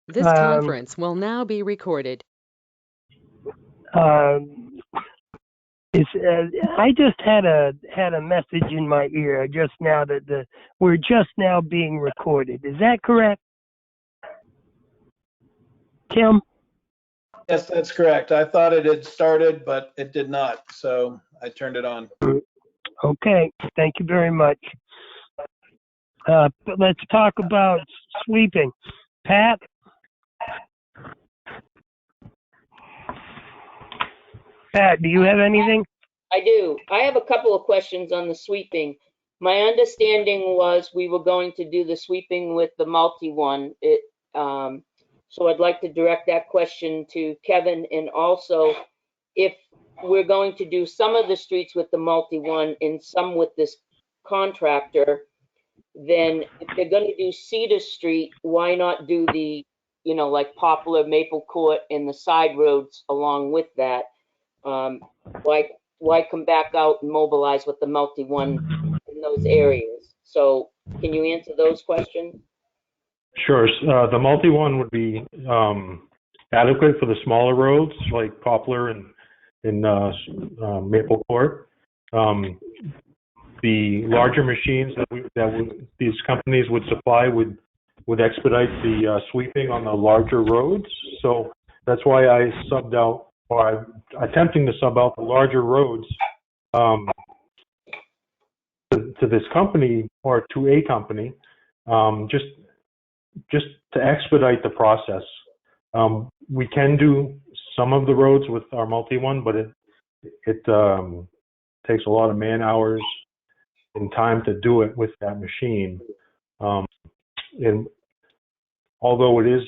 This Um, conference will now be recorded. um, I just had a message in my ear just now that we're just now being recorded. Is that correct, Tim? Yes, that's correct. I thought it had started, but it did not, so I turned it on. Okay, thank you very much. But let's talk about sweeping. Pat? Pat, do you have anything? I do. I have a couple of questions on the sweeping. My understanding was we were going to do the sweeping with the multi one. So I'd like to direct that question to Kevin, and also if we're going to do some of the streets with the multi one and some with this contractor, then if they're going to do Cedar Street, why not do the, like Poplar, Maple Court, and the side roads along with that? Why come back out and mobilize with the multi one in those areas? So can you answer those questions? Sure. The multi one would be adequate for the smaller roads like Poplar and Maple Court. The larger machines these companies would supply would expedite the sweeping on the larger roads. So that's why I subbed out, or I'm attempting to sub out the larger roads to this company, or to a company, just to expedite the process. We can do some of the roads with our multi one, but it takes a lot of man hours and time to do it with that machine. And although it is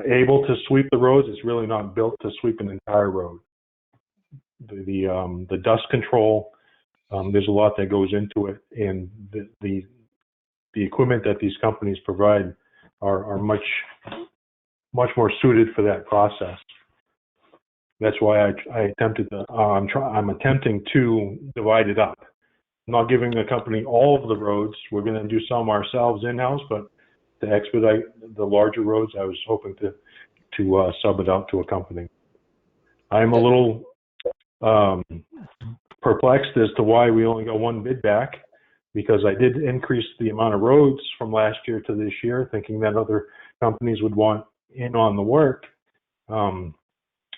able to sweep the roads, it's really not built to sweep an entire road. The dust control, there's a lot that goes into it, and the equipment that these companies provide are much more suited for that process. That's why I attempted to. I'm attempting to divide it up. I'm not giving the company all of the roads. We're going to do some ourselves in-house, but to expedite the larger roads, I was hoping to sub it out to a company. I'm a little perplexed as to why we only got one bid back, because I did increase the amount of roads from last year to this year, thinking that other companies would want in on the work.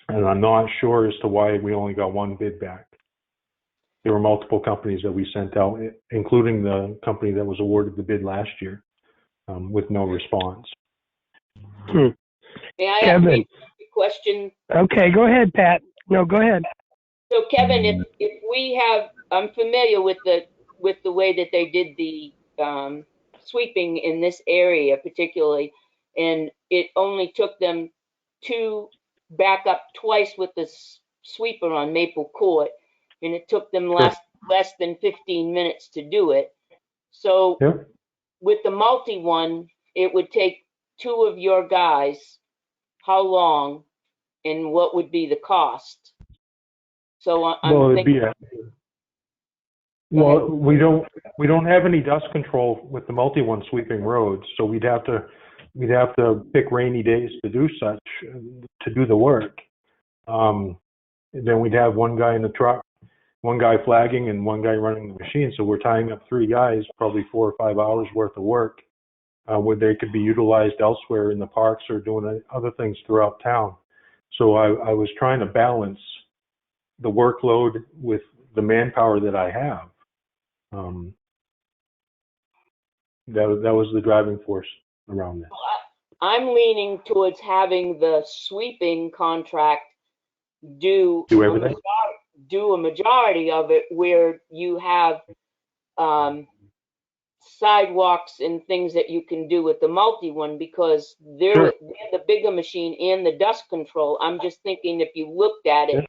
And I'm not sure as to why we only got one bid back. There were multiple companies that we sent out, including the company that was awarded the bid last year, with no response. May I ask a question? Okay, go ahead, Pat. No, go ahead. So Kevin, if we have, I'm familiar with the way that they did the sweeping in this area particularly, and it only took them to back up twice with the sweeper on Maple Court, and it took them less than 15 minutes to do it. So with the multi one, it would take two of your guys. How long, and what would be the cost? So I'm thinking. Well, we don't have any dust control with the multi one sweeping roads, so we'd have to pick rainy days to do the work. And then we'd have one guy in the truck, one guy flagging, and one guy running the machine. So we're tying up three guys, probably 4 or 5 hours worth of work, where they could be utilized elsewhere in the parks or doing other things throughout town. So I was trying to balance the workload with the manpower that I have. That was the driving force around this. I'm leaning towards having the sweeping contract do everything. Do a majority of it, where you have sidewalks and things that you can do with the multi one, because they're the bigger machine and the dust control. I'm just thinking, if you looked at it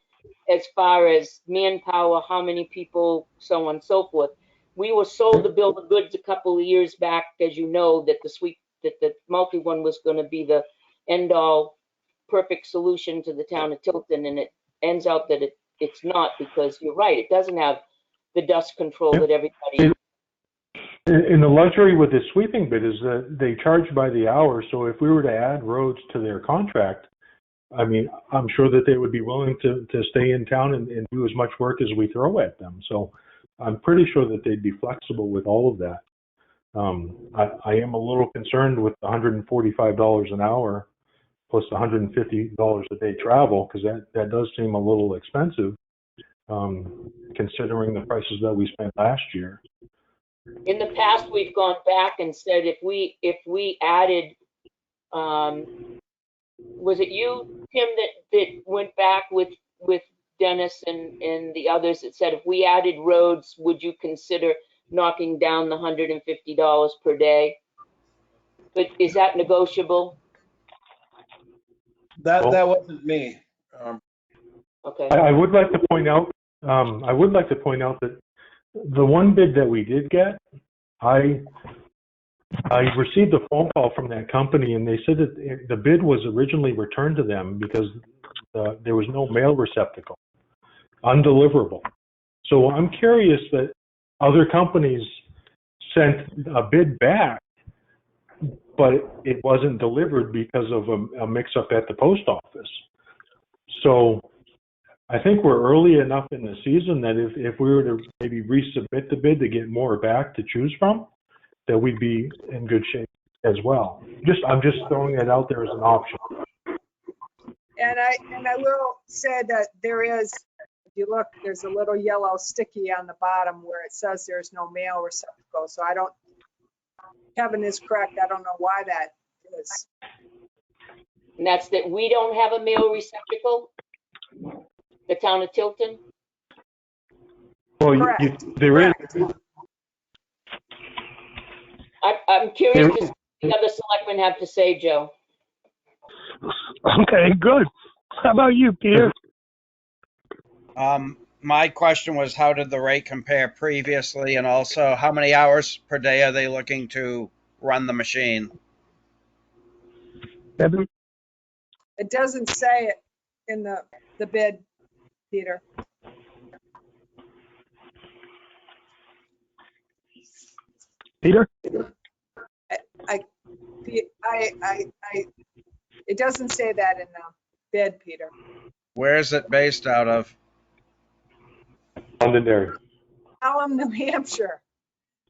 as far as manpower, how many people, so on and so forth. We were sold the bill of goods a couple of years back, as you know, that the multi one was going to be the end all perfect solution to the town of Tilton, and it ends out that it's not, because you're right, it doesn't have the dust control that everybody. And the luxury with this sweeping bid is that they charge by the hour. So if we were to add roads to their contract, I mean, I'm sure that they would be willing to stay in town and do as much work as we throw at them. So I'm pretty sure that they'd be flexible with all of that. I am a little concerned with $145 an hour plus $150 a day travel, because that does seem a little expensive, considering the prices that we spent last year. In the past, we've gone back and said if we added, was it you, Tim, that went back with Dennis and the others that said if we added roads, would you consider knocking down the $150 per day? But is that negotiable? That wasn't me. Okay. I would like to point out that the one bid that we did get, I received a phone call from that company, and they said that the bid was originally returned to them because there was no mail receptacle, undeliverable. So I'm curious that other companies sent a bid back, but it wasn't delivered because of a mix-up at the post office. So I think we're early enough in the season that if we were to maybe resubmit the bid to get more back to choose from, that we'd be in good shape as well. I'm just throwing it out there as an option. And I will say that there is, if you look, there's a little yellow sticky on the bottom where it says there's no mail receptacle. So Kevin is correct. I don't know why that is. And that's that we don't have a mail receptacle? The town of Tilton? Well, Correct. there is. Correct. I'm curious to see what the other selectmen have to say, Joe. Okay, good. How about you, Peter? My question was, how did the rate compare previously, and also how many hours per day are they looking to run the machine? Kevin? It doesn't say it in the bid, Peter. Peter? It doesn't say that in the bid, Peter. Where is it based out of? Londonderry. Pelham, New Hampshire.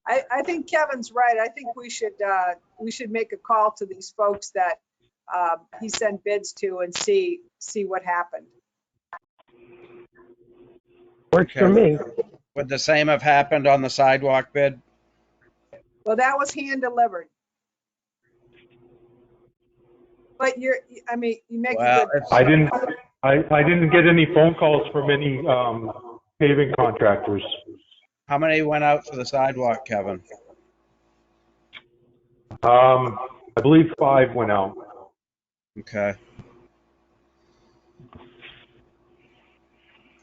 I think Kevin's right. I think we should make a call to these folks that he sent bids to and see what happened. Works for me. Would the same have happened on the sidewalk bid? Well, that was hand delivered. But you make Well, a good. I didn't get any phone calls from any paving contractors. How many went out for the sidewalk, Kevin? I believe 5 went out. Okay.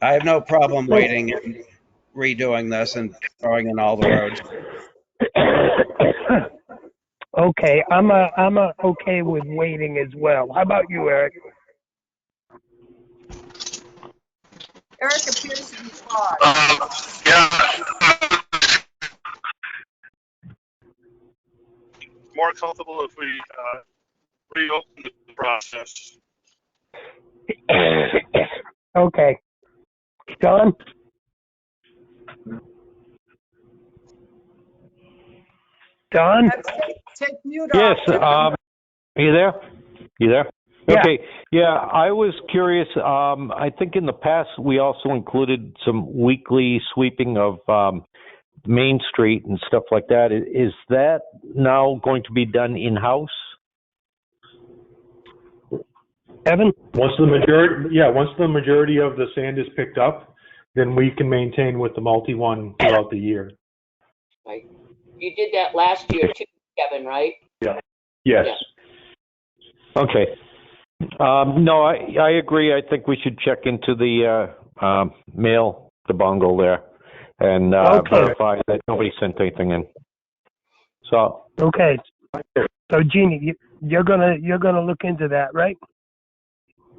I have no problem waiting and redoing this and throwing in all the roads. Okay, I'm okay with waiting as well. How about you, Eric? Eric appears to be paused. Yeah. More comfortable if we reopen the process. Okay. John? John? Take mute Yes, off. are you there? You there? Yeah. Okay, yeah, I was curious, I think in the past, we also included some weekly sweeping of Main Street and stuff like that. Is that now going to be done in-house? Evan? Once the majority of the sand is picked up, then we can maintain with the multi-one throughout the year. Right. You did that last year too, Kevin, right? Yes. Yeah. Okay. No, I agree. I think we should check into the mail, the bungle there, and verify that nobody sent anything in. So. Okay. So Jeannie, you're gonna look into that, right?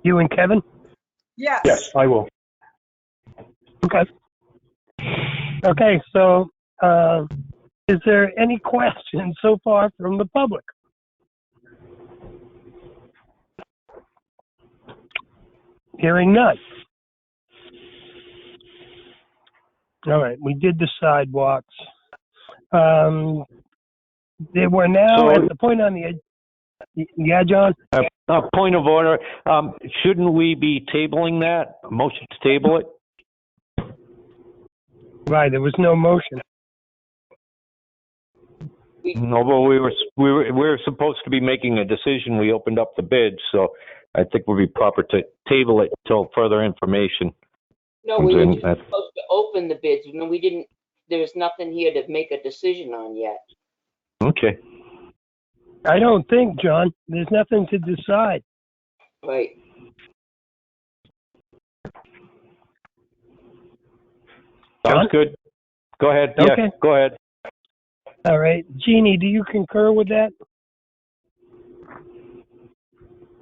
You and Kevin? Yes. Yes, I will. Okay. Okay, so Is there any questions so far from the public? Hearing none. All right, we did the sidewalks. They were now So- at the point on the, yeah, John? Point of order, shouldn't we be tabling that? A motion to table it? Right, there was no motion. No, but we were supposed to be making a decision. We opened up the bid, so I think it would be proper to table it till further information. No, we were comes just in. supposed to open the bids. No, we didn't, there's nothing here to make a decision on yet. Okay. I don't think, John, there's nothing to decide. Right. John? Sounds good. Go ahead. Okay. Yeah, go ahead. All right. Jeannie, do you concur with that?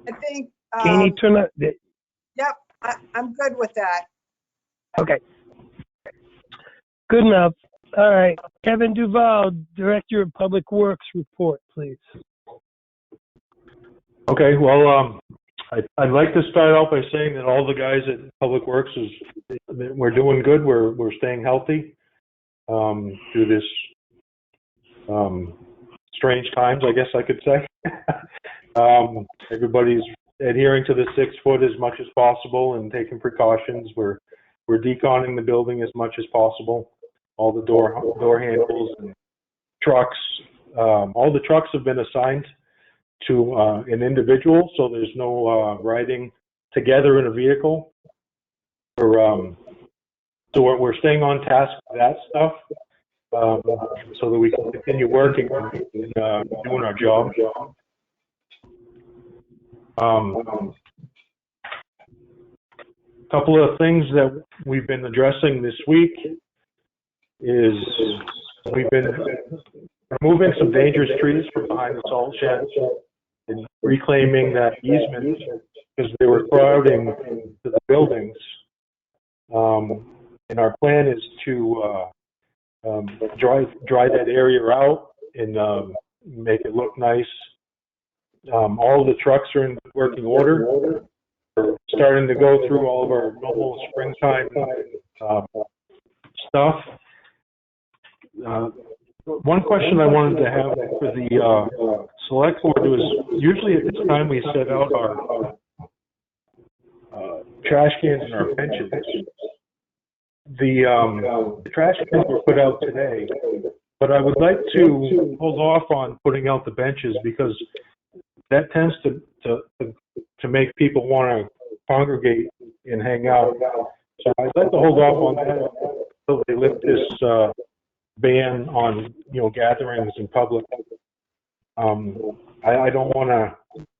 I think, Jeannie, turn up. yep, I'm good with that. Okay. Good enough. All right. Kevin Duval, Director of Public Works, report, please. Okay, well, I'd like to start out by saying that all the guys at Public Works we're doing good. We're staying healthy through this strange times, I guess I could say. Everybody's adhering to the 6 foot as much as possible and taking precautions. We're deconning the building as much as possible. All the door handles and trucks. All the trucks have been assigned to an individual, so there's no riding together in a vehicle. So we're staying on task with that stuff, so that we can continue working and doing our job. Couple of things that we've been addressing this week is we've been removing some dangerous trees from behind the salt sheds and reclaiming that easement because they were crowding to the buildings. And our plan is to dry that area out and make it look nice. All the trucks are in working order. We're starting to go through all of our normal springtime stuff. One question I wanted to have for the select board was, usually at this time we set out our trash cans and our benches. The trash cans were put out today, but I would like to hold off on putting out the benches because that tends to make people want to congregate and hang out. So I'd like to hold off on that until they lift this ban on, gatherings in public. I don't want to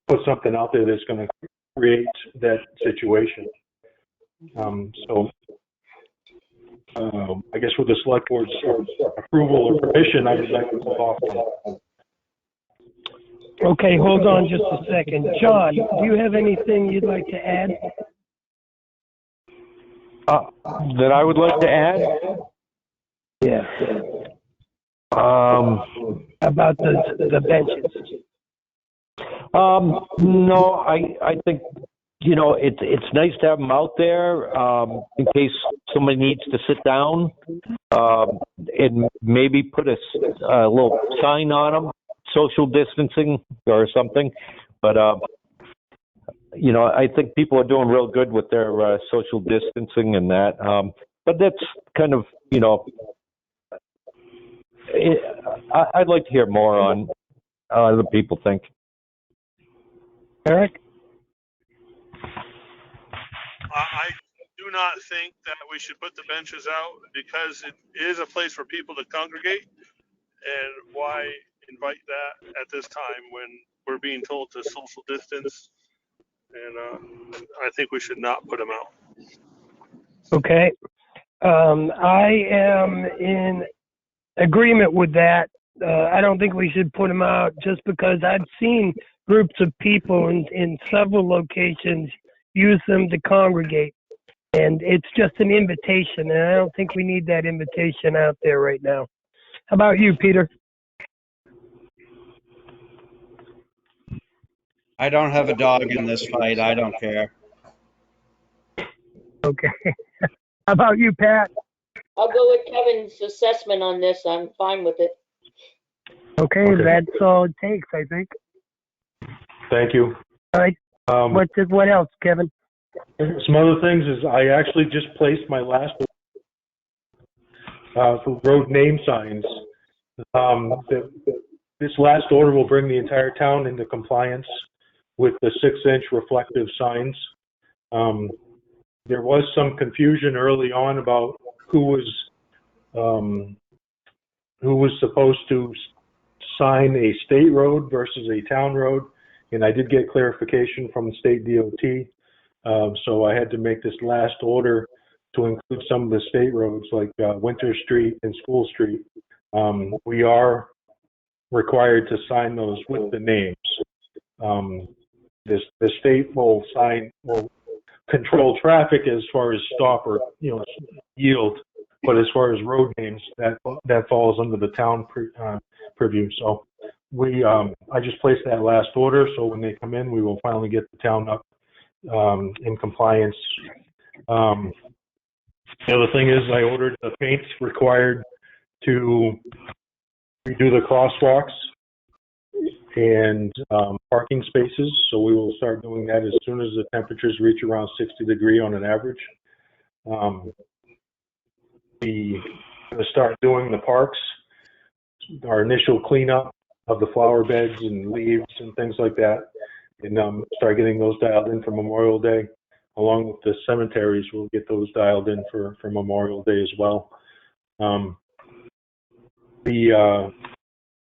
put something out there that's going to create that situation. So I guess with the select board's approval or permission, I would like to hold off on that. Okay, hold on just a second. John, do you have anything you'd like to add? That I would like to add? Yeah. About the benches. No, I think, it's nice to have them out there, in case somebody needs to sit down, and maybe put a little sign on them, social distancing or something. But, I think people are doing real good with their social distancing and that. But that's kind of, I'd like to hear more on how other people think. Eric? I do not think that we should put the benches out because it is a place for people to congregate. And why invite that at this time when we're being told to social distance? And I think we should not put them out. Okay. I am in agreement with that. I don't think we should put them out just because I've seen groups of people in several locations use them to congregate. And it's just an invitation, and I don't think we need that invitation out there right now. How about you, Peter? I don't have a dog in this fight. I don't care. Okay. How about you, Pat? I'll go with Kevin's assessment on this. I'm fine with it. Okay, that's all it takes, I think. Thank you. All right. What else, Kevin? Some other things is I actually just placed my last for road name signs. This last order will bring the entire town into compliance with the 6-inch reflective signs. There was some confusion early on about who was supposed to sign a state road versus a town road, and I did get clarification from the state DOT. So I had to make this last order to include some of the state roads like Winter Street and School Street. We are required to sign those with the names. The state will control traffic as far as stop or yield, but as far as road names, that falls under the town purview. So I just placed that last order, so when they come in, we will finally get the town up in compliance. The other thing is I ordered the paints required to redo the crosswalks and parking spaces, so we will start doing that as soon as the temperatures reach around 60 degrees on an average. We're going to start doing the parks, our initial cleanup of the flower beds and leaves and things like that, and start getting those dialed in for Memorial Day. Along with the cemeteries, we'll get those dialed in for Memorial Day as well. The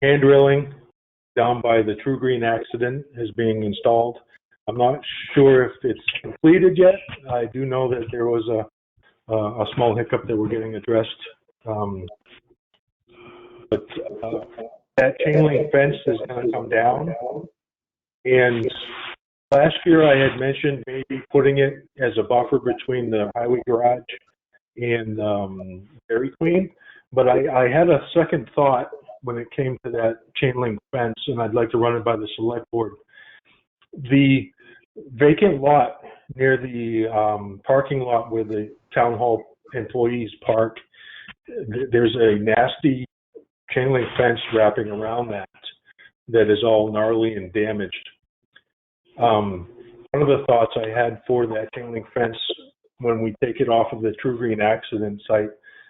hand drilling down by the True Green accident is being installed. I'm not sure if it's completed yet. I do know that there was a small hiccup that we're getting addressed. But that chain link fence is going to come down. And last year I had mentioned maybe putting it as a buffer between the highway garage and Dairy Queen. But I had a second thought when it came to that chain link fence, and I'd like to run it by the select board. The vacant lot near the parking lot where the town hall employees park, there's a nasty chain link fence wrapping around that is all gnarly and damaged. One of the thoughts I had for that chain link fence when we take it off of the True Green accident site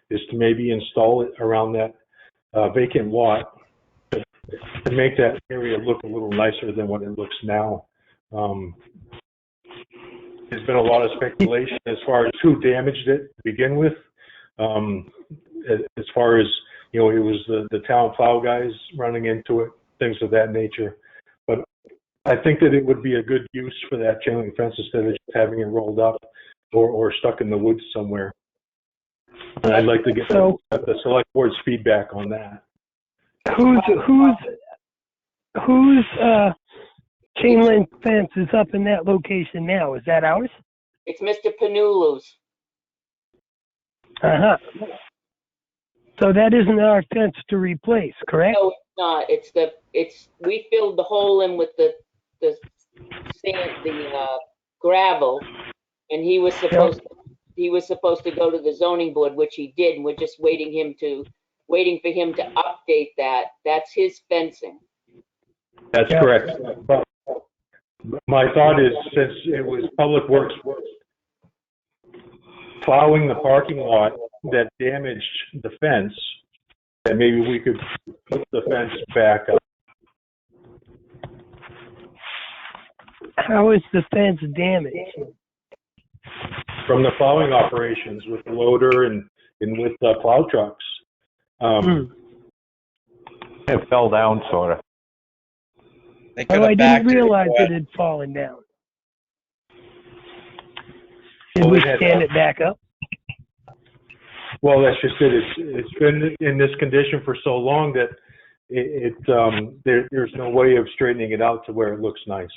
is to maybe install it around that vacant lot to make that area look a little nicer than what it looks now. There's been a lot of speculation as far as who damaged it to begin with. As far as, it was the town plow guys running into it, things of that nature. But I think that it would be a good use for that chain link fence instead of just having it rolled up or stuck in the woods somewhere. And I'd like to get the select board's feedback on that. Whose chain link fence is up in that location now? Is that ours? It's Mr. Panulu's. Uh-huh. So that isn't our fence to replace, correct? No, it's not. We filled the hole in with the sand, the gravel, and he was supposed to go to the zoning board, which he did, and we're just waiting for him to update that. That's his fencing. That's correct. But my thought is, since it was Public Works plowing the parking lot that damaged the fence, that maybe we could put the fence back up. How is the fence damaged? From the plowing operations with the loader and with the plow trucks. It fell down, sort of. They could Oh, have I backed didn't it realize into it had fallen down. Did we stand it back up? Well, that's just it. It's been in this condition for so long that there's no way of straightening it out to where it looks nice.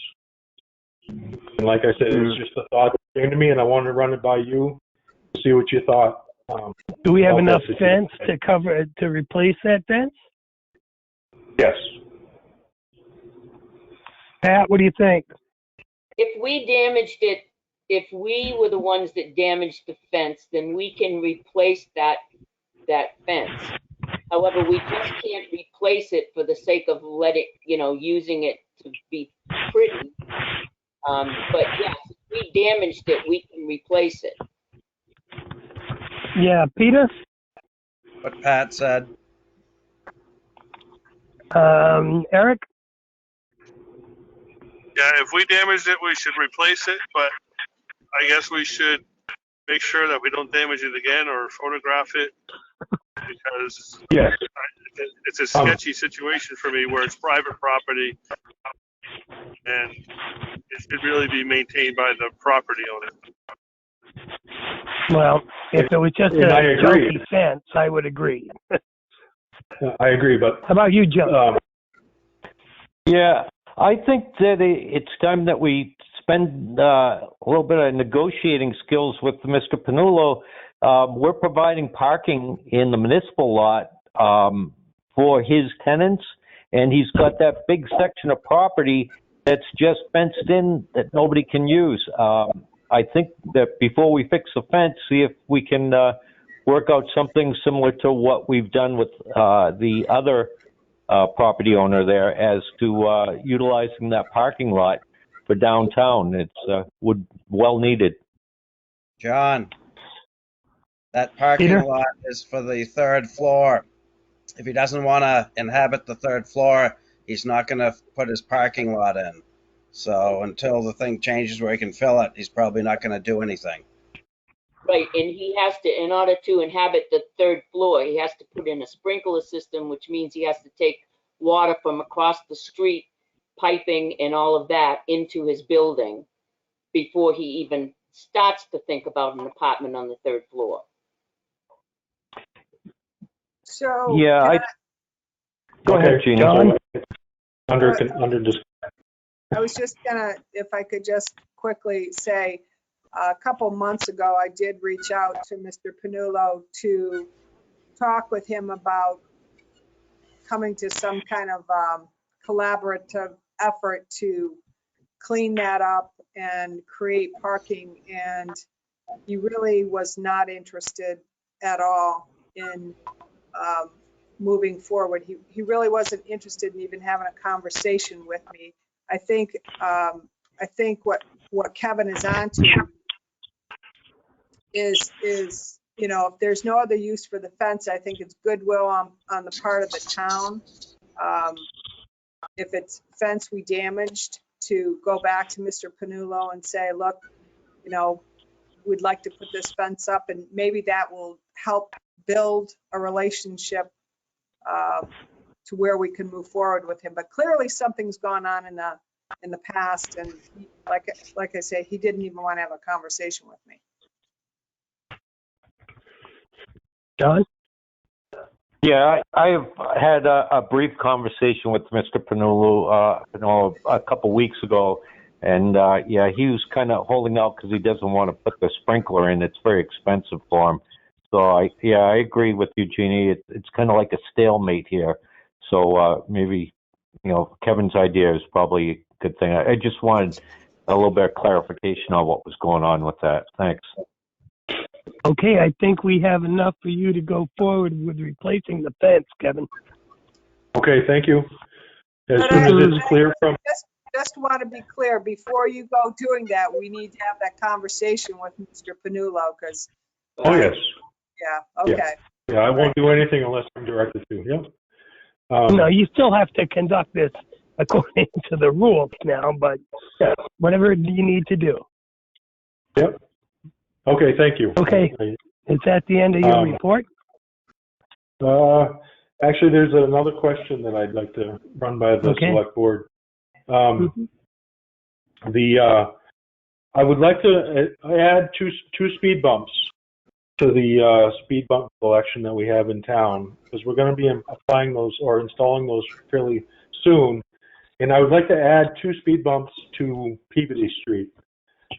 And like I said, it's just a thought that came to me, and I wanted to run it by you, see what you thought. Do we have I'll enough pass it to you. fence to cover, to replace that fence? Yes. Pat, what do you think? If we damaged it, if we were the ones that damaged the fence, then we can replace that fence. However, we just can't replace it for the sake of using it to be pretty. But yes, if we damaged it, we can replace it. Yeah, Peter? What Pat said. Eric? Yeah, if we damaged it, we should replace it, but I guess we should make sure that we don't damage it again or photograph it, because Yes. it's a sketchy situation for me where it's private property and it should really be maintained by the property owner. Well, if it was just And I a agree. junky fence, I would agree. I agree, but How about you, Joe? Yeah, I think that it's time that we spend a little bit of negotiating skills with Mr. Panullo. We're providing parking in the municipal lot for his tenants, and he's got that big section of property that's just fenced in that nobody can use. I think that before we fix the fence, see if we can work out something similar to what we've done with the other property owner there as to utilizing that parking lot for downtown. It's well needed. John, that parking Peter? lot is for the third floor. If he doesn't want to inhabit the third floor, he's not going to put his parking lot in. So until the thing changes where he can fill it, he's probably not going to do anything. Right, and he has to, in order to inhabit the third floor, he has to put in a sprinkler system, which means he has to take water from across the street, piping and all of that into his building before he even starts to think about an apartment on the third floor. So. Yeah, can Go okay, ahead, Jeannie. John? Under discussion. I was just gonna, if I could just quickly say, a couple months ago, I did reach out to Mr. Panullo to talk with him about coming to some kind of collaborative effort to clean that up and create parking. And he really was not interested at all in moving forward. He really wasn't interested in even having a conversation with me. I think what Kevin is onto is, if there's no other use for the fence, I think it's goodwill on the part of the town. If it's fence we damaged, to go back to Mr. Panullo and say, look, we'd like to put this fence up, and maybe that will help build a relationship to where we can move forward with him. But clearly something's gone on in the past, and like I say, he didn't even want to have a conversation with me. John? Yeah, I've had a brief conversation with Mr. Panullo, a couple weeks ago, and yeah, he was kind of holding out because he doesn't want to put the sprinkler in. It's very expensive for him. So I agree with you, Jeannie. It's kind of like a stalemate here. So maybe Kevin's idea is probably a good thing. I just wanted a little bit of clarification on what was going on with that. Thanks. Okay, I think we have enough for you to go forward with replacing the fence, Kevin. Okay, thank you. As But soon as it's clear from, Just want to be clear, before you go doing that, we need to have that conversation with Mr. Panullo, because, oh, yes. yeah, okay. Yeah, I won't do anything unless I'm directed to, yeah. No, you still have to conduct this according to the rules now, but whatever you need to do. Yep. Okay, thank you. Okay. Is that the end of your report? Actually, there's another question that I'd like to run by the select board. I would like to add two speed bumps to the speed bump collection that we have in town, because we're going to be applying those or installing those fairly soon. And I would like to add two speed bumps to Peabody Street.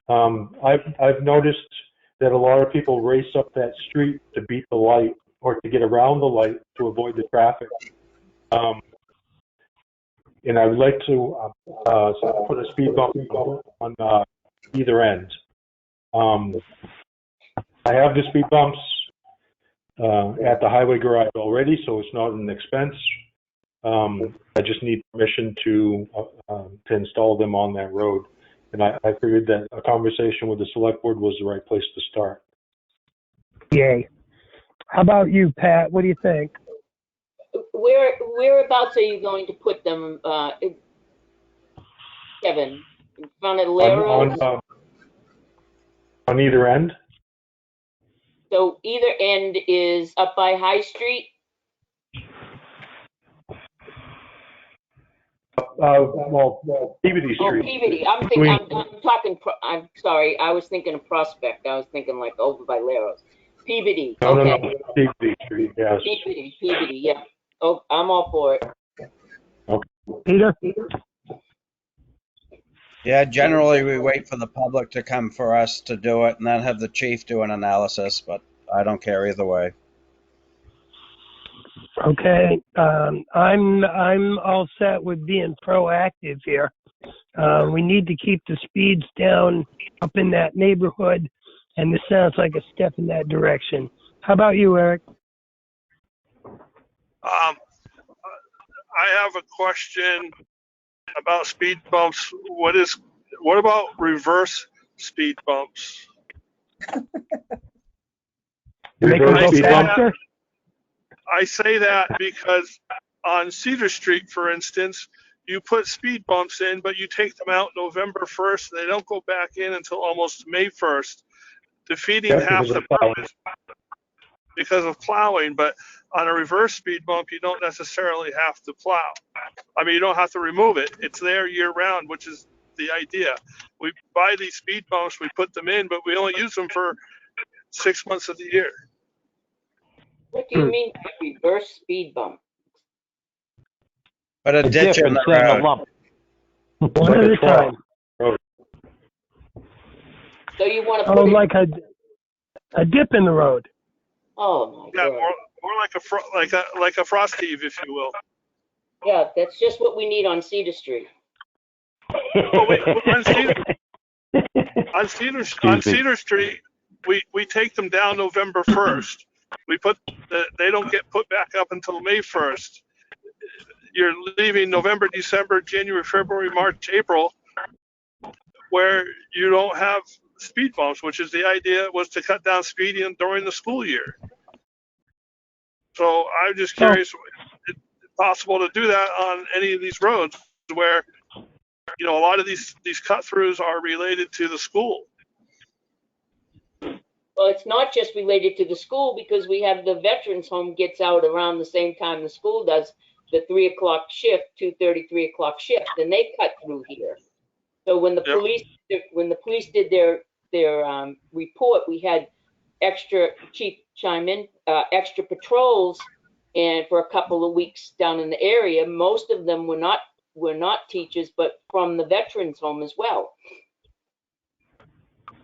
I've noticed that a lot of people race up that street to beat the light or to get around the light to avoid the traffic. And I would like to put a speed bump on either end. I have the speed bumps at the highway garage already, so it's not an expense. I just need permission to install them on that road. And I figured that a conversation with the select board was the right place to start. Yay. How about you, Pat? What do you think? Whereabouts are you going to put them, Kevin? In front of Laro's? On either end? So either end is up by High Street? Well, Peabody Oh, Street. Peabody. I'm sorry. I was thinking of Prospect. I was thinking like over by Laro's. Peabody. No, Okay. no, Peabody Street, yes. Peabody, yeah. Oh, I'm all for it. Peter? Yeah, generally we wait for the public to come for us to do it and then have the chief do an analysis, but I don't care either way. Okay. I'm all set with being proactive here. We need to keep the speeds down up in that neighborhood, and this sounds like a step in that direction. How about you, Eric? I have a question about speed bumps. What about reverse speed bumps? Make them go Reverse speed bump? faster? I say that because on Cedar Street, for instance, you put speed bumps in, but you take them out November 1st, and they don't go back in until almost May 1st, defeating Yeah, half because the of plowing. purpose because of plowing. But on a reverse speed bump, you don't necessarily have to plow. I mean, you don't have to remove it. It's there year round, which is the idea. We buy these speed bumps, we put them in, but we only use them for 6 months of the year. What do you mean by reverse speed bump? But a A ditch dip in the instead of a road. lump. One at a time. So you want to Oh, put it, like a dip in the road. oh my Yeah, God. more like a frost heave, if you will. Yeah, that's just what we need on Cedar Street. Oh, wait, on Cedar Street, we take them down November 1st. They don't get put back up until May 1st. You're leaving November, December, January, February, March, April, where you don't have speed bumps, which is the idea was to cut down speeding during the school year. So I'm just curious, is it possible to do that on any of these roads where, you know, a lot of these cut throughs are related to the school? Well, it's not just related to the school because we have the veterans home gets out around the same time the school does the 3 o'clock shift, 2:30, 3 o'clock shift, and they cut through here. So when the police did their report, we had extra extra patrols, and for a couple of weeks down in the area, most of them were not teachers, but from the veterans home as well.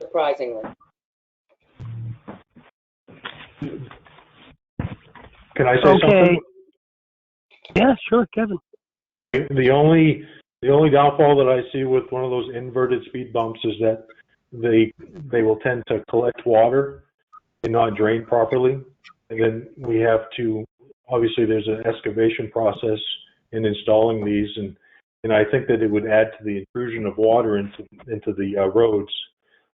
Surprisingly. Can I say Okay. something? Yeah, sure, Kevin. The only downfall that I see with one of those inverted speed bumps is that they will tend to collect water and not drain properly. And then we have to, obviously there's an excavation process in installing these, and I think that it would add to the intrusion of water into the roads.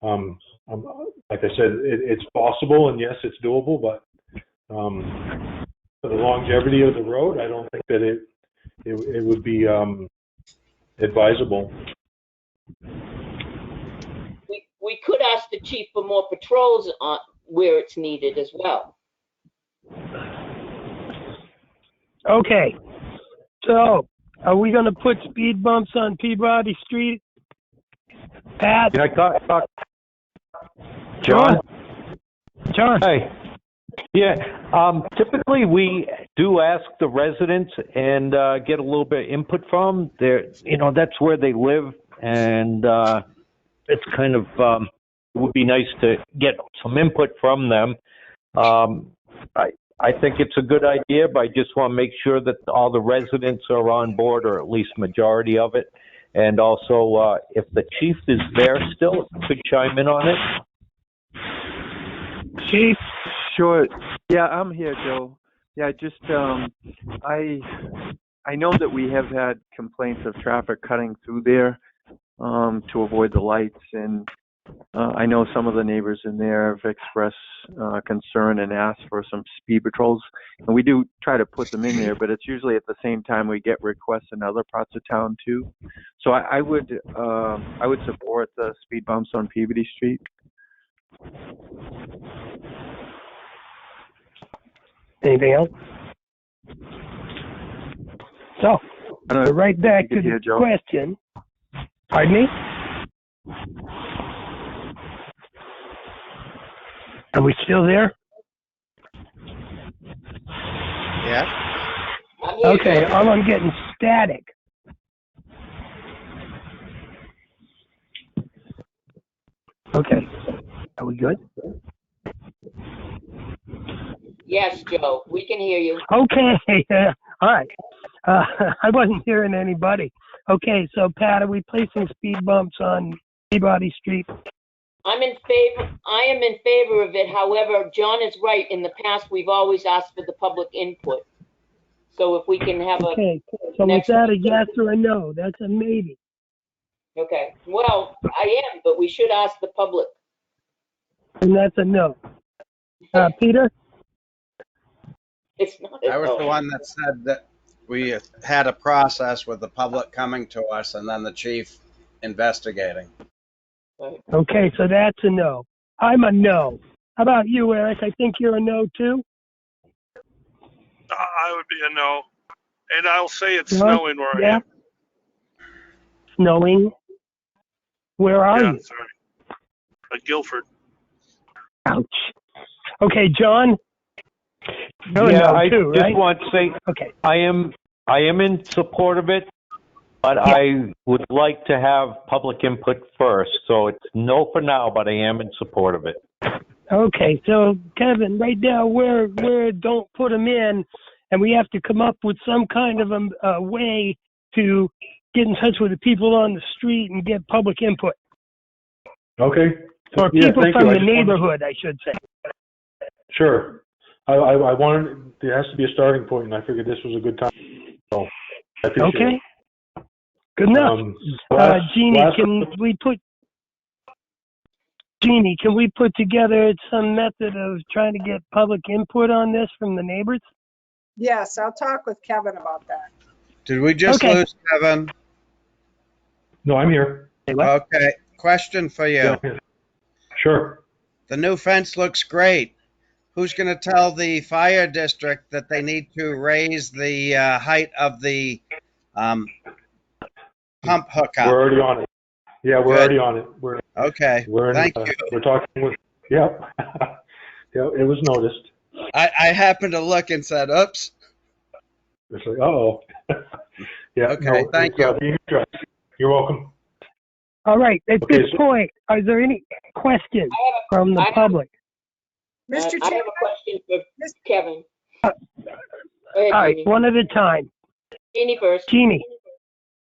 Like I said, it's possible, and yes, it's doable, but for the longevity of the road, I don't think that it would be advisable. We could ask the chief for more patrols on where it's needed as well. Okay. So, are we going to put speed bumps on Peabody Street? Pat? Can I talk? John? John? Hey. Yeah, typically we do ask the residents and get a little bit of input from them. That's where they live, and it's kind of it would be nice to get some input from them. I think it's a good idea, but I just want to make sure that all the residents are on board, or at least majority of it. And also, if the chief is there still, could chime in on it. Chief? Sure. Yeah, I'm here, Joe. Yeah, just I know that we have had complaints of traffic cutting through there to avoid the lights, and I know some of the neighbors in there have expressed concern and asked for some speed patrols, and we do try to put them in there, but it's usually at the same time we get requests in other parts of town too. So I would support the speed bumps on Peabody Street. Anything else? So, right back to the question. Pardon me? Are we still there? Yeah. I'm here, Okay, Joe. I'm getting static. Okay, are we good? Yes, Joe, we can hear you. Okay, all right. I wasn't hearing anybody. Okay, so Pat, are we placing speed bumps on Peabody Street? I am in favor of it. However, John is right. In the past, we've always asked for the public input. So if we can have a, Okay, so is next that a week. yes or a no? That's a maybe. Okay, well, I am, but we should ask the public. And that's a no. Peter? It's not a I was no. the one that said that we had a process with the public coming to us and then the chief investigating. Right. Okay, so that's a no. I'm a no. How about you, Eric? I think you're a no too? I would be a no. And I'll say it's No? snowing where I Yeah? am. Snowing? Where are Yeah, you? sorry. Guilford. Ouch. Okay, John? You're a Yeah, no I too, just right? want to say Okay. I am in support of it, but I would like to have public input first. So it's no for now, but I am in support of it. Okay, so Kevin, right now we're don't put them in, and we have to come up with some kind of a way to get in touch with the people on the street and get public input. Okay. Or Yeah, people thank from you. the neighborhood, I should say. Sure. I wanted, there has to be a starting point, and I figured this was a good time. So I appreciate Okay. it. Good enough. Jeannie, can we put together some method of trying to get public input on this from the neighbors? Yes, I'll talk with Kevin about that. Did we just Okay. lose Kevin? No, I'm here. Okay, question for you. Yeah. Sure. The new fence looks great. Who's going to tell the fire district that they need to raise the height of the pump hookup? We're already on it. Yeah, we're Good. already on it. Okay, thank you. We're talking with, yep. Yeah, it was noticed. I happened to look and said, oops. It's like, uh-oh. Yeah. Okay, thank you. Being addressed. You're welcome. All right. At Okay, this point, are there any questions from the public? Mr. I have Chairman, a question for Mr. Kevin. All Go ahead, right, Jeannie. one at a time. Jeannie first. Jeannie.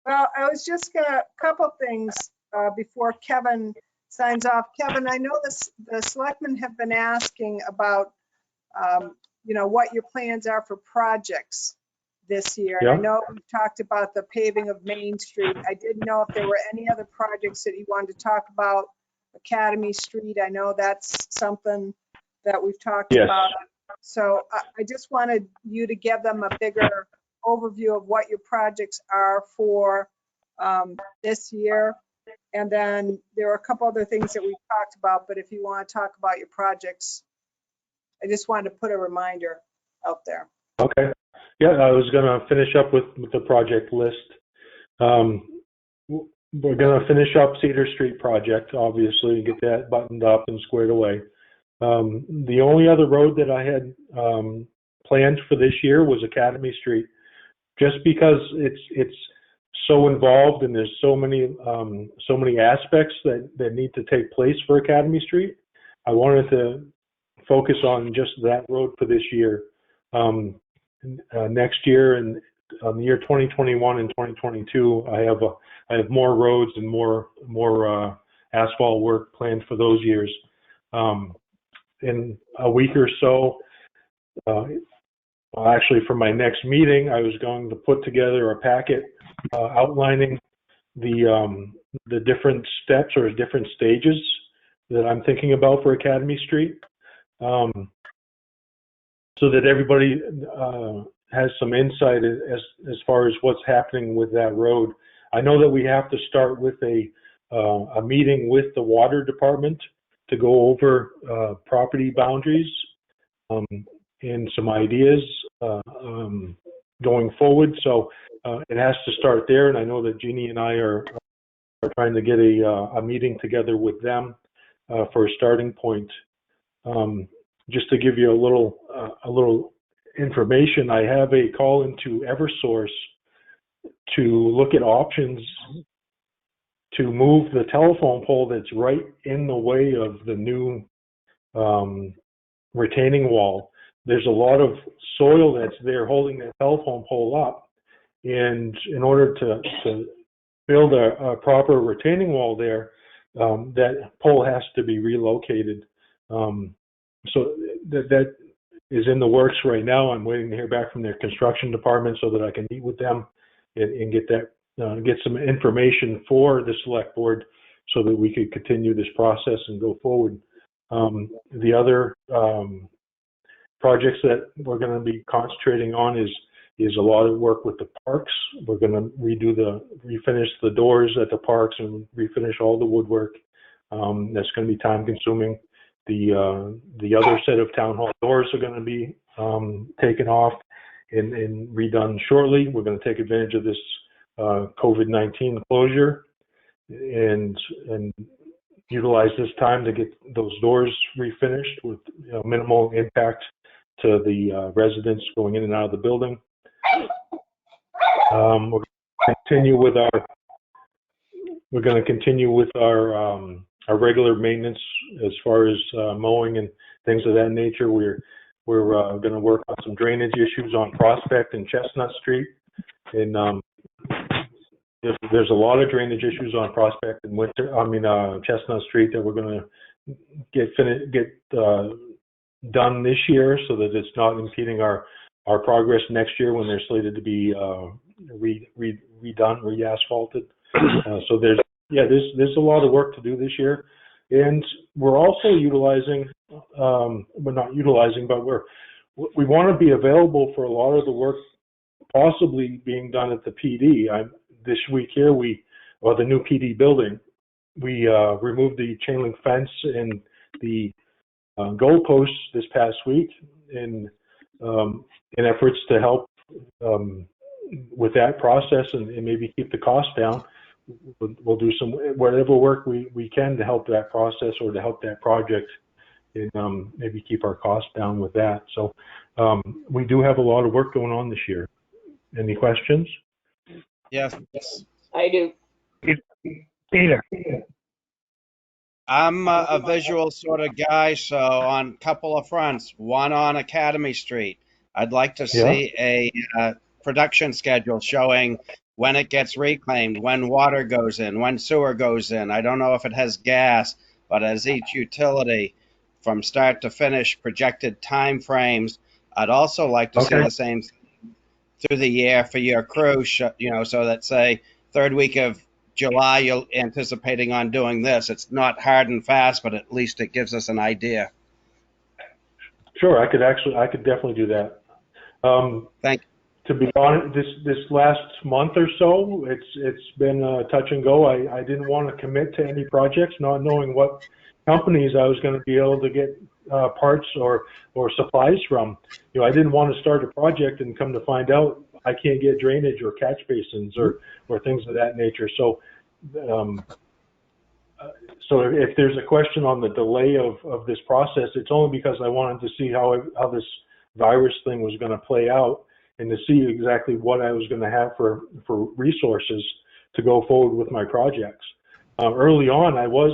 well, I was just gonna, couple things before Kevin signs off. Kevin, I know the selectmen have been asking about, what your plans are for projects this year. And I Yeah. know we've talked about the paving of Main Street. I didn't know if there were any other projects that you wanted to talk about. Academy Street, I know that's something that we've talked Yes. about. So I just wanted you to give them a bigger overview of what your projects are for this year. And then there are a couple other things that we've talked about, but if you want to talk about your projects, I just wanted to put a reminder out there. Okay. Yeah, I was going to finish up with the project list. We're going to finish up Cedar Street project, obviously, and get that buttoned up and squared away. The only other road that I had planned for this year was Academy Street, just because it's so involved and there's so many aspects that need to take place for Academy Street. I wanted to focus on just that road for this year. Next year and the year 2021 and 2022, I have more roads and more asphalt work planned for those years. In a week or so, actually for my next meeting, I was going to put together a packet outlining the different steps or different stages that I'm thinking about for Academy Street, so that everybody has some insight as far as what's happening with that road. I know that we have to start with a meeting with the water department to go over property boundaries and some ideas going forward. So it has to start there, and I know that Jeannie and I are trying to get a meeting together with them for a starting point. Just to give you a little information, I have a call into Eversource to look at options to move the telephone pole that's right in the way of the new retaining wall. There's a lot of soil that's there holding that telephone pole up, and in order to build a proper retaining wall there, that pole has to be relocated. So that is in the works right now. I'm waiting to hear back from their construction department so that I can meet with them and get some information for the select board so that we could continue this process and go forward. The other projects that we're going to be concentrating on is a lot of work with the parks. We're going to refinish the doors at the parks and refinish all the woodwork. That's going to be time consuming. The other set of town hall doors are going to be taken off and redone shortly. We're going to take advantage of this COVID-19 closure and utilize this time to get those doors refinished with minimal impact to the residents going in and out of the building. We're going to continue with our regular maintenance as far as mowing and things of that nature. We're going to work on some drainage issues on Prospect and Chestnut Street, and there's a lot of drainage issues on Prospect and Chestnut Street that we're going to get done this year so that it's not impeding our progress next year when they're slated to be redone, re-asphalted. So there's a lot of work to do this year, and we're also utilizing, we want to be available for a lot of the work possibly being done at the PD. This week here, the new PD building, we removed the chain link fence and the goalposts this past week in efforts to help with that process and maybe keep the cost down. We'll do some whatever work we can to help that process or to help that project and maybe keep our costs down with that. So we do have a lot of work going on this year. Any questions? Yes. I do. Peter. I'm a visual sort of guy, so on a couple of fronts. One on Academy Street, I'd like to see a production schedule showing when it gets reclaimed, when water goes in, when sewer goes in. I don't know if it has gas, but as each utility from start to finish, projected time frames. I'd also like to see the same through the year for your crew, so that say third week of July, you're anticipating on doing this. It's not hard and fast, but at least it gives us an idea. Sure, I could definitely do that. Thank you. To be honest, this last month or so, it's been touch and go. I didn't want to commit to any projects, not knowing what companies I was going to be able to get parts or supplies from. I didn't want to start a project and come to find out I can't get drainage or catch basins or things of that nature. So if there's a question on the delay of this process, it's only because I wanted to see how this virus thing was going to play out and to see exactly what I was going to have for resources to go forward with my projects. Early on, I was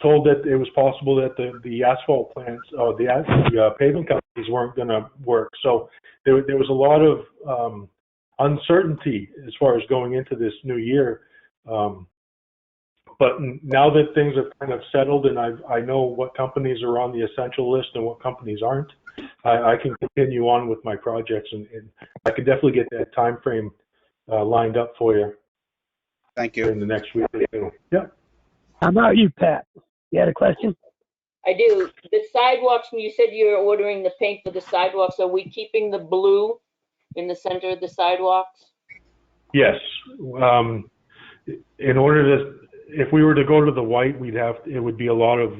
told that it was possible that the asphalt plants, the paving companies weren't going to work. So there was a lot of uncertainty as far as going into this new year. But now that things have kind of settled and I know what companies are on the essential list and what companies aren't, I can continue on with my projects, and I can definitely get that time frame lined up for you. Thank you. In the next week or two. Yeah. How about you, Pat? You had a question? I do. The sidewalks, when you said you're ordering the paint for the sidewalks, are we keeping the blue in the center of the sidewalks? Yes. In order to, if we were to go to the white, it would be a lot of,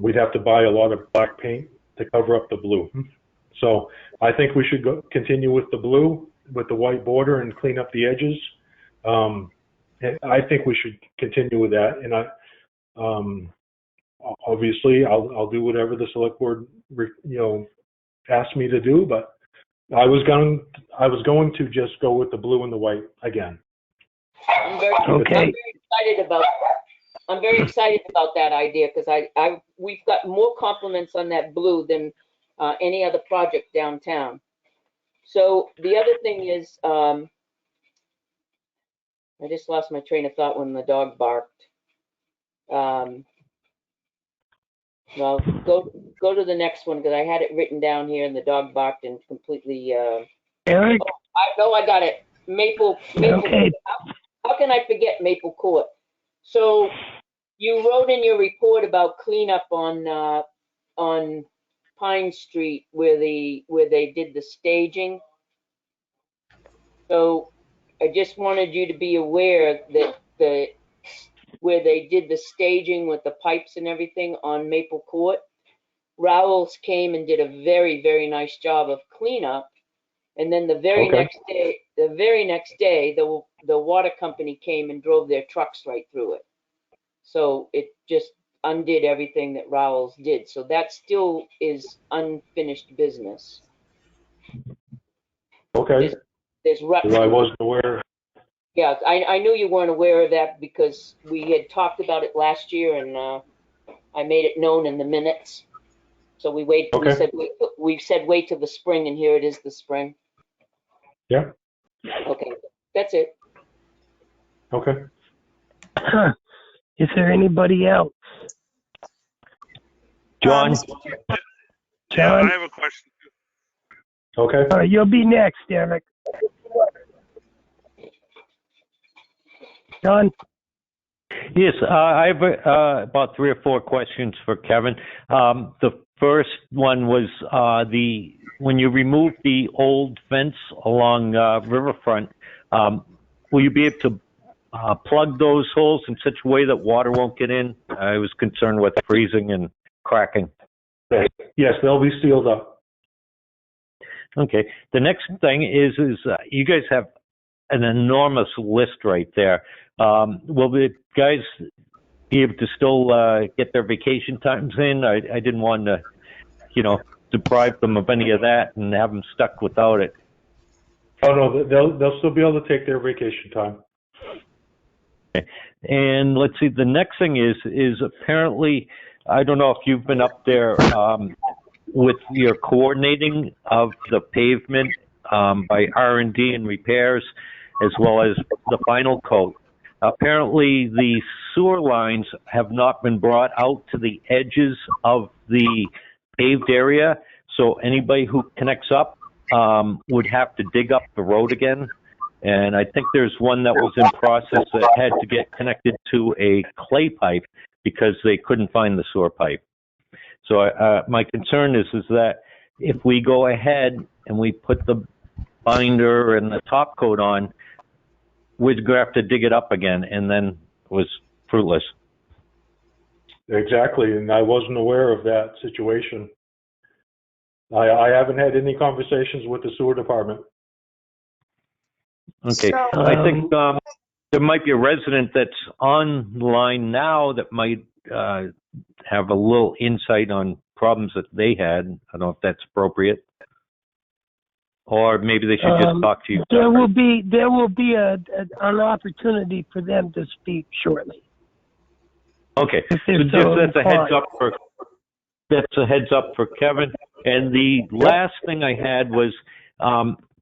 we'd have to buy a lot of black paint to cover up the blue. So I think we should continue with the blue, with the white border, and clean up the edges. I think we should continue with that. And obviously I'll do whatever the select board, asks me to do, but I was going to just go with the blue and the white again. I'm very excited about that idea, because we've got more compliments on that blue than any other project downtown. So the other thing is, I just lost my train of thought when the dog barked. Well, go to the next one, because I had it written down here and the dog barked and completely. Eric? I got it. Maple. Okay. How can I forget Maple Court? So you wrote in your report about cleanup on Pine Street where they did the staging. So I just wanted you to be aware that where they did the staging with the pipes and everything on Maple Court, Rowell's came and did a very, very nice job of cleanup. And then the very next day, the water company came and drove their trucks right through it. So it just undid everything that Rowell's did. So that still is unfinished business. Okay. There's Well, I wasn't aware. Yeah, I knew you weren't aware of that because we had talked about it last year, and I made it known in the minutes. So we wait. Okay. We said wait till the spring, and here it is, the spring. Yeah. Okay, that's it. Okay. Is there anybody else? John? Yeah, John? I have a question. Okay. All right, you'll be next, Eric. John? Yes, I have about 3 or 4 questions for Kevin. The first one was when you remove the old fence along Riverfront, will you be able to plug those holes in such a way that water won't get in? I was concerned with freezing and cracking. Yes, they'll be sealed up. Okay. The next thing is you guys have an enormous list right there. Will the guys be able to still get their vacation times in? I didn't want to, deprive them of any of that and have them stuck without it. Oh no, they'll still be able to take their vacation time. Okay. And let's see. The next thing is apparently, I don't know if you've been up there with your coordinating of the pavement by R&D and repairs, as well as the final coat. Apparently, the sewer lines have not been brought out to the edges of the paved area, so anybody who connects up would have to dig up the road again. And I think there's one that was in process that had to get connected to a clay pipe because they couldn't find the sewer pipe. So my concern is that if we go ahead and we put the binder and the top coat on, we'd have to dig it up again, and then it was fruitless. Exactly, and I wasn't aware of that situation. I haven't had any conversations with the sewer department. Okay, So, I think there might be a resident that's online now that might have a little insight on problems that they had. I don't know if that's appropriate. Or maybe they should just talk to you. There will be an opportunity for them to speak shortly. Okay, If so they're just so that's a heads inclined. up for, that's a heads up for Kevin. And the last thing I had was,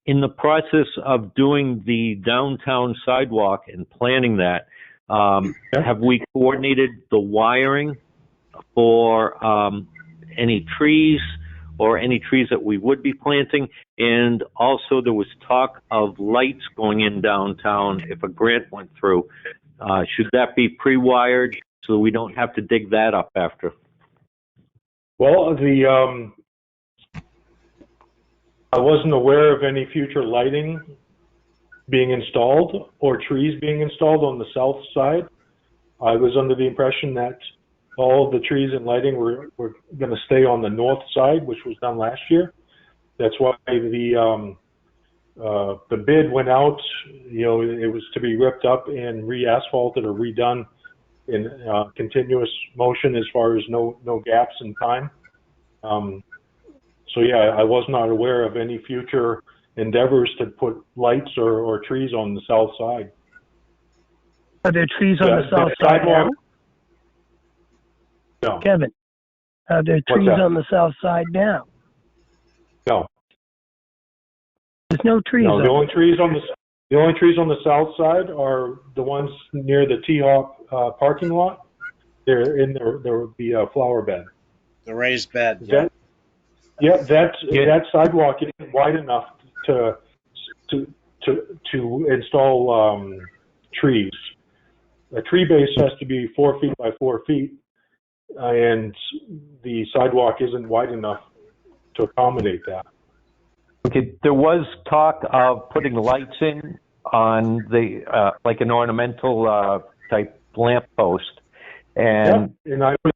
in the process of doing the downtown sidewalk and planning that, have we coordinated the wiring for any trees or any trees that we would be planting? And also there was talk of lights going in downtown if a grant went through. Should that be pre-wired so we don't have to dig that up after? Well, I wasn't aware of any future lighting being installed or trees being installed on the south side. I was under the impression that all of the trees and lighting were going to stay on the north side, which was done last year. That's why the bid went out. You know, it was to be ripped up and re-asphalted or redone in continuous motion as far as no gaps in time. So yeah, I was not aware of any future endeavors to put lights or trees on the south side. Are there trees on the south side now? No. Kevin, are there trees on the south side now? No. There's no trees. No, the only trees on the south side are the ones near the T-Hop parking lot. They're in there. There would be a flower bed. The raised bed. That sidewalk isn't wide enough to install trees. A tree base has to be 4 feet by 4 feet, and the sidewalk isn't wide enough to accommodate that. Okay, there was talk of putting lights in on the, like an ornamental type lamp post. And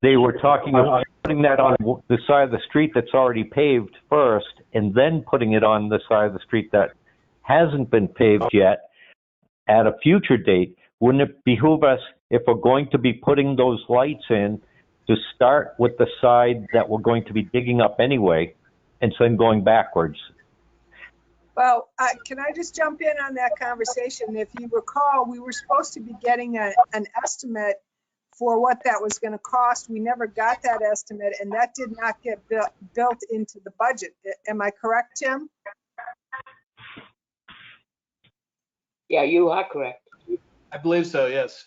they were talking about putting that on the side of the street that's already paved first, and then putting it on the side of the street that hasn't been paved yet at a future date. Wouldn't it behoove us, if we're going to be putting those lights in, to start with the side that we're going to be digging up anyway, and then going backwards? Well, can I just jump in on that conversation? If you recall, we were supposed to be getting an estimate for what that was going to cost. We never got that estimate, and that did not get built into the budget. Am I correct, Tim? Yeah, you are correct. I believe so, yes.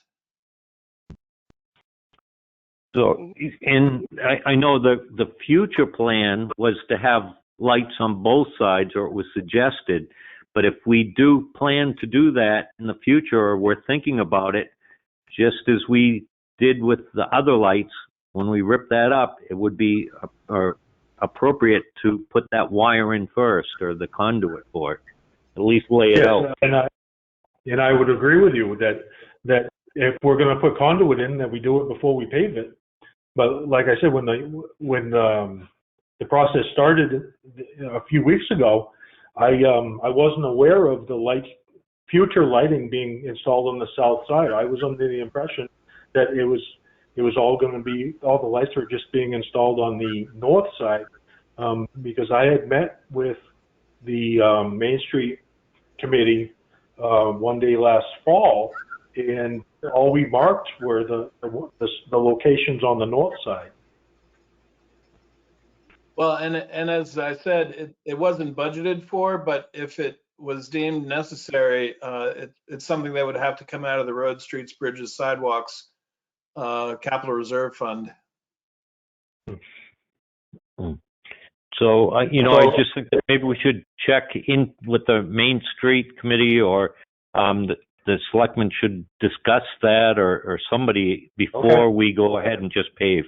So, and I know the future plan was to have lights on both sides, or it was suggested, but if we do plan to do that in the future, or we're thinking about it, just as we did with the other lights, when we rip that up, it would be appropriate to put that wire in first, or the conduit for it, at least lay it out. And I would agree with you that if we're going to put conduit in, that we do it before we pave it. But like I said, when the process started a few weeks ago, I wasn't aware of the future lighting being installed on the south side. I was under the impression that it was all going to be, all the lights were just being installed on the north side, because I had met with the Main Street Committee one day last fall, and all we marked were the locations on the north side. Well, and as I said, it wasn't budgeted for, but if it was deemed necessary, it's something that would have to come out of the road, streets, bridges, sidewalks, capital reserve fund. So, I just think that maybe we should check in with the Main Street Committee, or the selectmen should discuss that, or somebody before we go ahead and just pave.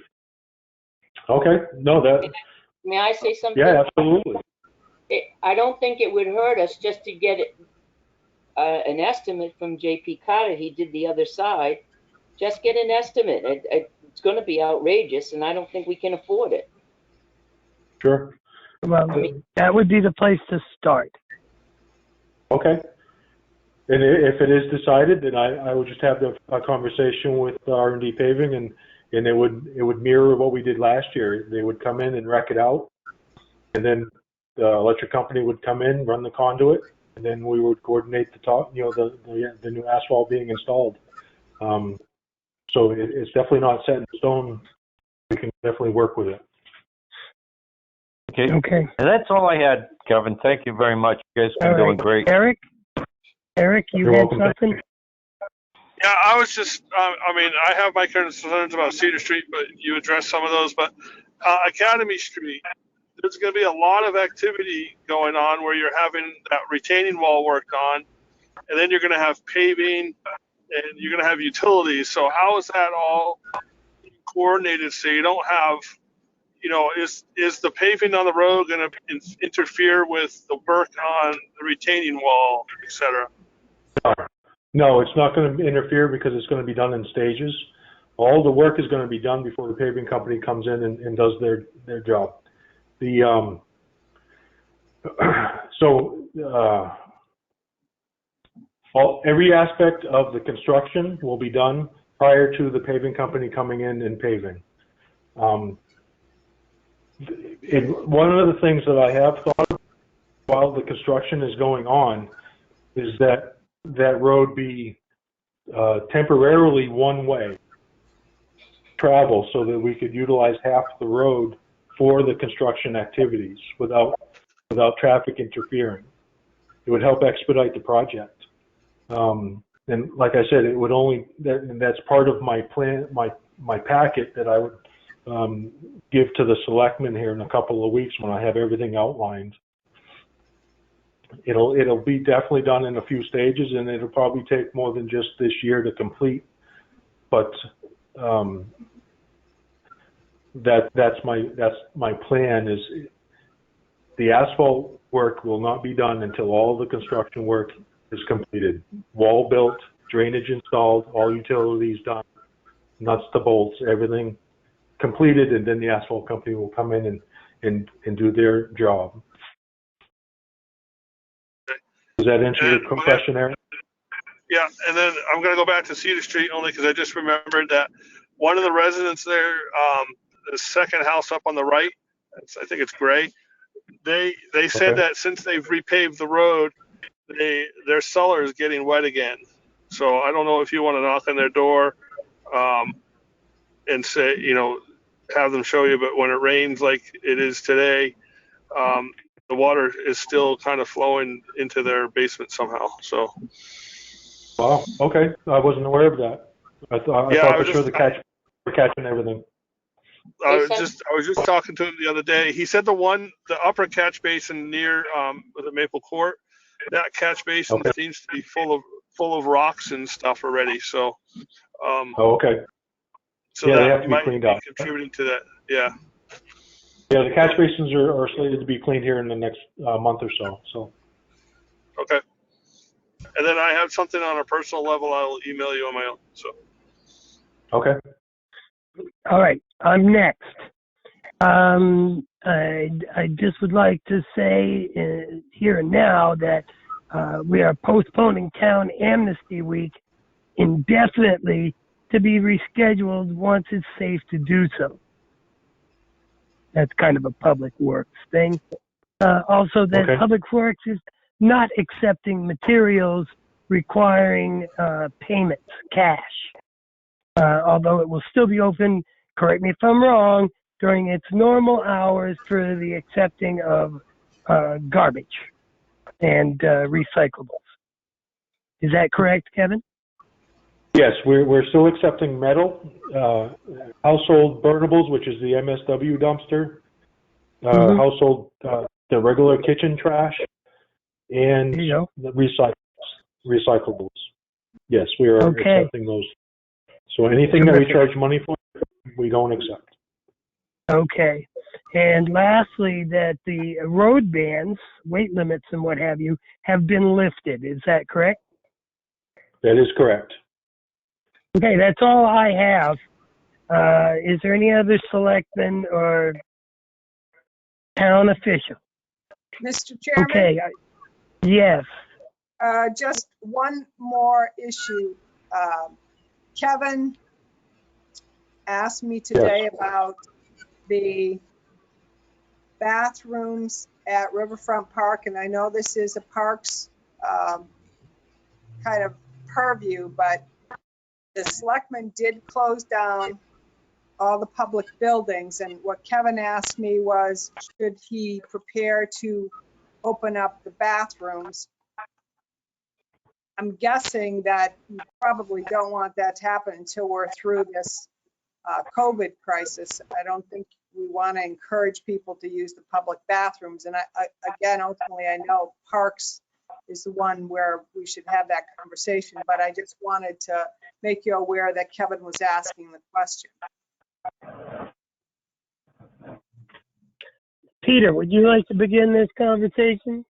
Okay, no, that. May I say something? Yeah, absolutely. I don't think it would hurt us just to get an estimate from J.P. Carter. He did the other side. Just get an estimate. It's going to be outrageous, and I don't think we can afford it. Sure. Well, that would be the place to start. Okay. And if it is decided, then I will just have a conversation with R&D Paving and it would mirror what we did last year. They would come in and wreck it out, and then the electric company would come in, run the conduit, and then we would coordinate the top, the new asphalt being installed. So it's definitely not set in stone. We can definitely work with it. Okay. Okay. And that's all I had, Kevin. Thank you very much. You guys have been doing great. Eric, you You're had welcome. something? Yeah, I was just, I mean, I have my concerns about Cedar Street, but you addressed some of those. But Academy Street, there's going to be a lot of activity going on where you're having that retaining wall worked on, and then you're going to have paving, and you're going to have utilities. So how is that all coordinated so you don't have, is the paving on the road going to interfere with the work on the retaining wall, et cetera? No, it's not going to interfere because it's going to be done in stages. All the work is going to be done before the paving company comes in and does their job. Every aspect of the construction will be done prior to the paving company coming in and paving. One of the things that I have thought of while the construction is going on is that road be temporarily one-way travel so that we could utilize half the road for the construction activities without traffic interfering. It would help expedite the project. And like I said, it would that's part of my plan, my packet that I would give to the selectmen here in a couple of weeks when I have everything outlined. It'll be definitely done in a few stages, and it'll probably take more than just this year to complete. But that's my plan. Is the asphalt work will not be done until all the construction work is completed. Wall built, drainage installed, all utilities done, nuts to bolts, everything completed, and then the asphalt company will come in and do their job. Does that answer your question, Aaron? Yeah, and then I'm going to go back to Cedar Street only because I just remembered that one of the residents there, the second house up on the right, I think it's gray, they said that since they've repaved the road, their cellar is getting wet again. So I don't know if you want to knock on their door and say, have them show you, but when it rains like it is today, the water is still kind of flowing into their basement somehow. So. Wow. Okay. I wasn't aware of that. I thought for sure we're catching everything. I was just talking to him the other day. He said the upper catch basin near the Maple Court, that catch basin seems to be full of rocks and stuff already. So. Okay. So yeah, that they have to be might cleaned be up. contributing to that. Yeah. Yeah, the catch basins are slated to be cleaned here in the next month or so. So. Okay. And then I have something on a personal level I'll email you on my own. So. Okay. All right, I'm next. I just would like to say here and now that we are postponing Town Amnesty Week indefinitely to be rescheduled once it's safe to do so. That's kind of a public works thing. Also, that Public Works is not accepting materials requiring payments, cash. Although it will still be open, correct me if I'm wrong, during its normal hours for the accepting of garbage and recyclables. Is that correct, Kevin? Yes, we're still accepting metal, household burnables, which is the MSW dumpster, household, the regular kitchen trash, and the recyclables. Yes, we are accepting those. So anything that we charge money for, we don't accept. Okay. And lastly, that the road bans, weight limits and what have you, have been lifted. Is that correct? That is correct. Okay, that's all I have. Is there any other selectman or town official? Mr. Chairman? Okay, yes. Just one more issue. Kevin, asked me today about the bathrooms at Riverfront Park, and I know this is a parks kind of purview, but the selectmen did close down all the public buildings, and what Kevin asked me was, should he prepare to open up the bathrooms? I'm guessing that you probably don't want that to happen until we're through this COVID crisis. I don't think we want to encourage people to use the public bathrooms. And again, ultimately, I know parks is the one where we should have that conversation, but I just wanted to make you aware that Kevin was asking the question. Peter, would you like to begin this conversation?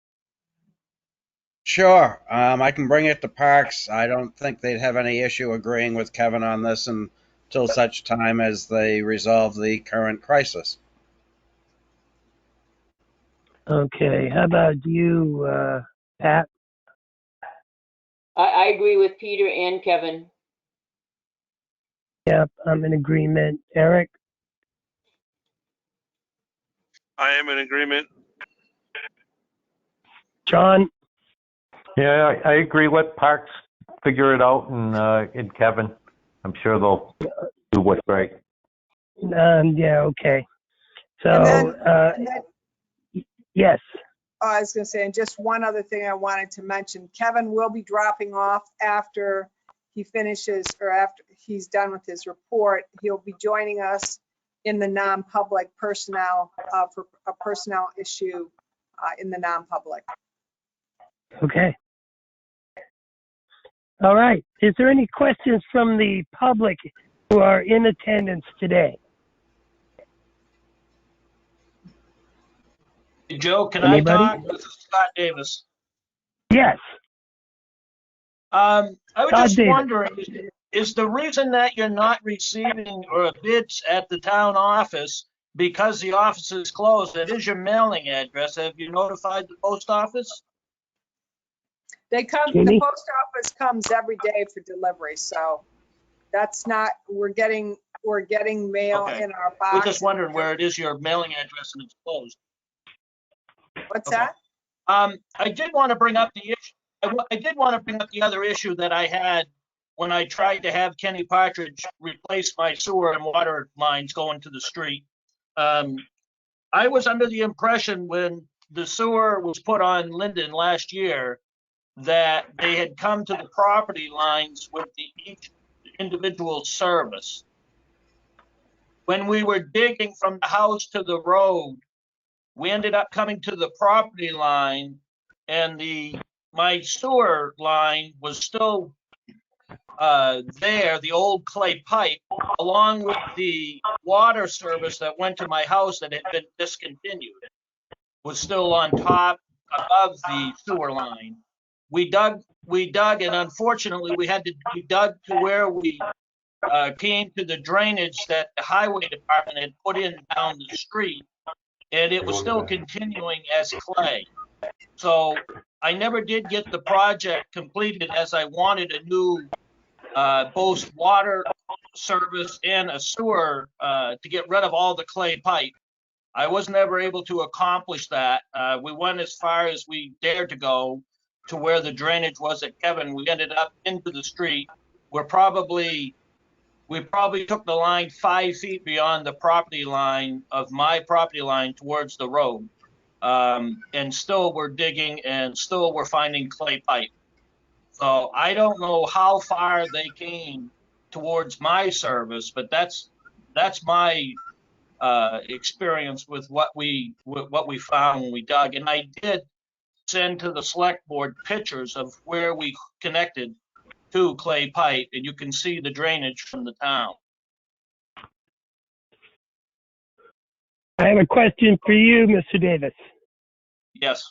Sure. I can bring it to Parks. I don't think they'd have any issue agreeing with Kevin on this until such time as they resolve the current crisis. Okay, how about you, Pat? I agree with Peter and Kevin. Yep, I'm in agreement. Eric? I am in agreement. John? Yeah, I agree. Let Parks figure it out, and Kevin, I'm sure they'll do what's right. Yeah, okay. So, yes. Oh, I was going to say, and just one other thing I wanted to mention, Kevin will be dropping off after he finishes, or after he's done with his report. He'll be joining us in the non-public personnel, for a personnel issue in the non-public. Okay. All right. Is there any questions from the public who are in attendance today? Joe, can Anybody? I talk? This is Scott Davis. Yes. I was Scott just Davis. wondering, is the reason that you're not receiving bids at the town office because the office is closed? That is your mailing address. Have you notified the post office? They come, Jamie? the post office comes every day for delivery, so that's not, we're getting mail Okay. in our I was box. just wondering where it is your mailing address and it's closed. What's Okay. that? I did want to bring up the issue. I did want to bring up the other issue that I had when I tried to have Kenny Partridge replace my sewer and water lines going to the street. I was under the impression when the sewer was put on Linden last year that they had come to the property lines with each individual service. When we were digging from the house to the road, we ended up coming to the property line, and my sewer line was still there, the old clay pipe, along with the water service that went to my house that had been discontinued, was still on top above the sewer line. We dug, and unfortunately, we had to be dug to where we came to the drainage that the highway department had put in down the street, and it was still continuing as clay. So I never did get the project completed as I wanted a new both water service and a sewer to get rid of all the clay pipe. I was never able to accomplish that. We went as far as we dared to go to where the drainage was at Kevin. We ended up into the street. We probably took the line 5 feet beyond the property line of my property line towards the road. And still we're digging and still we're finding clay pipe. So I don't know how far they came towards my service, but that's my experience with what we found when we dug. And I did send to the select board pictures of where we connected to clay pipe, and you can see the drainage from the town. I have a question for you, Mr. Davis. Yes.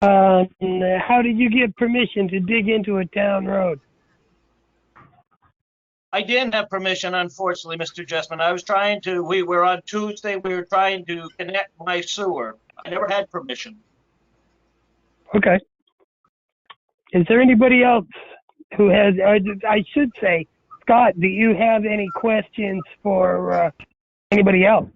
How did you get permission to dig into a town road? I didn't have permission, unfortunately, Mr. Jessman. We were on Tuesday, we were trying to connect my sewer. I never had permission. Okay. Is there anybody else who has, I should say, Scott, do you have any questions for anybody else?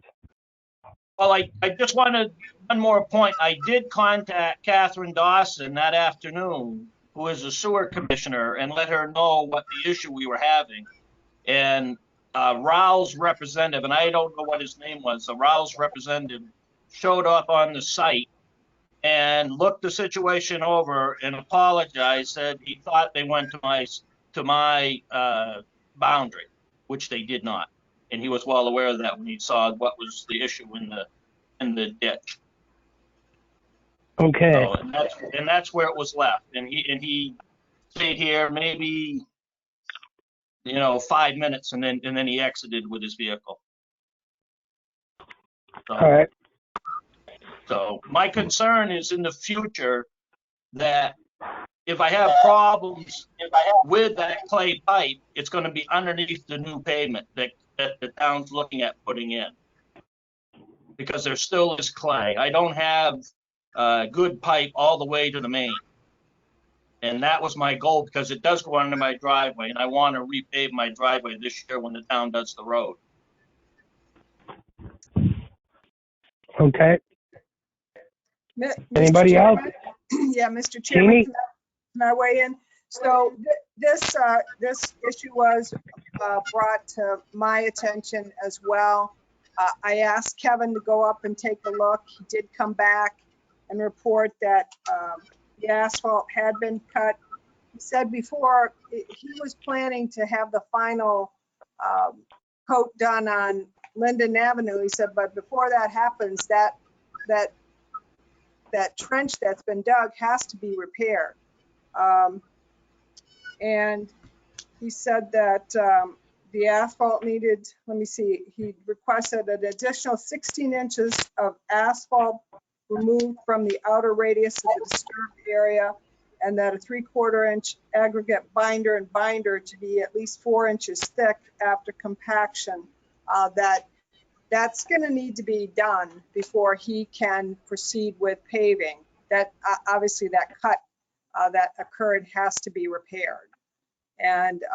Well, I just wanted one more point. I did contact Catherine Dawson that afternoon, who is a sewer commissioner, and let her know what the issue we were having. And Raoul's representative, and I don't know what his name was, the Raoul's representative showed up on the site and looked the situation over and apologized, said he thought they went to my boundary, which they did not. And he was well aware of that when he saw what was the issue in the ditch. Okay. So, and that's where it was left. And he stayed here maybe 5 minutes, and then he exited with his vehicle. So, All right. So my concern is in the future that if I have problems with that clay pipe, it's going to be underneath the new pavement that the town's looking at putting in, because there still is clay. I don't have good pipe all the way to the main. And that was my goal, because it does go under my driveway, and I want to repave my driveway this year when the town does the road. Okay. Mr. Anybody else? Chairman? Yeah, Mr. Chairman, Jeannie? can I weigh in? So this issue was brought to my attention as well. I asked Kevin to go up and take a look. He did come back and report that the asphalt had been cut. He said before he was planning to have the final coat done on Linden Avenue. He said, but before that happens, that trench that's been dug has to be repaired. And he said that the asphalt needed, let me see, he requested an additional 16 inches of asphalt removed from the outer radius of the disturbed area, and that a 3/4 inch aggregate binder and binder to be at least 4 inches thick after compaction. That's going to need to be done before he can proceed with paving. That obviously that cut that occurred has to be repaired. And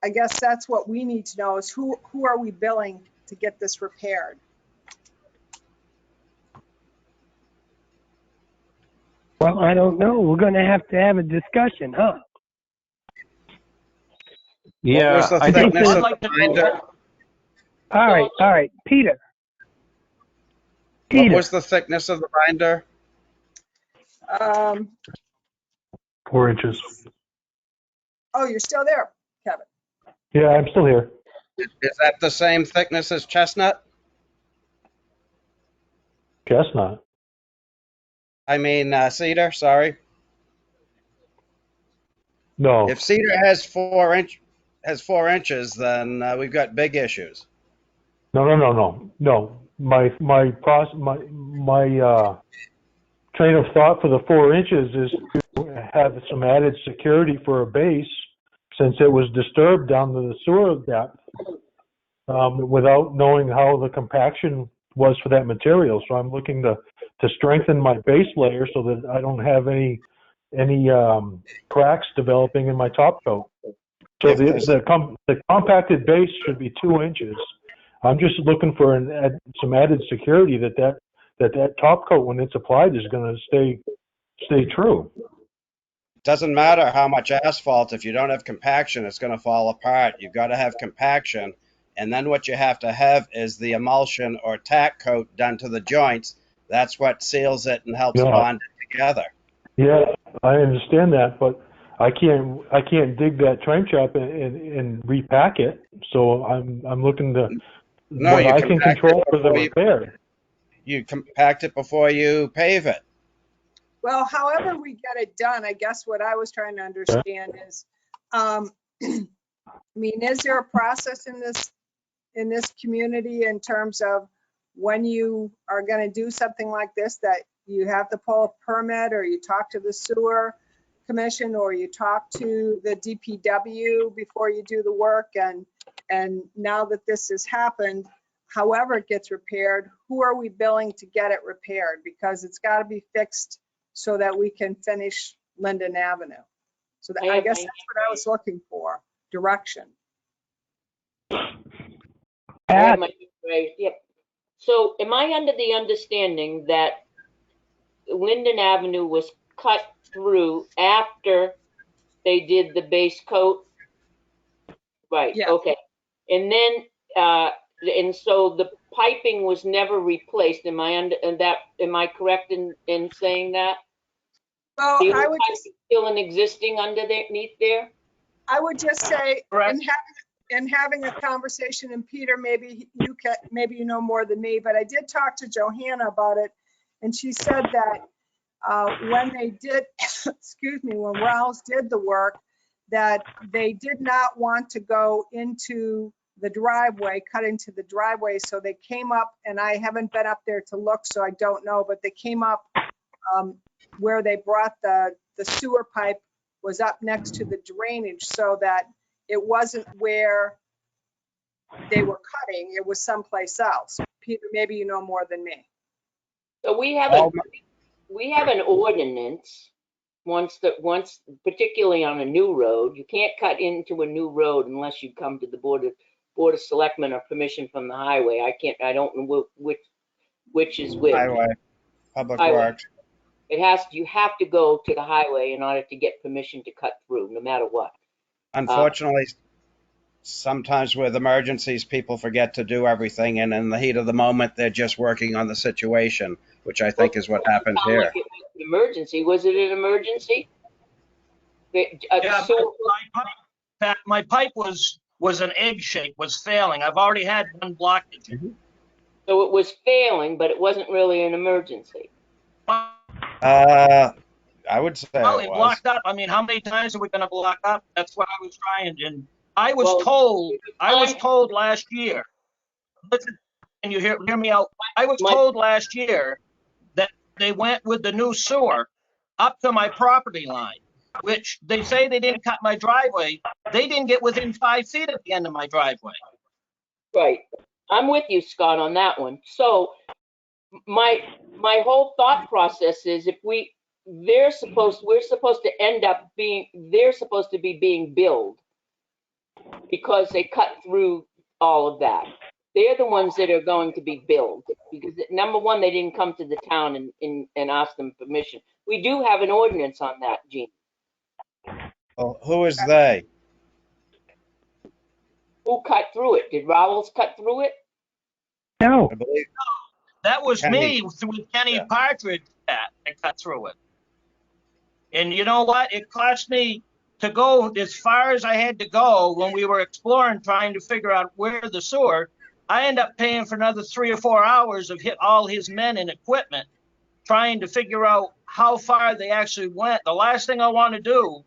I guess that's what we need to know is who are we billing to get this repaired? Well, I don't know. We're going to have a discussion, huh? Yeah, What was the I think thickness I'd of like the to know binder? All right. Peter. What was the thickness of the binder? 4 inches. Oh, you're still there, Kevin. Yeah, I'm still here. Is that the same thickness as chestnut? Chestnut. I mean, cedar, sorry. No. If cedar has 4 inches, then we've got big issues. No. My train of thought for the 4 inches is to have some added security for a base, since it was disturbed down to the sewer depth, without knowing how the compaction was for that material. So I'm looking to strengthen my base layer so that I don't have any cracks developing in my top coat. So the compacted base should be 2 inches. I'm just looking for some added security that top coat, when it's applied, is going to stay true. Doesn't matter how much asphalt, if you don't have compaction, it's going to fall apart. You've got to have compaction, and then what you have to have is the emulsion or tack coat done to the joints. That's what seals it and helps bond it together. Yeah, I understand that, but I can't dig that trench up and repack it. So I'm looking to what I can control for the repair. You compact it before you pave it. Well, however we get it done, I guess what I was trying to understand is, I mean, is there a process in this community in terms of when you are going to do something like this, that you have to pull a permit, or you talk to the sewer commission, or you talk to the DPW before you do the work? And now that this has happened, however it gets repaired, who are we billing to get it repaired? Because it's got to be fixed so that we can finish Linden Avenue. So I guess that's what I was looking for, direction. Pat, Yep. So am I under the understanding that Linden Avenue was cut through after they did the base coat? Right, Yeah. okay. And then, and so the piping was never replaced. Am I correct in saying that? Well, The I old would pipe just, is still existing underneath there? I would just say, Correct. in having a conversation, and Peter, maybe you know more than me, but I did talk to Johanna about it, and she said that when they did, excuse me, when Rouse did the work, that they did not want to go into the driveway, cut into the driveway, so they came up, and I haven't been up there to look, so I don't know, but they came up where they brought the sewer pipe was up next to the drainage, so that it wasn't where they were cutting, it was someplace else. Peter, maybe you know more than me. So we have an ordinance, once, particularly on a new road, you can't cut into a new road unless you come to the Board of Selectmen or permission from the highway. I don't know which is which. Highway, Public Highway. Works. You have to go to the highway in order to get permission to cut through, no matter what. Unfortunately, sometimes with emergencies, people forget to do everything, and in the heat of the moment, they're just working on the situation, which I think is what happened Sound here. like it was an emergency. Was it an emergency? Yeah, my pipe was an egg shape, was failing. I've already had one blockage. So it was failing, but it wasn't really an emergency. I would say Well, it it was. blocked up. I mean, how many times are we going to block up? That's what I was trying. And I was Well, told last year. Listen, can you hear me out? I was told last year that they went with the new sewer up to my property line, which they say they didn't cut my driveway. They didn't get within 5 feet at the end of my driveway. Right. I'm with you, Scott, on that one. So my whole thought process is they're supposed to be being billed because they cut through all of that. They're the ones that are going to be billed because number one, they didn't come to the town and ask them permission. We do have an ordinance on that, Gene. Well, who is they? Who cut through it? Did Rowells cut through it? no. I believe That was Kenny. me with Kenny Yeah. Partridge that cut through it. And you know what? It cost me to go as far as I had to go when we were exploring, trying to figure out where the sewer. I ended up paying for another 3 or 4 hours of all his men and equipment, trying to figure out how far they actually went. The last thing I want to do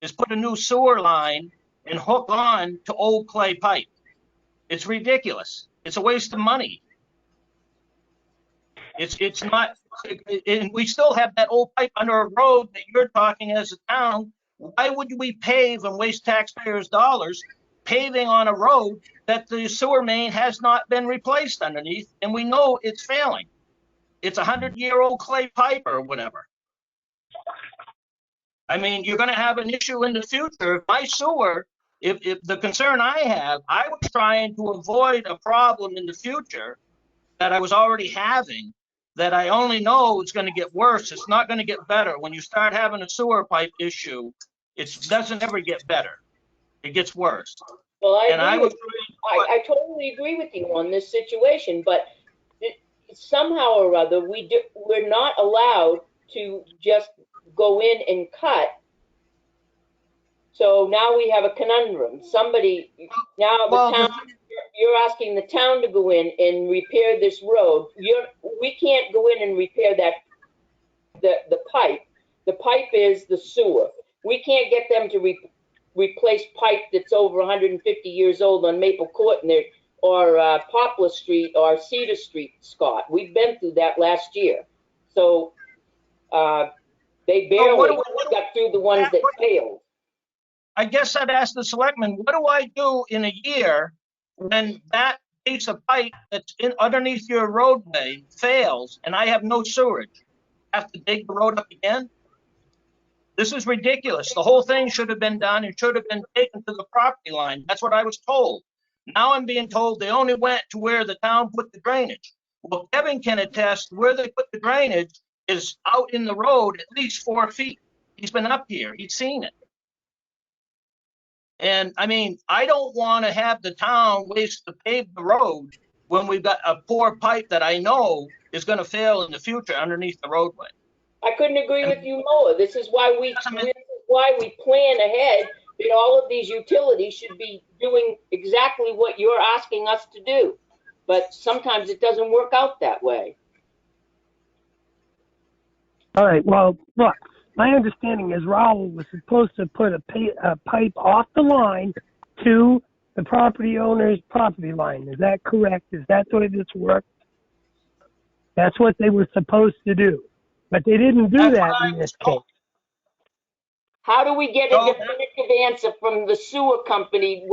is put a new sewer line and hook on to old clay pipe. It's ridiculous. It's a waste of money. It's not, and we still have that old pipe under a road that you're talking as a town. Why would we pave and waste taxpayers' dollars paving on a road that the sewer main has not been replaced underneath, and we know it's failing? It's 100-year-old clay pipe or whatever. I mean, you're going to have an issue in the future. If my sewer, if the concern I have, I was trying to avoid a problem in the future that I was already having, that I only know it's going to get worse. It's not going to get better. When you start having a sewer pipe issue, it doesn't ever get better. It gets worse. Well, I totally agree with you on this situation, but somehow or other, we're not allowed to just go in and cut. So now we have a conundrum. You're asking the town to go in and repair this road. We can't go in and repair the pipe. The pipe is the sewer. We can't get them to replace pipe that's over 150 years old on Maple Court or Poplar Street or Cedar Street, Scott. We've been through that last year. So they barely got through the ones that failed. I guess I'd ask the selectmen, what do I do in a year when that piece of pipe that's underneath your roadway fails and I have no sewerage? Have to dig the road up again? This is ridiculous. The whole thing should have been done and should have been taken to the property line. That's what I was told. Now I'm being told they only went to where the town put the drainage. Well, Kevin can attest where they put the drainage is out in the road at least 4 feet. He's been up here. He's seen it. And I mean, I don't want to have the town waste to pave the road when we've got a poor pipe that I know is going to fail in the future underneath the roadway. I couldn't agree with you more. This is why we plan ahead that all of these utilities should be doing exactly what you're asking us to do. But sometimes it doesn't work out that way. All right, well, look, my understanding is Raul was supposed to put a pipe off the line to the property owner's property line. Is that correct? Is that the way this works? That's what they were supposed to do. But they didn't do that in this case. How do we get a definitive answer from the sewer company,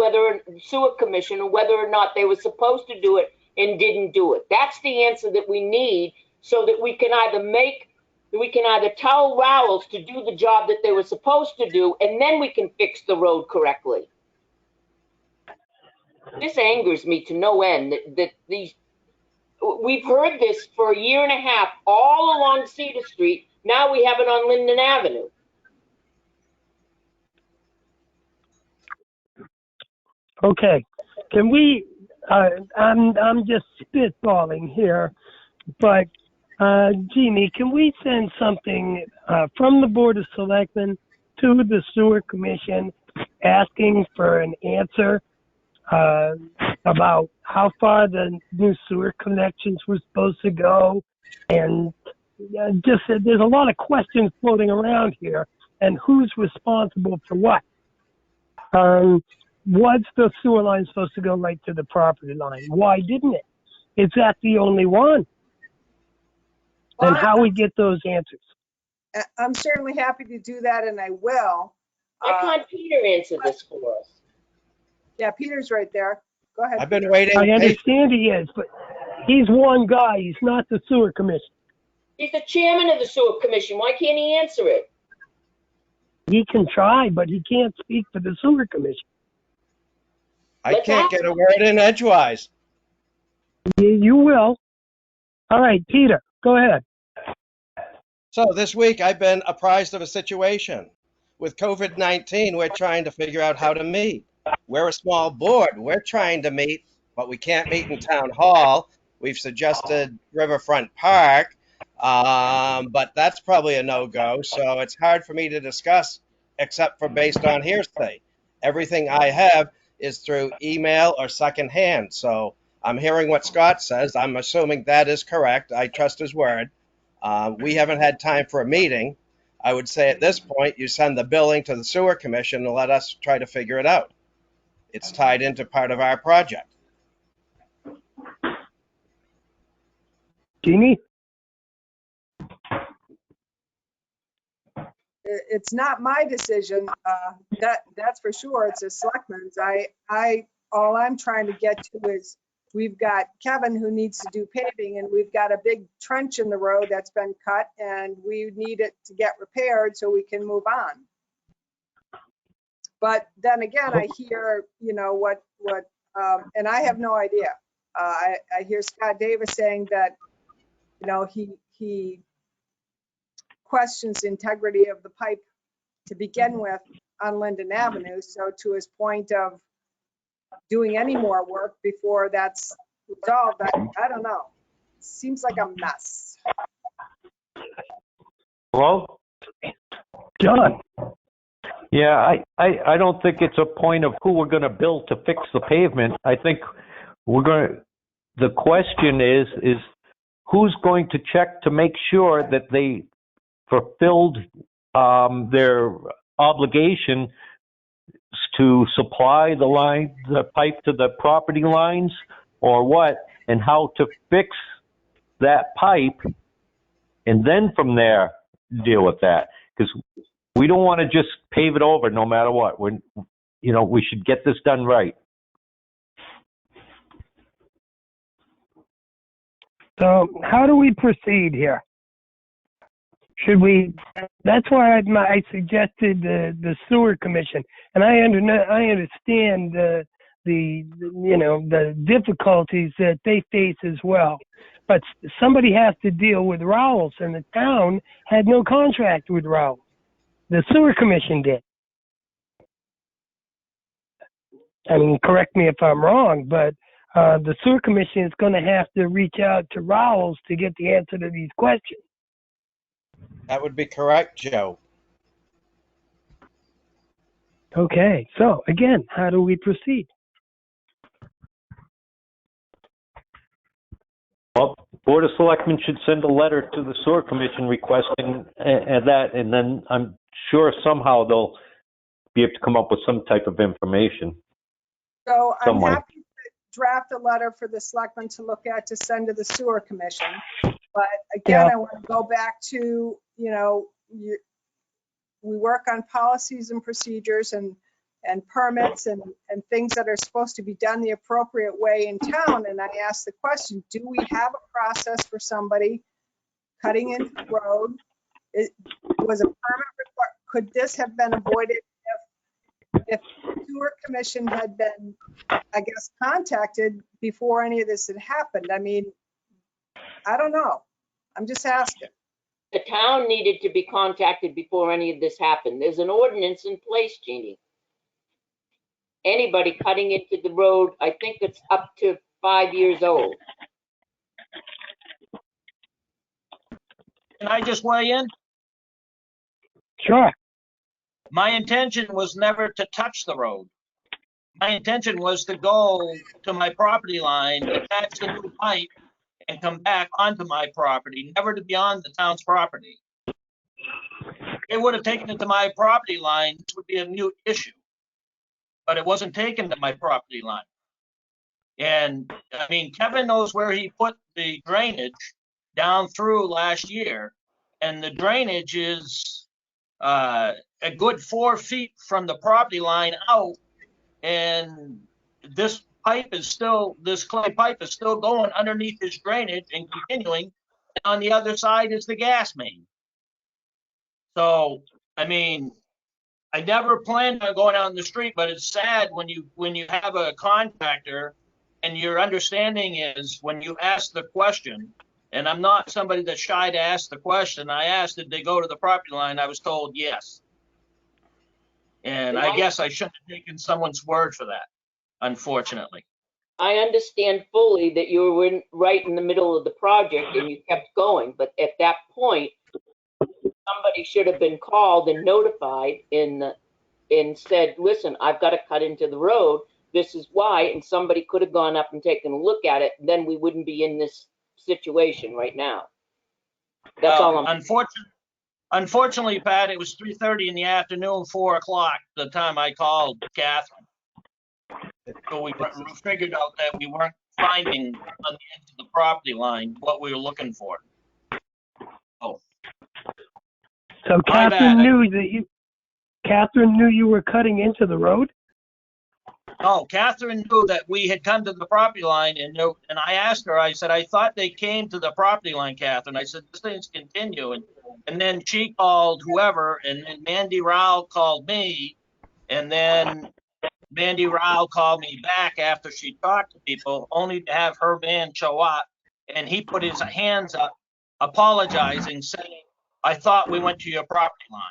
sewer commission, or whether or not they were supposed to do it and didn't do it? That's the answer that we need, so that we can either tell Rowells to do the job that they were supposed to do, and then we can fix the road correctly. This angers me to no end that we've heard this for a year and a half all along Cedar Street. Now we have it on Linden Avenue. Okay, can we, I'm just spitballing here, but Jeannie, can we send something from the Board of Selectmen to the Sewer Commission asking for an answer about how far the new sewer connections were supposed to go? And just there's a lot of questions floating around here, and who's responsible for what? Was the sewer line supposed to go right to the property line? Why didn't it? Is that the only one? Well, And how we get those answers? I'm certainly happy to do that, and I will. Why can't Peter answer this for us? Yeah, Peter's right there. Go ahead. I've been waiting. I understand he is, but he's one guy. He's not the sewer commission. He's the chairman of the sewer commission. Why can't he answer it? He can try, but he can't speak for the sewer commission. I can't get a word in edgewise. You will. All right, Peter, go ahead. So this week I've been apprised of a situation. With COVID-19, we're trying to figure out how to meet. We're a small board. We're trying to meet, but we can't meet in town hall. We've suggested Riverfront Park, but that's probably a no-go. So it's hard for me to discuss except for based on hearsay. Everything I have is through email or secondhand. So I'm hearing what Scott says. I'm assuming that is correct. I trust his word. We haven't had time for a meeting. I would say at this point, you send the billing to the sewer commission and let us try to figure it out. It's tied into part of our project. Jeannie? It's not my decision. That's for sure. It's a selectman's. All I'm trying to get to is we've got Kevin who needs to do paving, and we've got a big trench in the road that's been cut, and we need it to get repaired so we can move on. But then again, I hear, what, and I have no idea. I hear Scott Davis saying that, he questions the integrity of the pipe to begin with on Linden Avenue. So to his point of doing any more work before that's resolved, I don't know. Seems like a mess. Hello? John? Yeah, I don't think it's a point of who we're going to build to fix the pavement. I think the question is who's going to check to make sure that they fulfilled their obligation to supply the pipe to the property lines or what, and how to fix that pipe, and then from there deal with that. Because we don't want to just pave it over no matter what. We should get this done right. So how do we proceed here? should we, that's why I suggested the sewer commission. And I understand the difficulties that they face as well. But somebody has to deal with Rowell's, and the town had no contract with Rowell's. The sewer commission did. I mean, correct me if I'm wrong, but the sewer commission is going to have to reach out to Rowell's to get the answer to these questions. That would be correct, Joe. Okay, so again, how do we proceed? Well, Board of Selectmen should send a letter to the Sewer Commission requesting that, and then I'm sure somehow they'll be able to come up with some type of information. So I'm Some way. happy to draft a letter for the selectmen to look at, to send to the sewer commission. But again, Yeah. I want to go back to, we work on policies and procedures and permits and things that are supposed to be done the appropriate way in town. And I asked the question, do we have a process for somebody cutting into the road? Was a permit required? Could this have been avoided if the sewer commission had been, I guess, contacted before any of this had happened? I mean, I don't know. I'm just asking. The town needed to be contacted before any of this happened. There's an ordinance in place, Jeannie. Anybody cutting into the road, I think it's up to 5 years old. Can I just weigh in? Sure. My intention was never to touch the road. My intention was to go to my property line, attach the new pipe, and come back onto my property, never to be on the town's property. It would have taken it to my property line, this would be a new issue. But it wasn't taken to my property line. And I mean, Kevin knows where he put the drainage down through last year. And the drainage is a good 4 feet from the property line out. And this pipe is still, this clay pipe is still going underneath his drainage and continuing. And on the other side is the gas main. So, I mean, I never planned on going out in the street, but it's sad when you have a contractor and your understanding is when you ask the question, and I'm not somebody that's shy to ask the question. I asked, did they go to the property line? I was told yes. And I guess I shouldn't have taken someone's word for that, unfortunately. I understand fully that you were right in the middle of the project and you kept going, but at that point, somebody should have been called and notified and said, listen, I've got to cut into the road. This is why. And somebody could have gone up and taken a look at it. Then we wouldn't be in this situation right now. That's all I'm. Unfortunately, Pat, it was 3:30 in the afternoon, 4 o'clock, the time I called Catherine. So we figured out that we weren't finding on the edge of the property line what we were looking for. Oh. So Catherine knew you were cutting into the road? No, Catherine knew that we had come to the property line, and I asked her, I said, I thought they came to the property line, Catherine. I said, this thing's continuing. And then she called whoever, and then Mandy Rowell called me, and then Mandy Rowell called me back after she talked to people, only to have her van show up, and he put his hands up, apologizing, saying, I thought we went to your property line.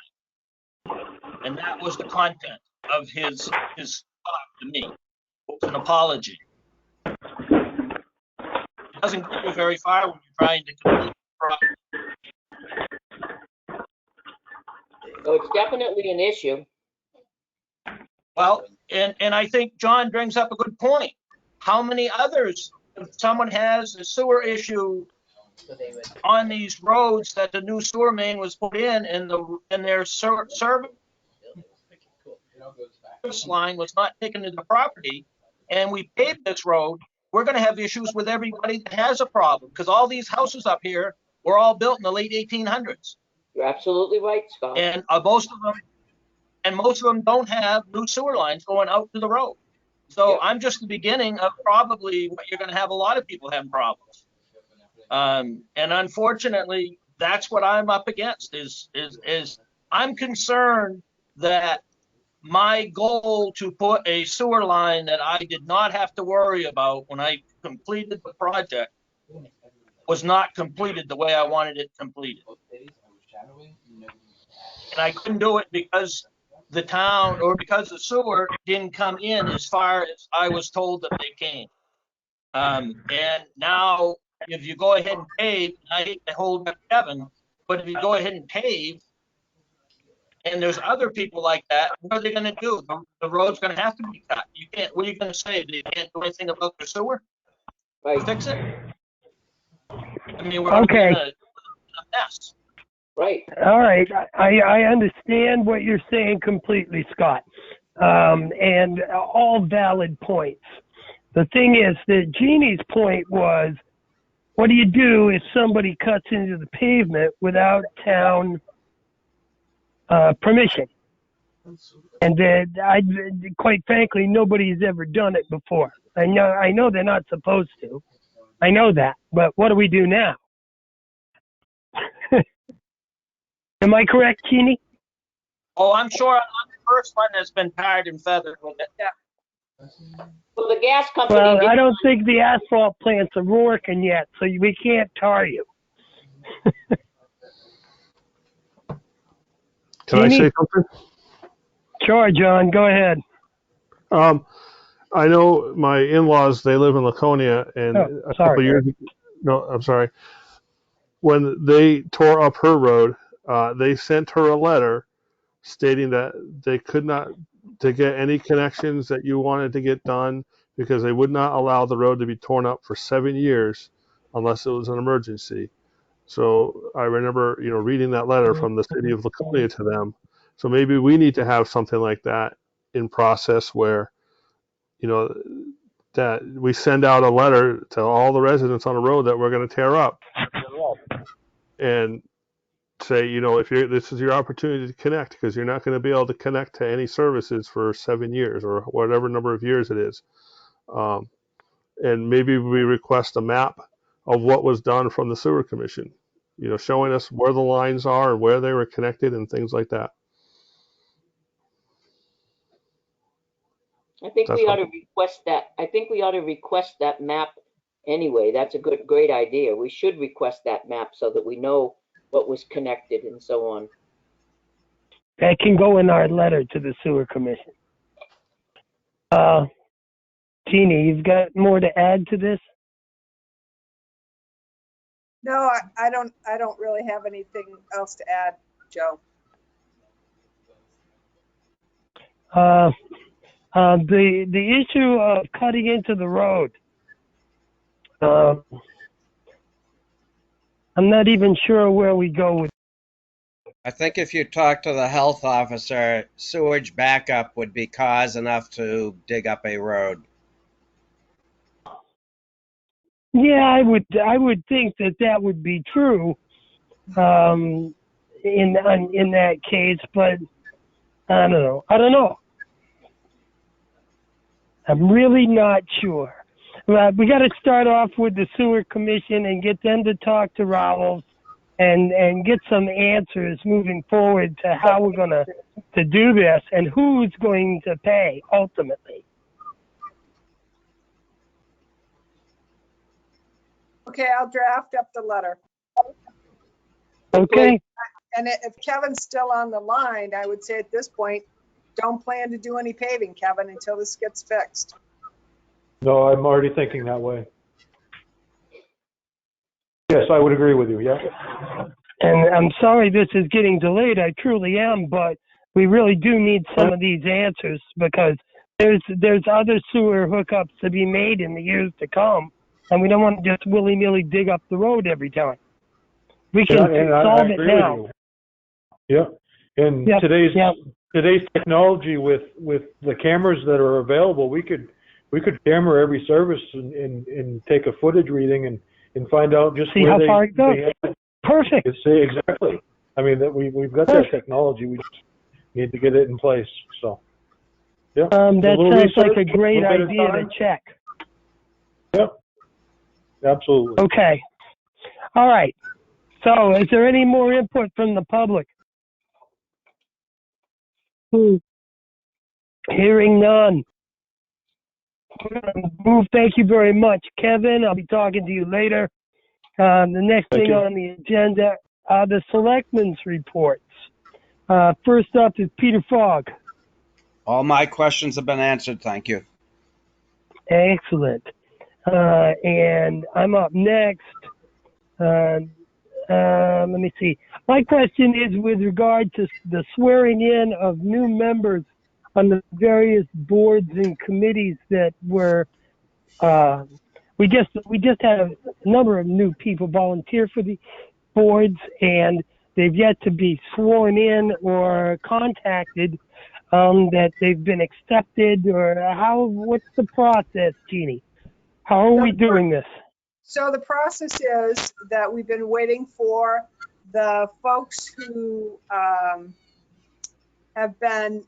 And that was the content of his talk to me. It was an apology. It doesn't go very far when you're trying to complete the project. So it's definitely an issue. Well, and I think John brings up a good point. How many others, if someone has a sewer issue on these roads that the new sewer main was put in and their service line was not taken to the property, and we paved this road, we're going to have issues with everybody that has a problem, because all these houses up here were all built in the late 1800s. You're absolutely right, Scott. And most of them don't have new sewer lines going out to the road. So yeah. I'm just the beginning of probably what you're going to have a lot of people having problems. And unfortunately, that's what I'm up against is I'm concerned that my goal to put a sewer line that I did not have to worry about when I completed the project was not completed the way I wanted it completed. And I couldn't do it because the town or because the sewer didn't come in as far as I was told that they came. And now if you go ahead and pave, I hate to hold up Kevin, but if you go ahead and pave, and there's other people like that, what are they gonna do? The road's gonna have to be cut. You can't, what are you gonna say? They can't do anything about their sewer? Right, Fix it? I mean, we're gonna be Okay. in a mess. right. All right. I understand what you're saying completely, Scott. And all valid points. The thing is that Jeannie's point was, what do you do if somebody cuts into the pavement without town permission? And quite frankly, nobody's ever done it before. I know they're not supposed to. I know that. But what do we do now? Am I correct, Jeannie? Oh, I'm sure I'm the first one that's been tarred and feathered with it. Well, the gas company Well, did, I don't think the asphalt plants are working yet, so we can't tar you. Can I Jeannie? say something? Sure, John, go ahead. I know my in-laws, they live in Laconia, and a couple years no, I'm sorry. When they tore up her road, they sent her a letter stating that they could not to get any connections that you wanted to get done because they would not allow the road to be torn up for 7 years unless it was an emergency. So I remember, reading that letter from the city of Laconia to them. So maybe we need to have something like that in process where, that we send out a letter to all the residents on a road that we're going to tear up and say, if this is your opportunity to connect because you're not going to be able to connect to any services for 7 years or whatever number of years it is. And maybe we request a map of what was done from the sewer commission, showing us where the lines are and where they were connected and things like that. I think we ought to request that. I think we ought to request that map anyway. That's a great idea. We should request that map so that we know what was connected and so on. That can go in our letter to the sewer commission. Jeannie, you've got more to add to this? No, I don't really have anything else to add, Joe. The issue of cutting into the road. I'm not even sure where we go with. I think if you talk to the health officer, sewage backup would be cause enough to dig up a road. Yeah, I would think that would be true in that case, but I don't know. I'm really not sure. We got to start off with the sewer commission and get them to talk to Rowells and get some answers moving forward to how we're going to do this and who's going to pay ultimately. Okay, I'll draft up the letter. Okay. And if Kevin's still on the line, I would say at this point, don't plan to do any paving, Kevin, until this gets fixed. No, I'm already thinking that way. Yes, I would agree with you, yeah. And I'm sorry this is getting delayed. I truly am, but we really do need some of these answers because there's other sewer hookups to be made in the years to come, and we don't want to just willy-nilly dig up the road every time. We can solve it now. Yeah, and today's technology with the cameras that are available, we could camera every service and take a footage reading and find out just see where how far it goes. Perfect. See exactly. I mean that we've got that technology. We just need to get it in place. So yeah. That sounds like a great idea to check. Yep. Absolutely. Okay. All right. So, is there any more input from the public? Hearing none. Thank you very much, Kevin. I'll be talking to you later. The next Thank thing you. on the agenda are the selectmen's reports. First up is Peter Fogg. All my questions have been answered, thank you. Excellent. And I'm up next. Let me see. My question is with regard to the swearing in of new members on the various boards and committees that were, we just had a number of new people volunteer for the boards, and they've yet to be sworn in or contacted that they've been accepted, or what's the process, Jeannie? How are we doing this? So the process is that we've been waiting for the folks who have been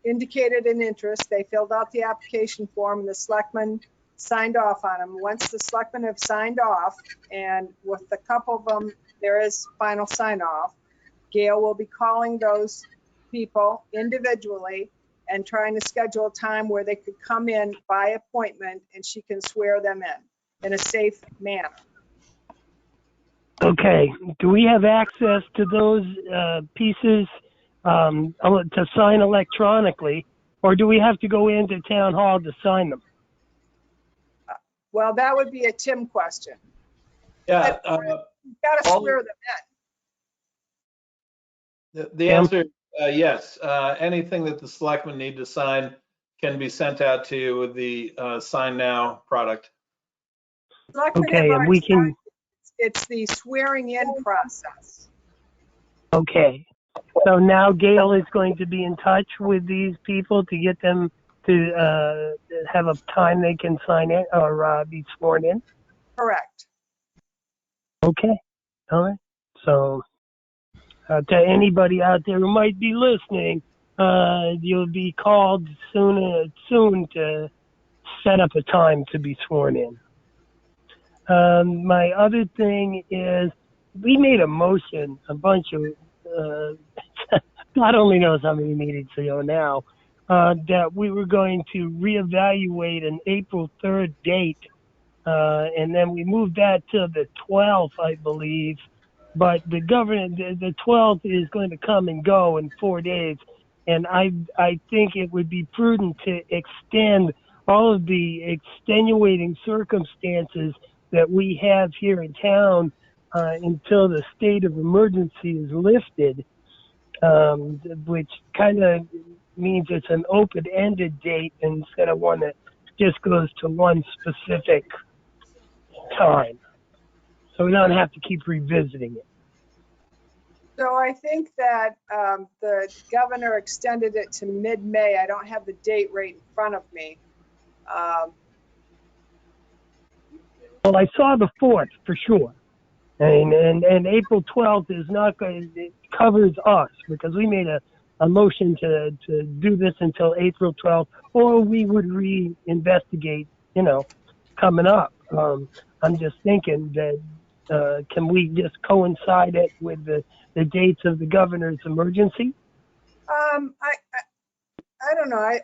indicated an interest. They filled out the application form and the selectmen signed off on them. Once the selectmen have signed off, and with a couple of them, there is final sign off, Gail will be calling those people individually and trying to schedule a time where they could come in by appointment and she can swear them in a safe manner. Okay. Do we have access to those pieces to sign electronically, or do we have to go into town hall to sign them? Well, that would be a Tim question. Yeah, You've got to all- swear them in. the answer is yes. Anything that the selectmen need to sign can be sent out to the Sign Now product. Selectmen have Okay, and already we can. signed. It's the swearing in process. Okay. So now Gail is going to be in touch with these people to get them to have a time they can sign in or be sworn in. Correct. Okay. All right. So to anybody out there who might be listening, you'll be called soon to set up a time to be sworn in. My other thing is we made a motion, a bunch of, God only knows how many meetings ago now, that we were going to reevaluate an April 3rd date. And then we moved that to the 12th, I believe. But the the 12th is going to come and go in 4 days. And I think it would be prudent to extend all of the extenuating circumstances that we have here in town until the state of emergency is lifted, which kind of means it's an open-ended date instead of one that just goes to one specific time. So we don't have to keep revisiting it. So I think that the governor extended it to mid-May. I don't have the date right in front of me. Well, I saw the 4th for sure. And April 12th is not going to, it covers us because we made a motion to do this until April 12th, or we would reinvestigate, coming up. I'm just thinking that, can we just coincide it with the dates of the governor's emergency? I don't know. I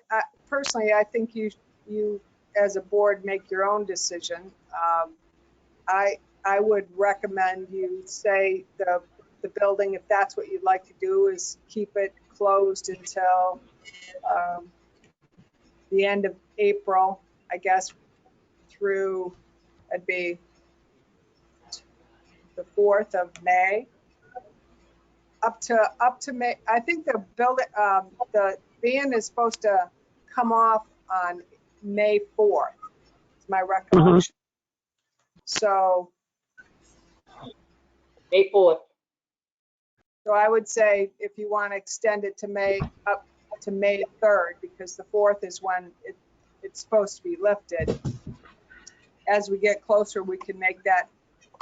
personally, I think you as a board make your own decision. I would recommend you say the building, if that's what you'd like to do, is keep it closed until the end of April, I guess, through, it'd be the 4th of May. Up to May. I think the building, the ban is supposed to come off on May 4th. Is my recollection. So May 4th. So I would say if you want to extend it to May, up to May 3rd, because the 4th is when it's supposed to be lifted. As we get closer, we can make that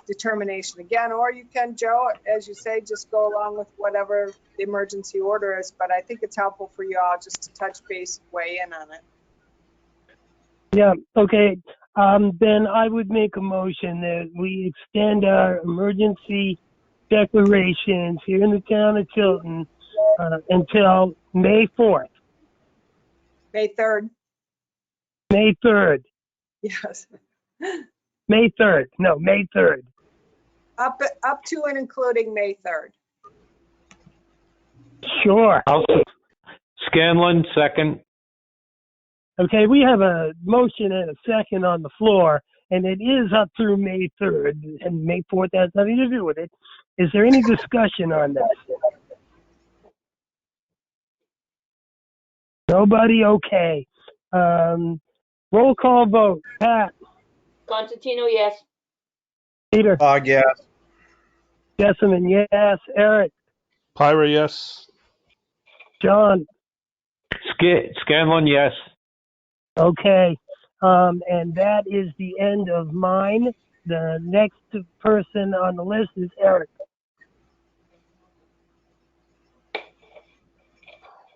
determination again, or you can, Joe, as you say, just go along with whatever the emergency order is. But I think it's helpful for you all just to touch base and weigh in on it. Yeah, okay. then I would make a motion that we extend our emergency declarations here in the town of Tilton until May 4th, May 3rd, May 3rd, yes. May 3rd. No, May 3rd. Up to and including May 3rd. Sure. Scanlon, second. Okay, we have a motion and a second on the floor, and it is up through May 3rd, and May 4th has nothing to do with it. Is there any discussion on that? Nobody? Okay. Roll call vote. Pat? Constantino, yes. Peter? Yeah. Jessamine, yes. Eric? Pyra, yes. John? Scanlon, yes. Okay. And that is the end of mine. The next person on the list is Eric.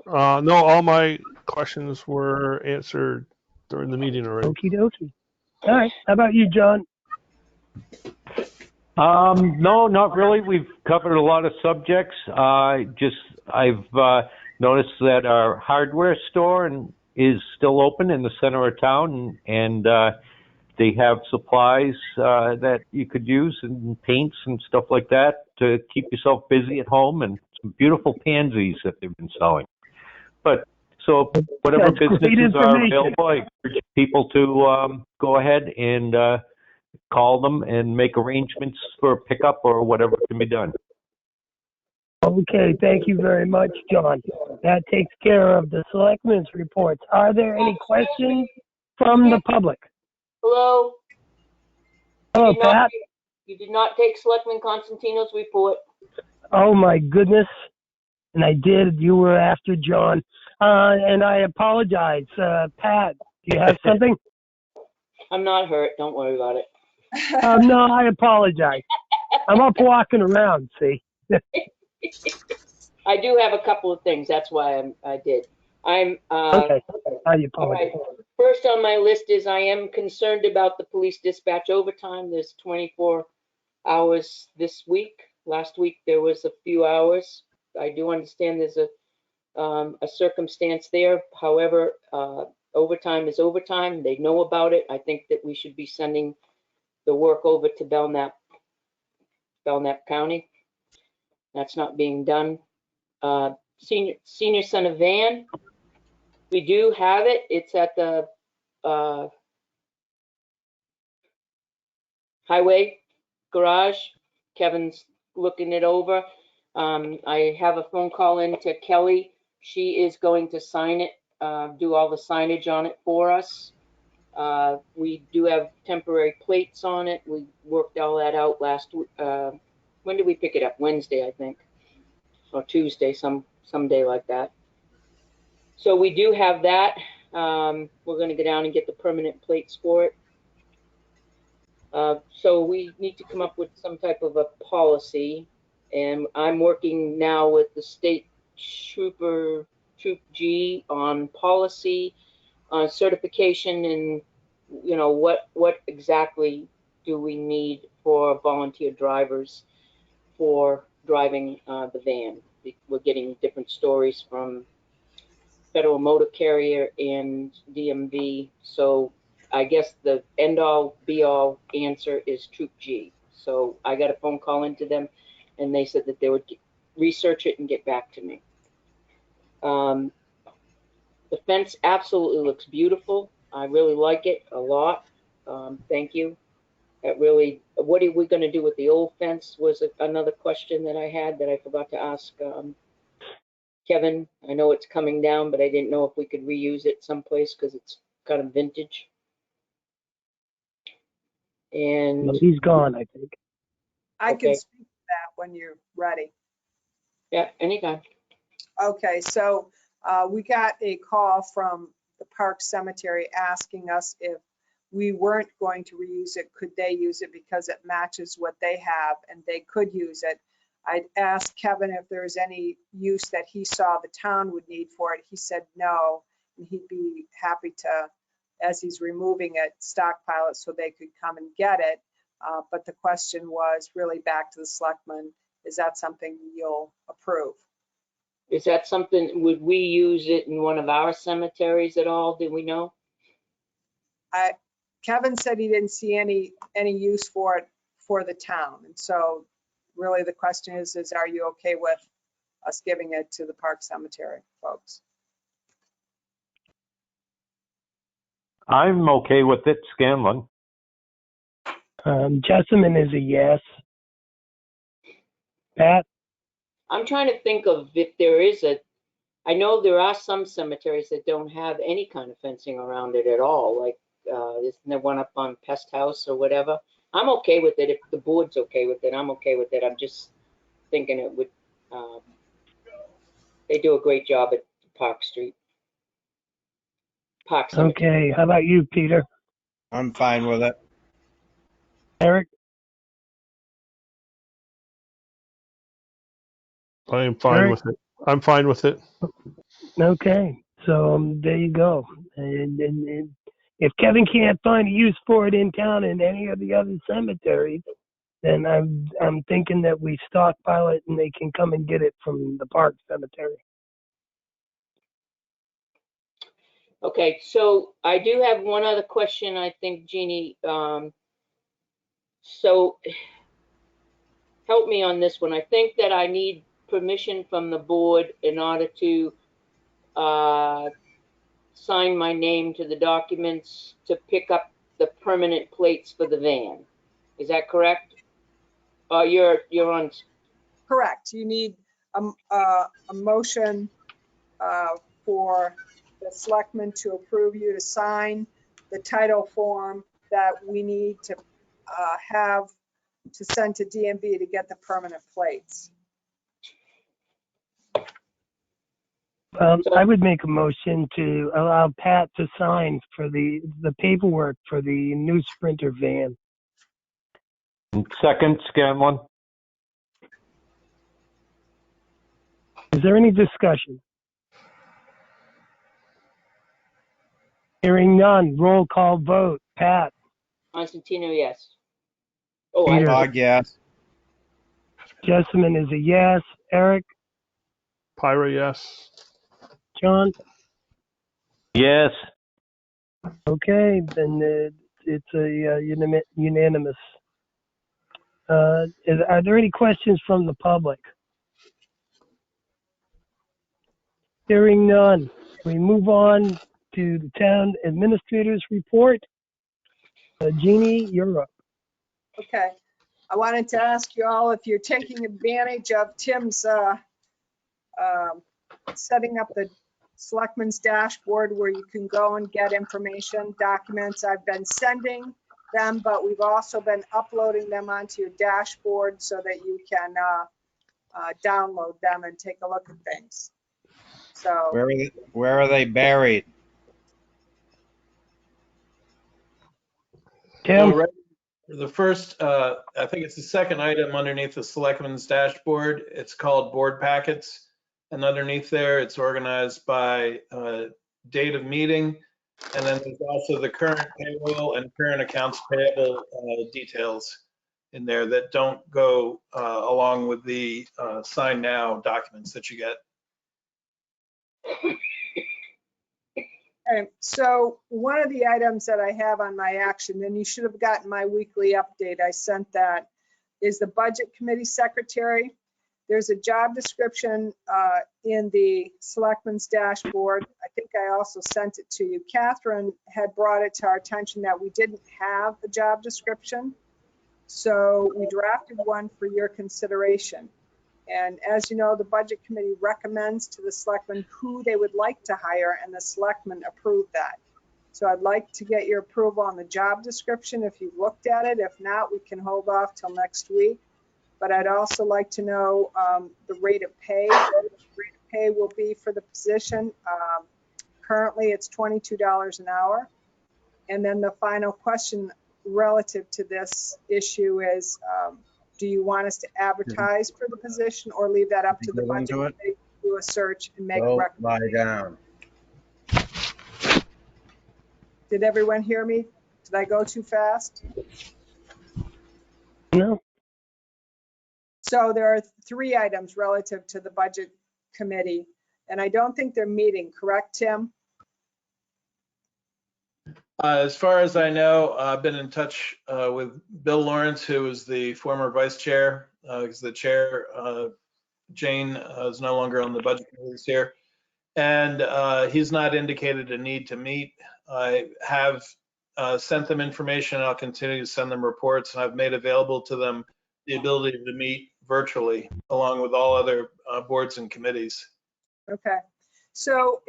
No, all my questions were answered during the meeting already. Okie dokie. All right. How about you, John? No, not really. We've covered a lot of subjects. I've noticed that our hardware store is still open in the center of town, and they have supplies that you could use, and paints and stuff like that to keep yourself busy at home, and some beautiful pansies that they've been selling. But so whatever That's great businesses are information. available, I encourage people to go ahead and call them and make arrangements for pickup or whatever can be done. Okay, thank you very much, John. That takes care of the selectmen's reports. Are there any questions from the public? Hello? Hello, Pat? You did not take Selectman Constantino's report. Oh, my goodness. And I did. You were after John. And I apologize. Pat, do you have something? I'm not hurt. Don't worry about it. No, I apologize. I'm up walking around, see? I do have a couple of things. That's why I did. Okay. I All apologize. right. First on my list is I am concerned about the police dispatch overtime. There's 24 hours this week. Last week there was a few hours. I do understand there's a circumstance there. However, overtime is overtime. They know about it. I think that we should be sending the work over to Belknap County. That's not being done. Senior Center van, we do have it. It's at the highway garage. Kevin's looking it over. I have a phone call in to Kelly. She is going to sign it, do all the signage on it for us. We do have temporary plates on it. We worked all that out last week. When did we pick it up? Wednesday, I think, or Tuesday, some day like that. So we do have that. We're going to go down and get the permanent plates for it. So we need to come up with some type of a policy, and I'm working now with the state Troop G on policy, on certification, and what exactly do we need for volunteer drivers for driving the van. We're getting different stories from Federal Motor Carrier and DMV. So I guess the end all be all answer is Troop G. So I got a phone call into them, and they said that they would research it and get back to me. The fence absolutely looks beautiful. I really like it a lot. Thank you. What are we going to do with the old fence was another question that I had that I forgot to ask Kevin. I know it's coming down, but I didn't know if we could reuse it someplace because it's kind of vintage. And Well, he's gone, I think. I can Okay. speak to that when you're ready. yeah, anytime. Okay, so we got a call from the Park Cemetery asking us if we weren't going to reuse it, could they use it because it matches what they have and they could use it. I'd asked Kevin if there's any use that he saw the town would need for it. He said no, and he'd be happy to as he's removing it, stockpile it so they could come and get it. But the question was really back to the selectmen, is that something you'll approve? Is that something, would we use it in one of our cemeteries at all? Do we know? Kevin said he didn't see any use for it for the town. And so really the question is are you okay with us giving it to the Park Cemetery folks? I'm okay with it, Scanlon. Jessamine is a yes. Pat? I'm trying to think of if there is I know there are some cemeteries that don't have any kind of fencing around it at all, like, isn't there one up on Pest House or whatever? I'm okay with it. If the board's okay with it, I'm okay with it. I'm just thinking it would, they do a great job at Park Street. Park Cemetery. Okay, how about you, Peter? I'm fine with it. Eric? I am fine with it. I'm fine with it. Okay, so there you go. And if Kevin can't find a use for it in town in any of the other cemeteries, then I'm thinking that we stockpile it and they can come and get it from the Park Cemetery. Okay, so I do have one other question, I think, Jeannie. So help me on this one. I think that I need permission from the board in order to sign my name to the documents to pick up the permanent plates for the van. Is that correct? You're on. Correct. You need a motion for the selectmen to approve you to sign the title form that we need to have to send to DMV to get the permanent plates. I would make a motion to allow Pat to sign for the paperwork for the new Sprinter van. Second, Scanlon. Is there any discussion? Hearing none, roll call vote. Pat? Constantino, yes. Oh, Peter. Dog, yes. Jessamine is a yes. Eric? Pyra, yes. John? Yes. Okay, then it's a unanimous. Are there any questions from the public? Hearing none, we move on to the town administrator's report. Jeannie, you're up. Okay. I wanted to ask you all if you're taking advantage of Tim's setting up the selectmen's dashboard where you can go and get information, documents. I've been sending them, but we've also been uploading them onto your dashboard so that you can download them and take a look at things. So Where are they buried? Tim? So right, the first, I think it's the second item underneath the selectmen's dashboard. It's called board packets. And underneath there, it's organized by date of meeting. And then there's also the current payroll and current accounts payable details in there that don't go along with the sign now documents that you get. Okay, so one of the items that I have on my action, and you should have gotten my weekly update, I sent that, is the budget committee secretary. There's a job description in the selectmen's dashboard. I think I also sent it to you. Catherine had brought it to our attention that we didn't have a job description. So we drafted one for your consideration. And as you know, the budget committee recommends to the selectmen who they would like to hire, and the selectmen approve that. So I'd like to get your approval on the job description if you've looked at it. If not, we can hold off till next week. But I'd also like to know the rate of pay. What the rate of pay will be for the position. Currently, it's $22 an hour. And then the final question relative to this issue is, do you want us to advertise for the position or leave that up to the budget committee to do a search and make a Go recommendation? lie down. Did everyone hear me? Did I go too fast? No? So there are 3 items relative to the budget committee, and I don't think they're meeting, correct, Tim? As far as I know, I've been in touch with Bill Lawrence, who is the former vice chair, because the chair, Jane, is no longer on the budget committee this year. And he's not indicated a need to meet. I have sent them information. I'll continue to send them reports, and I've made available to them the ability to meet virtually, along with all other boards and committees. Okay. So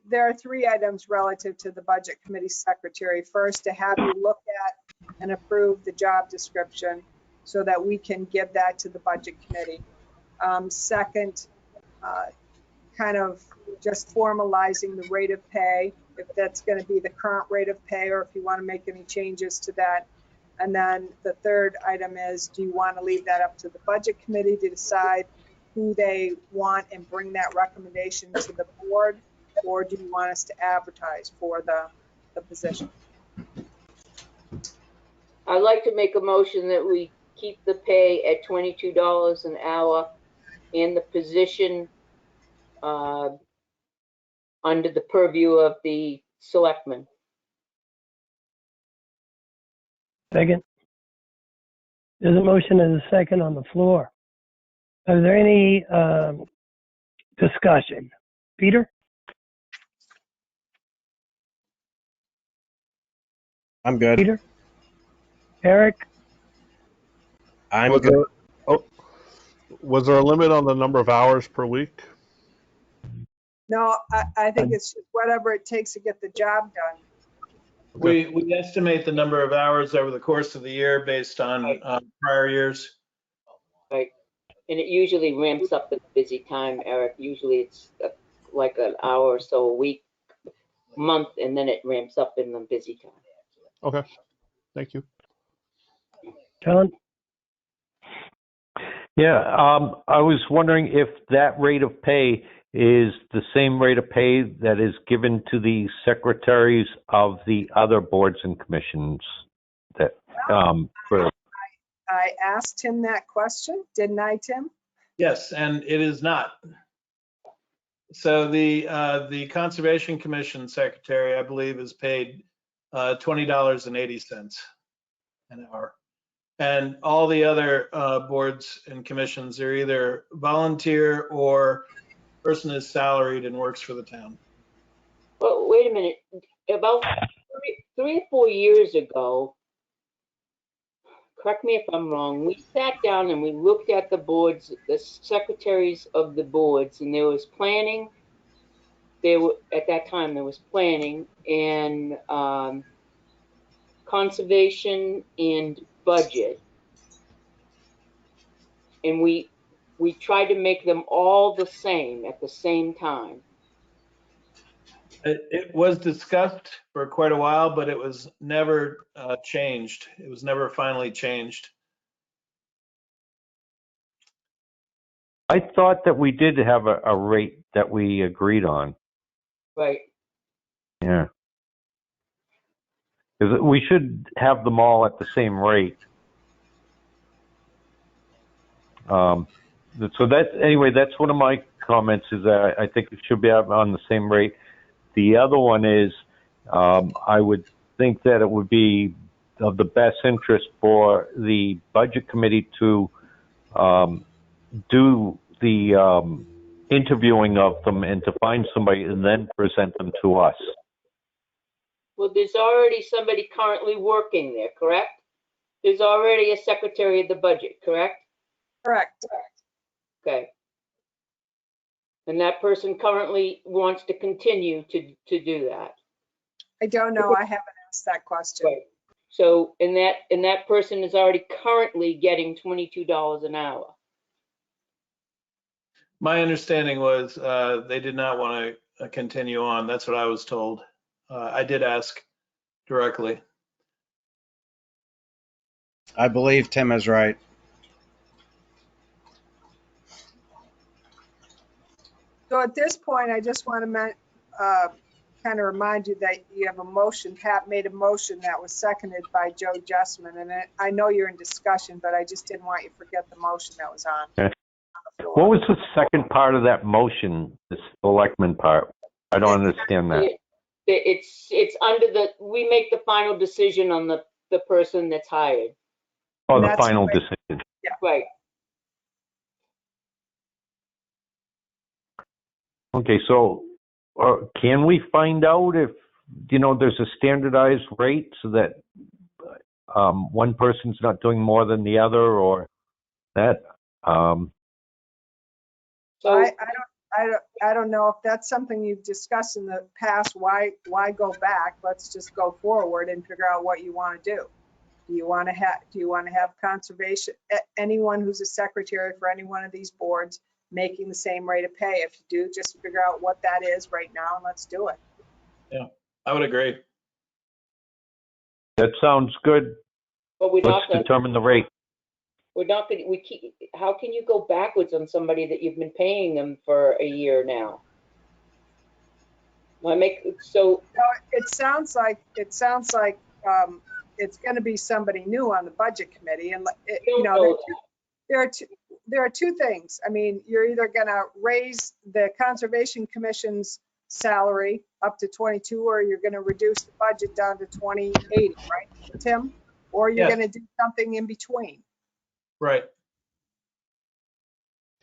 there are 3 items relative to the budget committee secretary. First, to have you look at and approve the job description so that we can give that to the budget committee. Second, kind of just formalizing the rate of pay, if that's going to be the current rate of pay or if you want to make any changes to that. And then the third item is, do you want to leave that up to the budget committee to decide who they want and bring that recommendation to the board, or do you want us to advertise for the position? I'd like to make a motion that we keep the pay at $22 an hour and the position under the purview of the selectmen. Second? There's a motion and a second on the floor. Is there any discussion? Peter? I'm good. Peter? Eric? I'm Was good. Was there a limit on the number of hours per week? No, I think it's just whatever it takes to get the job done. We estimate the number of hours over the course of the year based on prior years. Right. And it usually ramps up at a busy time, Eric. Usually it's like an hour or so a week, month, and then it ramps up in the busy time. Okay, thank you. John? Yeah, I was wondering if that rate of pay is the same rate of pay that is given to the secretaries of the other boards and commissions that, for, I asked him that question, didn't I, Tim? Yes, and it is not. So the Conservation Commission secretary, I believe, is paid $20.80 an hour. And all the other boards and commissions are either volunteer or person is salaried and works for the town. Well, wait a minute. About 3 or 4 years ago, correct me if I'm wrong, we sat down and we looked at the boards, the secretaries of the boards, and there was planning. At that time, there was planning and conservation and budget. And we tried to make them all the same at the same time. It was discussed for quite a while, but it was never changed. It was never finally changed. I thought that we did have a rate that we agreed on. Right. Yeah. 'Cause we should have them all at the same rate. So anyway, that's one of my comments, is that I think it should be on the same rate. The other one is, I would think that it would be of the best interest for the budget committee to do the interviewing of them and to find somebody and then present them to us. Well, there's already somebody currently working there, correct? There's already a secretary of the budget, correct? Correct. Okay. And that person currently wants to continue to do that. I don't know. I haven't asked that question. Right. So, and that person is already currently getting $22 an hour. My understanding was they did not want to continue on. That's what I was told. I did ask directly. I believe Tim is right. So at this point, I just want to kind of remind you that you have a motion. Pat made a motion that was seconded by Joe Justman, and I know you're in discussion, but I just didn't want you to forget the motion that was on. Okay. The floor. What was the second part of that motion, the selectmen part? I don't understand that. It's under we make the final decision on the person that's hired. Oh, the That's final right. decision. Right. Okay, so can we find out if, there's a standardized rate so that one person's not doing more than the other or that? So I don't know if that's something you've discussed in the past. Why go back? Let's just go forward and figure out what you want to do. Do you want to have conservation, anyone who's a secretary for any one of these boards making the same rate of pay? If you do, just figure out what that is right now and let's do it. Yeah, I would agree. That sounds good. but we're not Let's gonna, determine the rate. how can you go backwards on somebody that you've been paying them for a year now? It sounds like it's going to be somebody new on the budget committee, and there are two things. I mean, you're either going to raise the Conservation Commission's salary up to 22, or you're going to reduce the budget down to 2080, right, Tim? Or you're Yes. going to do something in between. Right.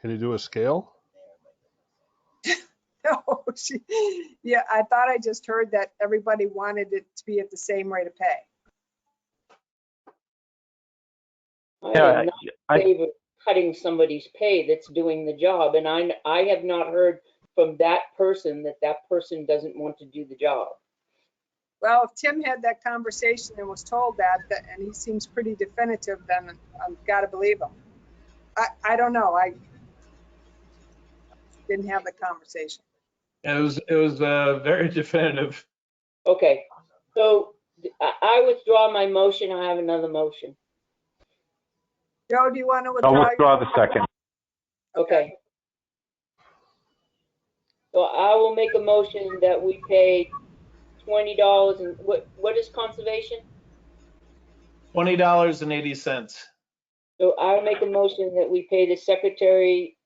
Can you do a scale? No, yeah, I thought I just heard that everybody wanted it to be at the same rate of pay. I am not in favor of cutting somebody's pay that's doing the job, and I have not heard from that person that person doesn't want to do the job. Well, if Tim had that conversation and was told that, and he seems pretty definitive, then I've got to believe him. I don't know. I didn't have the conversation. It was very definitive. Okay, so I withdraw my motion. I have another motion. Joe, do you want to I'll withdraw? withdraw the second. Okay. So I will make a motion that we pay $20 and what is conservation? $20.80. So I'll make a motion that we pay the secretary,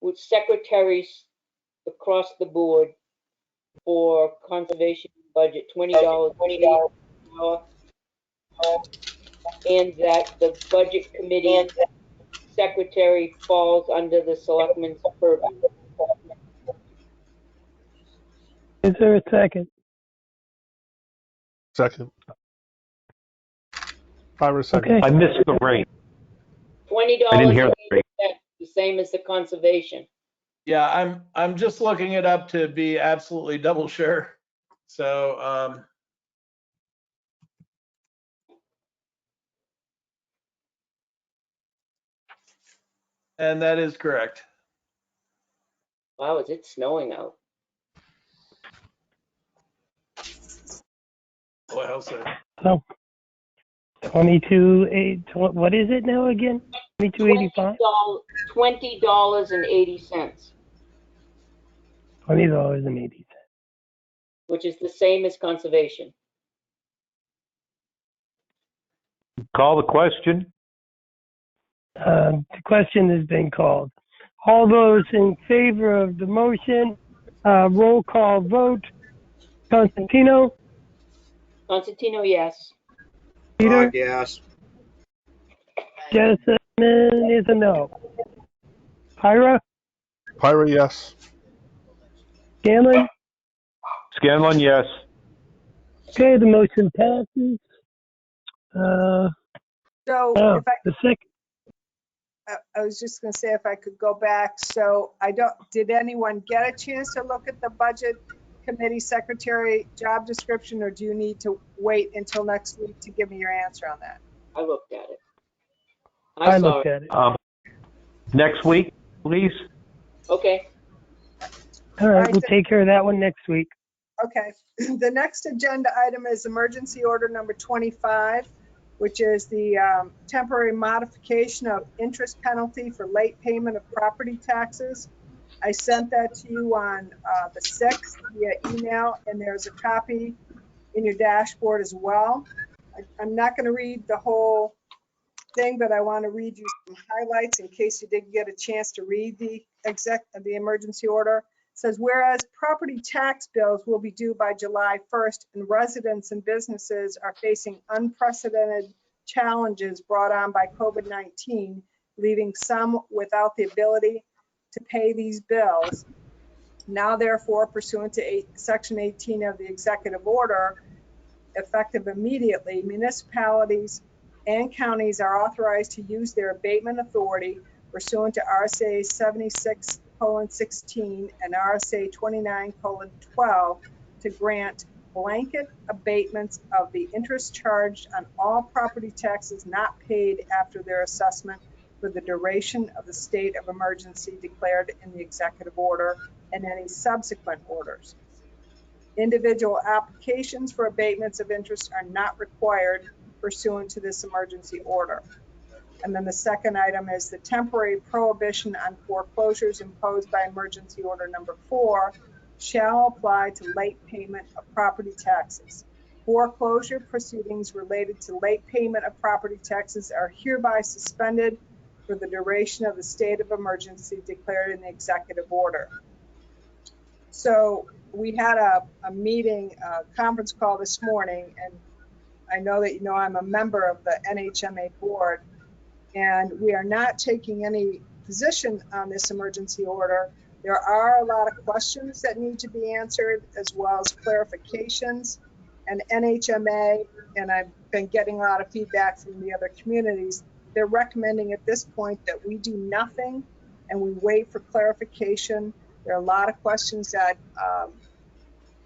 with secretaries across the board for conservation budget, $20 an hour. And that the budget committee secretary falls under the selectmen's purview. Is there a second? Second. Ira second. Okay. I missed the rate. $20 I didn't hear the rate. the same as the conservation. Yeah, I'm just looking it up to be absolutely double sure. So and that is correct. Wow, is it snowing out? Boy, how's that? So 22.8. What is it now again? 22.85. $20.80, $20.80. which is the same as conservation. Call the question. The question has been called. All those in favor of the motion, roll call vote. Constantino, Constantino, yes. Peter, Yes. Jessamine is a no. Pyra, Pyra, yes. Scanlon. Scanlon, yes. Okay, the motion passes. So Now, if I the second. I was just going to say, if I could go back, so did anyone get a chance to look at the budget committee secretary job description, or do you need to wait until next week to give me your answer on that? I looked at it. I saw looked it. at it. Next week, please. Okay, All right, we'll take care of that one next week. Okay. The next agenda item is emergency order number 25, which is the temporary modification of interest penalty for late payment of property taxes. I sent that to you on the 6th via email, and there's a copy in your dashboard as well. I'm not going to read the whole thing, but I want to read you some highlights in case you didn't get a chance to read the emergency order. It says, whereas property tax bills will be due by July 1st and residents and businesses are facing unprecedented challenges brought on by COVID-19, leaving some without the ability to pay these bills. Now, therefore, pursuant to Section 18 of the executive order, effective immediately, municipalities and counties are authorized to use their abatement authority pursuant to RSA 76:16 and RSA 29:12 to grant blanket abatements of the interest charged on all property taxes not paid after their assessment for the duration of the state of emergency declared in the executive order and any subsequent orders. Individual applications for abatements of interest are not required pursuant to this emergency order. And then the second item is the temporary prohibition on foreclosures imposed by emergency order number 4 shall apply to late payment of property taxes. Foreclosure proceedings related to late payment of property taxes are hereby suspended for the duration of the state of emergency declared in the executive order. So we had a meeting, a conference call this morning, and I know that you know I'm a member of the NHMA board, and we are not taking any position on this emergency order. There are a lot of questions that need to be answered, as well as clarifications. And NHMA, and I've been getting a lot of feedback from the other communities, they're recommending at this point that we do nothing and we wait for clarification. There are a lot of questions that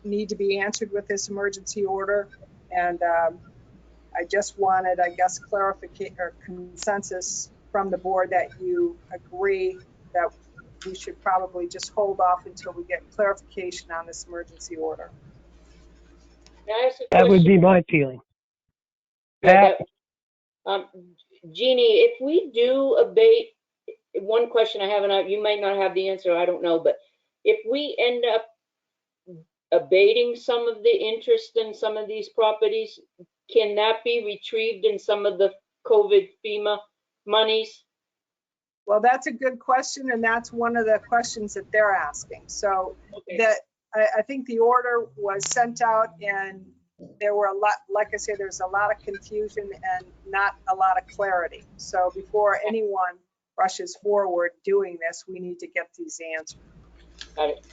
need to be answered with this emergency order. And I just wanted, I guess, clarification or consensus from the board that you agree that we should probably just hold off until we get clarification on this emergency order. Can I ask a That would question? be my feeling. Yeah, Pat? Jeannie, if we do abate, one question I have, and you might not have the answer, I don't know, but if we end up abating some of the interest in some of these properties, can that be retrieved in some of the COVID FEMA monies? Well, that's a good question, and that's one of the questions that they're asking. So Okay. that I think the order was sent out, and there were a lot, like I said, there's a lot of confusion and not a lot of clarity. So before anyone rushes forward doing this, we need to get these answered. Got it.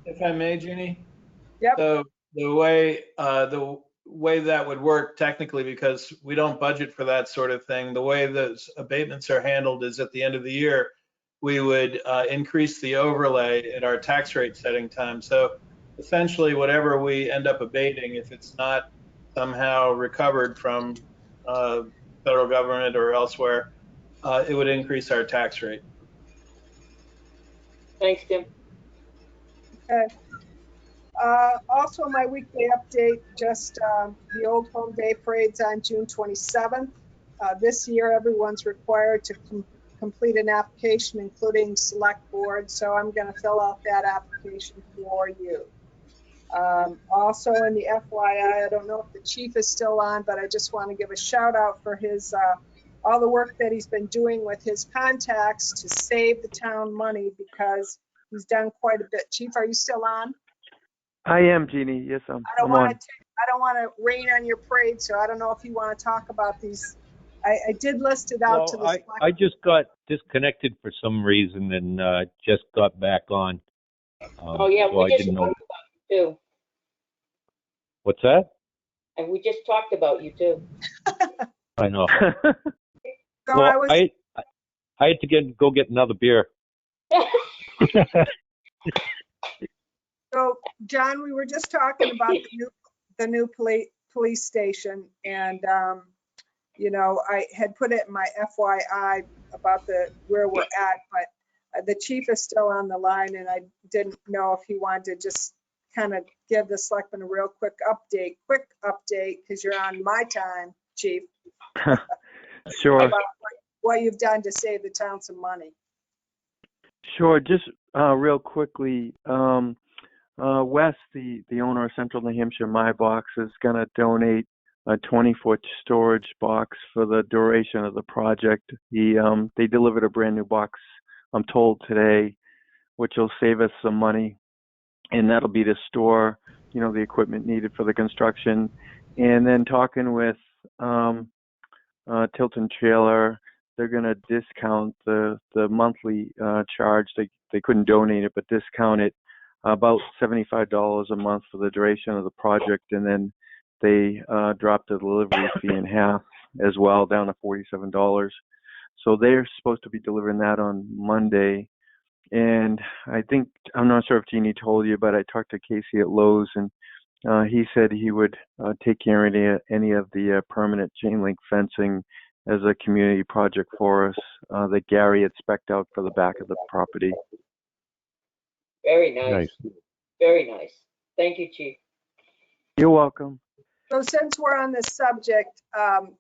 If I may, Jeannie? Yep. So the way that would work technically, because we don't budget for that sort of thing, the way those abatements are handled is at the end of the year, we would increase the overlay at our tax rate setting time. So essentially, whatever we end up abating, if it's not somehow recovered from federal government or elsewhere, it would increase our tax rate. Thanks, Tim. Okay. Also, my weekly update, just the Old Home Day Parade's on June 27th. This year, everyone's required to complete an application, including select board. So I'm going to fill out that application for you. Also in the FYI, I don't know if the chief is still on, but I just want to give a shout out for his all the work that he's been doing with his contacts to save the town money, because he's done quite a bit. Chief, are you still on? I am, Jeannie. Yes, I'm on. I don't want to rain on your parade, so I don't know if you want to talk about these. I did list it out to the select. I just got disconnected for some reason and just got back on. Oh, yeah, so we I just didn't know. talked about you too. What's that? And we just talked about you too. I know. So Well, I had to go get another beer. So, John, we were just talking about the new police station, and you know, I had put it in my FYI about where we're at, but the chief is still on the line, and I didn't know if he wanted to just kind of give the selectmen a real quick update, because you're on my time, chief. Sure. About what you've done to save the town some money. Sure. Just real quickly, Wes, the owner of Central New Hampshire My Box, is going to donate a 20-foot storage box for the duration of the project. They delivered a brand new box, I'm told, today, which will save us some money, and that'll be to store, the equipment needed for the construction. And then talking with Tilton Trailer, they're going to discount the monthly charge. They couldn't donate it, but discount it about $75 a month for the duration of the project, and then they dropped the delivery fee in half as well, down to $47. So they're supposed to be delivering that on Monday. And I'm not sure if Jeannie told you, but I talked to Casey at Lowe's, and he said he would take care of any of the permanent chain link fencing as a community project for us that Gary had spec'd out for the back of the property. Very nice. Nice. Very nice. Thank you, Chief. You're welcome. So since we're on this subject,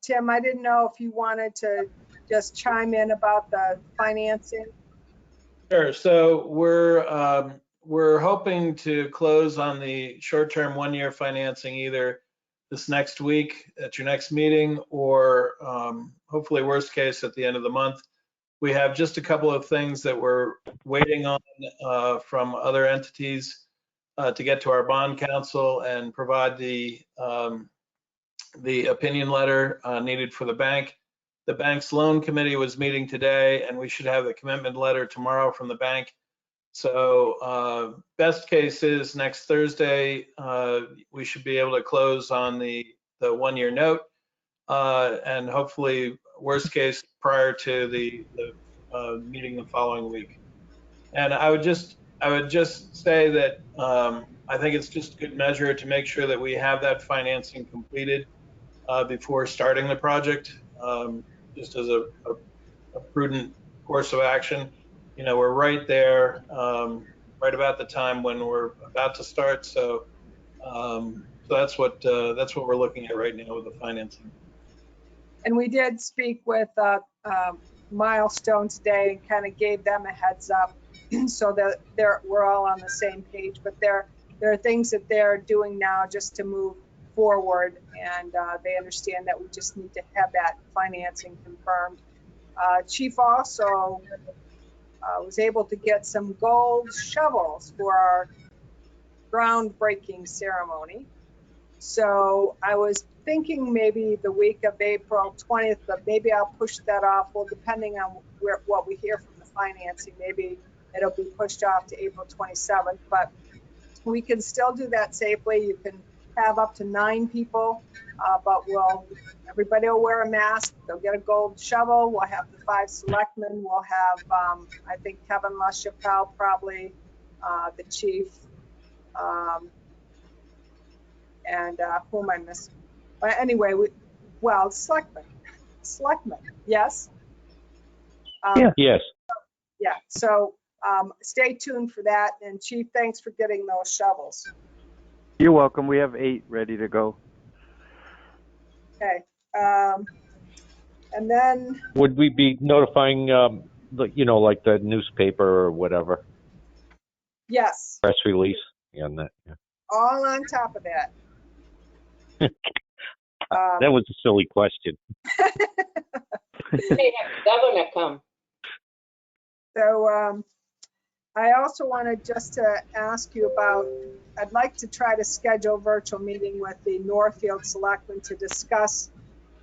Tim, I didn't know if you wanted to just chime in about the financing. Sure. So we're hoping to close on the short-term 1-year financing either this next week at your next meeting, or hopefully worst case at the end of the month. We have just a couple of things that we're waiting on from other entities to get to our bond counsel and provide the opinion letter needed for the bank. The bank's loan committee was meeting today, and we should have the commitment letter tomorrow from the bank. So best case is next Thursday, we should be able to close on the 1-year note, and hopefully worst case prior to the meeting the following week. And I would just say that I think it's just good measure to make sure that we have that financing completed before starting the project, just as a prudent course of action. We're right there, right about the time when we're about to start. So that's what we're looking at right now with the financing. And we did speak with Milestone today and kind of gave them a heads up so that we're all on the same page. But there are things that they're doing now just to move forward, and they understand that we just need to have that financing confirmed. Chief also was able to get some gold shovels for our groundbreaking ceremony. So I was thinking maybe the week of April 20th, but maybe I'll push that off. Well, depending on what we hear from the financing, maybe it'll be pushed off to April 27th, but we can still do that safely. You can have up to 9 people, but everybody will wear a mask. They'll get a gold shovel. We'll have the 5 selectmen. We'll have, I think, Kevin LaChapelle, probably, the chief, and who am I missing? But anyway, selectmen, yes? Yes. Yeah, so stay tuned for that. And Chief, thanks for getting those shovels. You're welcome. We have 8 ready to go. Okay. And then, Would we be notifying, like the newspaper or whatever, yes, press release and that? Yeah. all on top of that. That was a silly question. They have governor come. So I also wanted just to ask you about, I'd like to try to schedule a virtual meeting with the Northfield Selectmen to discuss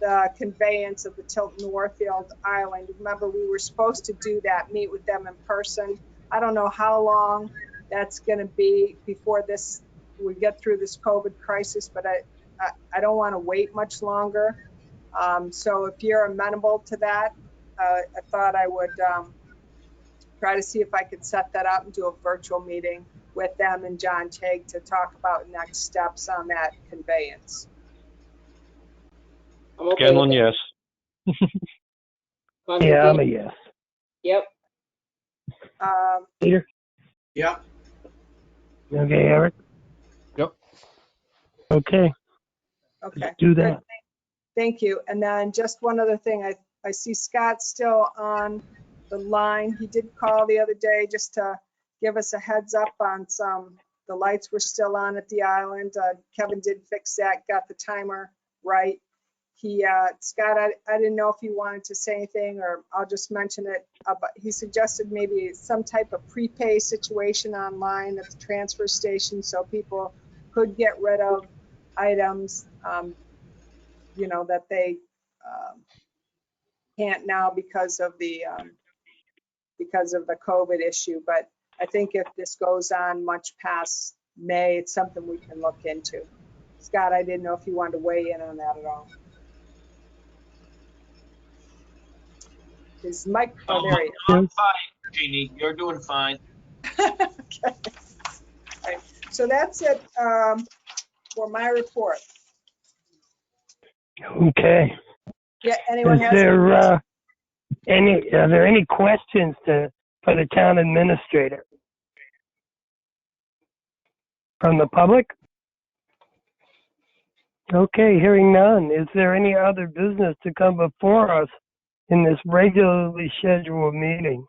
the conveyance of the Tilton Northfield Island. Remember, we were supposed to do that, meet with them in person. I don't know how long that's going to be before we get through this COVID crisis, but I don't want to wait much longer. So if you're amenable to that, I thought I would try to see if I could set that up and do a virtual meeting with them and John Tague to talk about next steps on that conveyance. I'm okay Scanlon, with yes. it. Yeah, I'm a yes. Yep. Peter? Yeah. Okay, Eric? Yep. Okay, Okay. let's do that. Thank you. And then just one other thing, I see Scott's still on the line. He did call the other day just to give us a heads up on the lights were still on at the island. Kevin did fix that, got the timer right. Scott, I didn't know if you wanted to say anything, or I'll just mention it. But he suggested maybe some type of prepay situation online at the transfer station so people could get rid of items, that they can't now because of the COVID issue. But I think if this goes on much past May, it's something we can look into. Scott, I didn't know if you wanted to weigh in on that at all. Is Mike? Oh, there he is. I'm fine, Jeannie. You're doing fine. Okay. All right. So that's it for my report. Okay. Yeah. Anyone Is has? there are there any questions for the town administrator from the public? Okay, hearing none. Is there any other business to come before us in this regularly scheduled meeting?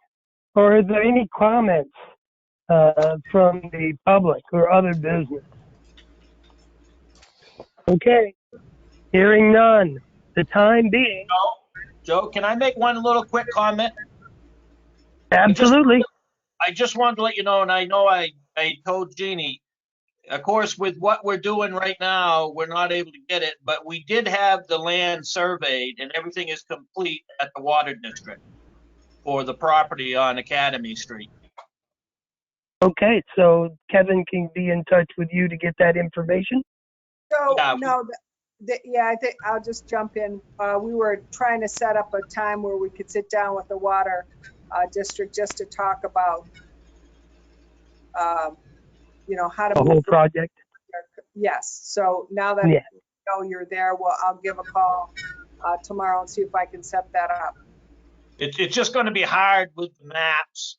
Or is there any comments from the public or other business? Okay, hearing none. The time being. Joe, can I make one little quick comment? Absolutely. I just wanted to let you know, and I know I told Jeannie, of course, with what we're doing right now, we're not able to get it, but we did have the land surveyed and everything is complete at the water district for the property on Academy Street. Okay, so Kevin can be in touch with you to get that information? So, Yeah. no, yeah, I think I'll just jump in. We were trying to set up a time where we could sit down with the water district just to talk about, how to The whole project? Yes. So now that you're there, well, I'll give a call tomorrow and see if I can set that up. It's just going to be hard with maps,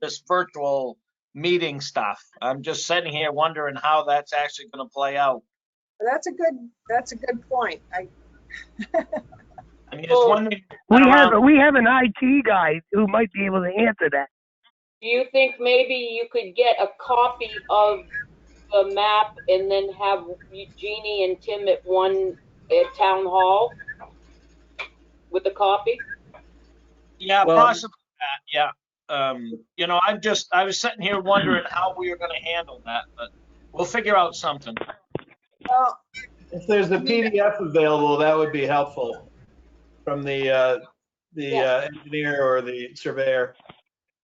this virtual meeting stuff. I'm just sitting here wondering how that's actually going to play out. That's a good point. I mean, it's one thing. We have an IT guy who might be able to answer that. Do you think maybe you could get a copy of the map and then have Jeannie and Tim at town hall with a copy? Yeah, possibly that. Yeah. I was sitting here wondering how we were going to handle that, but we'll figure out something. Well, If there's a PDF available, that would be helpful from the engineer or the surveyor.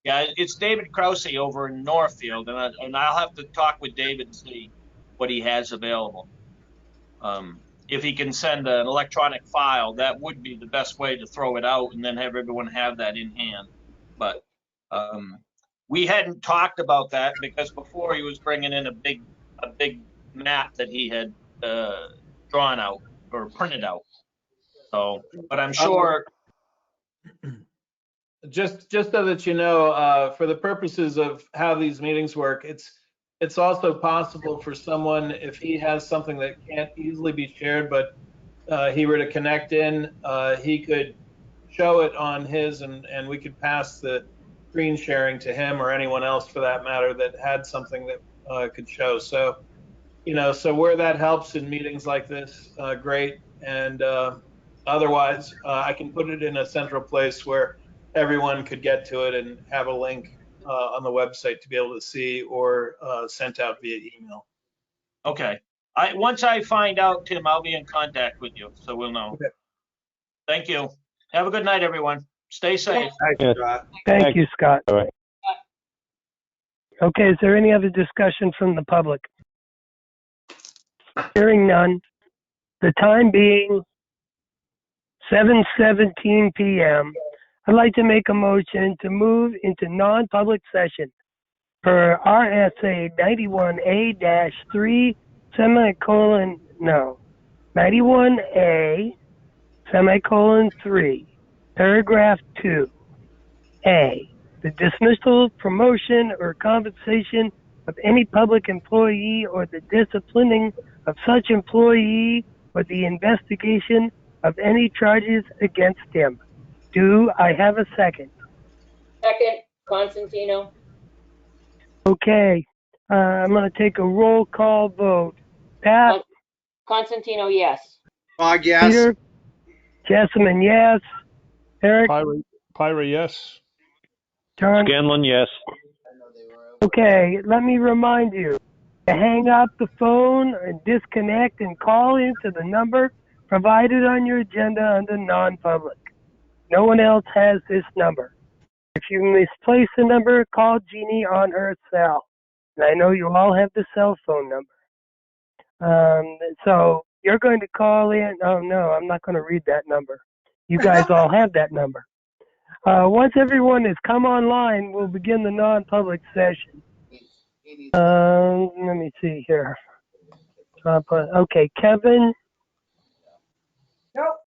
Yeah, it's David Krause over in Northfield, and I'll have to talk with David and see what he has available. If he can send an electronic file, that would be the best way to throw it out and then have everyone have that in hand. But we hadn't talked about that because before he was bringing in a big map that he had drawn out or printed out. So, but I'm sure. Just so that you know, for the purposes of how these meetings work, it's also possible for someone, if he has something that can't easily be shared, but he were to connect in, he could show it on his, and we could pass the screen sharing to him or anyone else for that matter that had something that could show. So, so where that helps in meetings like this, great. And otherwise, I can put it in a central place where everyone could get to it and have a link on the website to be able to see, or sent out via email. Okay. Once I find out, Tim, I'll be in contact with you, so we'll know. Okay. Thank you. Have a good night, everyone. Stay safe. Thank you, Scott. All right. Okay, is there any other discussion from the public? Hearing none. The time being 7:17 p.m. I'd like to make a motion to move into non-public session per RSA 91A-3 91A 3, paragraph 2. A, the dismissal, promotion, or compensation of any public employee or the disciplining of such employee or the investigation of any charges against him. Do I have a second? Second, Constantino. Okay. I'm going to take a roll call vote. Pat, Constantino, yes. Bog, yes. Peter, Jessamine, yes. Eric, Pyra, yes. John. Scanlon, yes. Okay, let me remind you to hang up the phone and disconnect and call into the number provided on your agenda under non-public. No one else has this number. If you misplace the number, call Jeannie on her cell. And I know you all have the cell phone number. So you're going to call in. Oh, no, I'm not going to read that number. You guys all have that number. Once everyone has come online, we'll begin the non-public session. Let me see here. Okay, Kevin, Nope.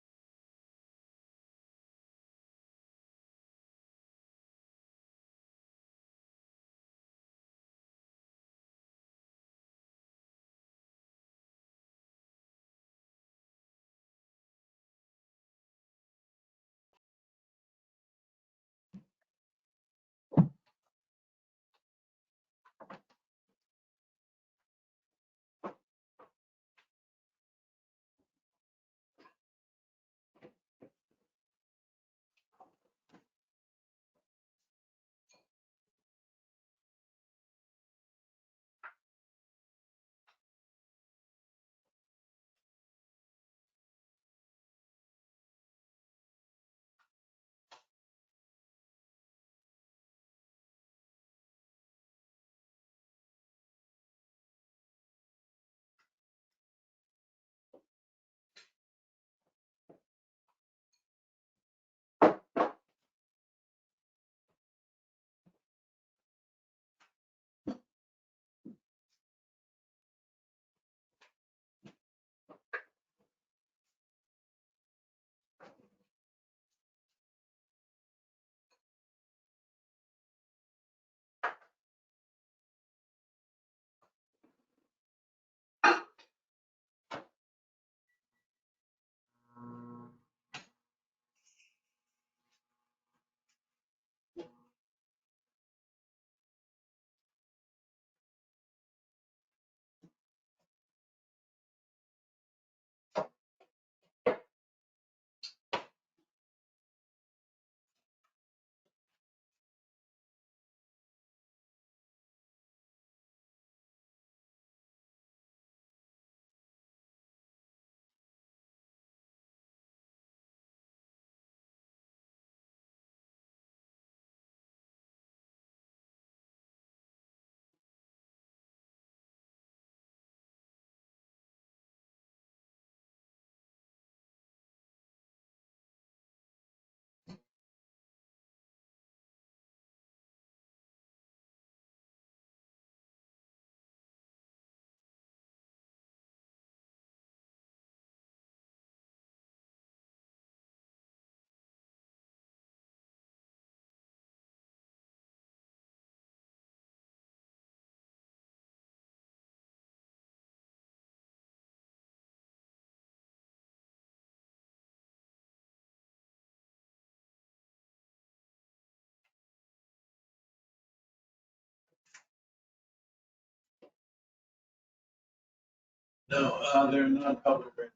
No, they're not public right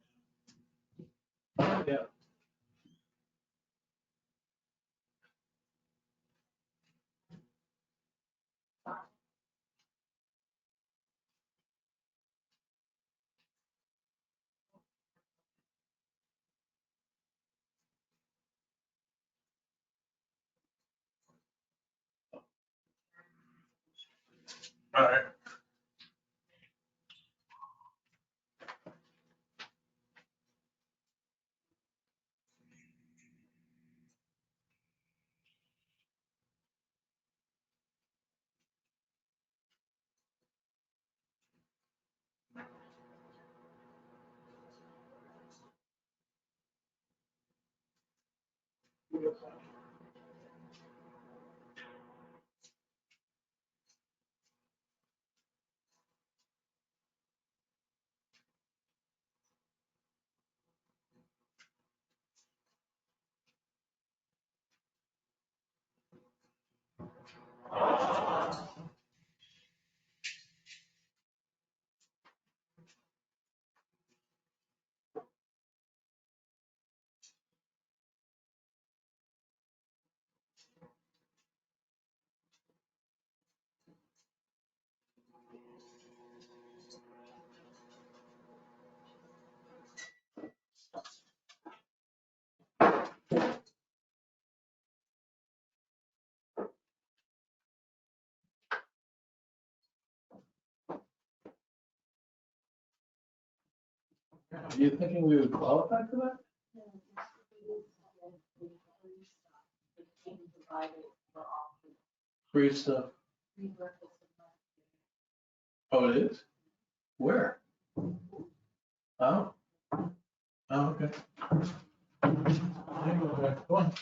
now. Yeah. All right. Are you thinking we would qualify for that? Free stuff. Oh, it is? Where? Oh. Oh, okay. Go on.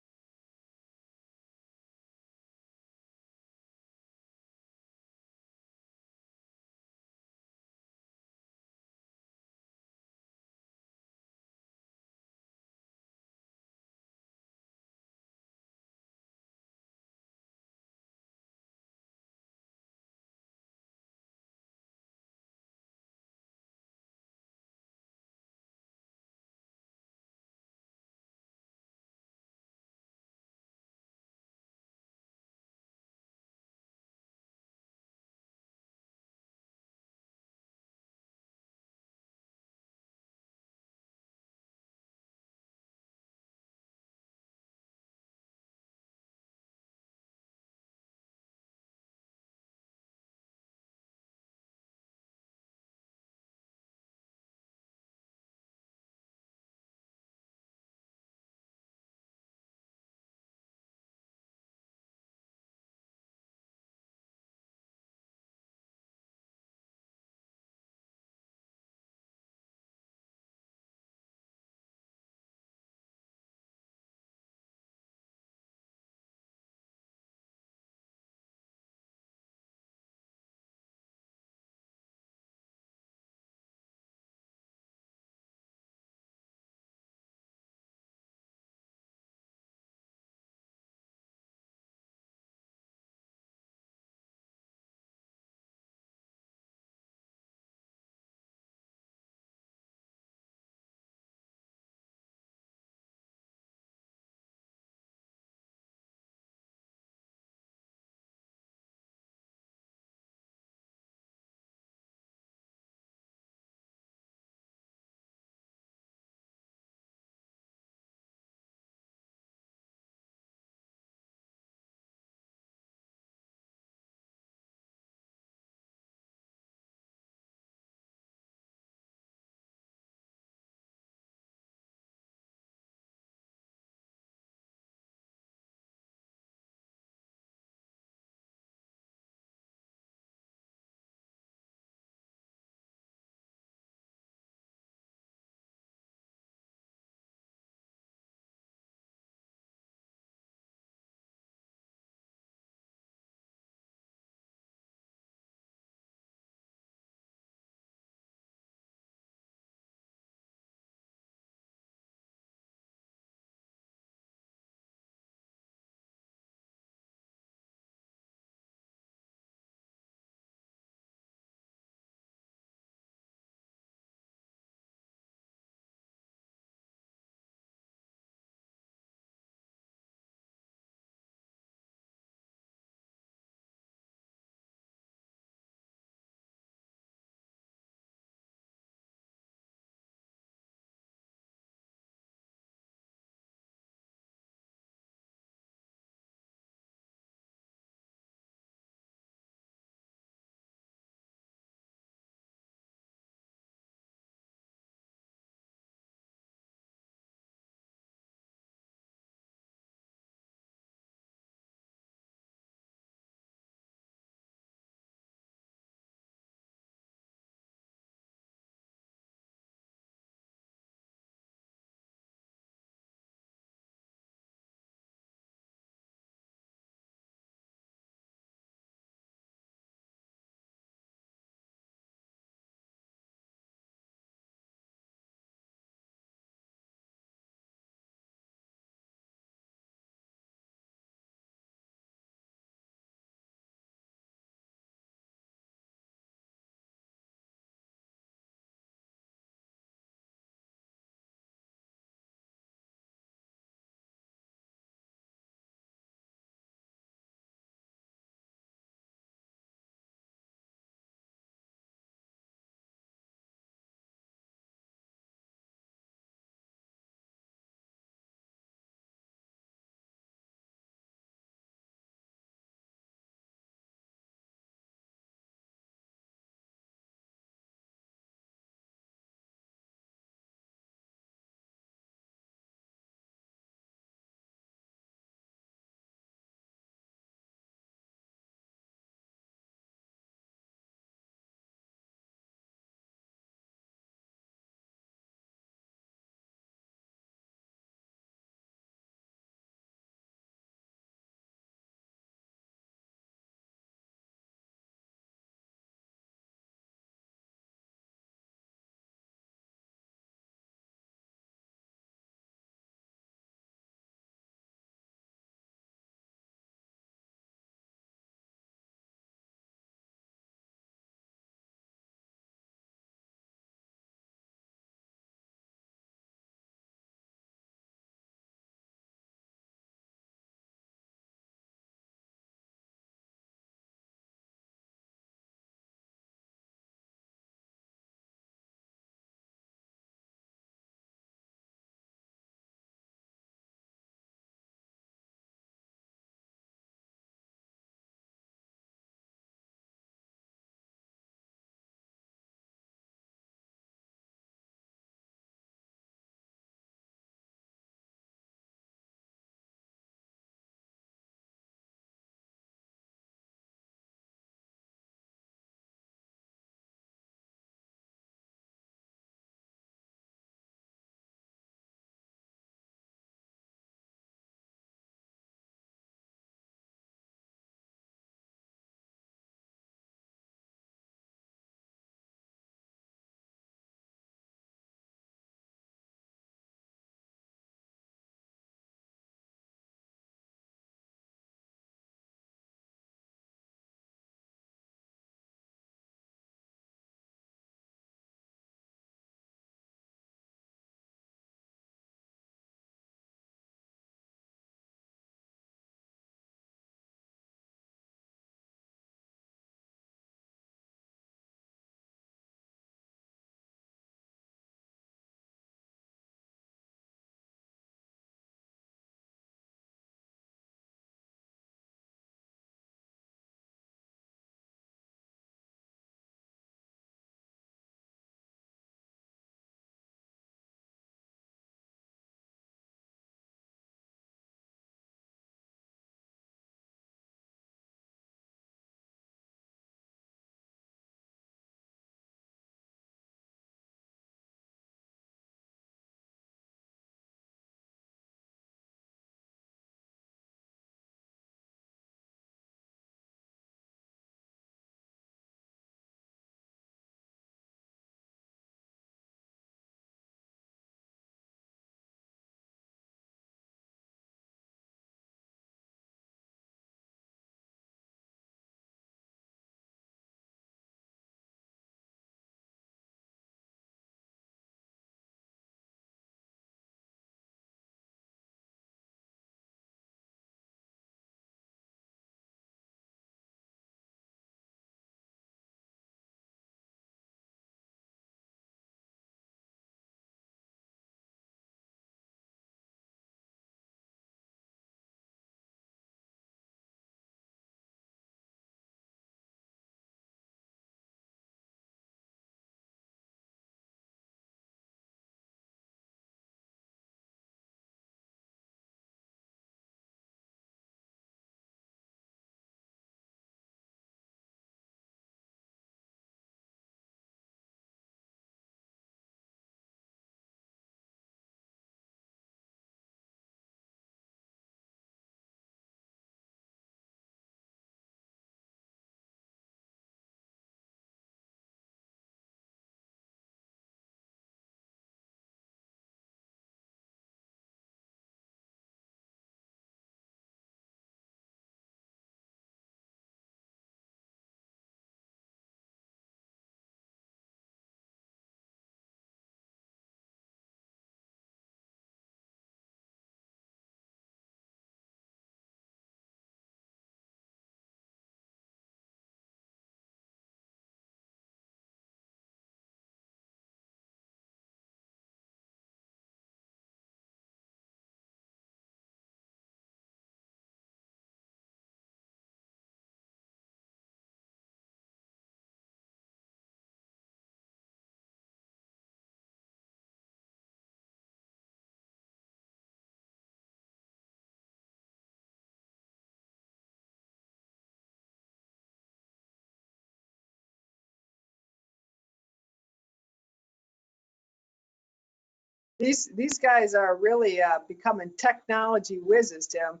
These guys are really becoming technology whizzes, Tim.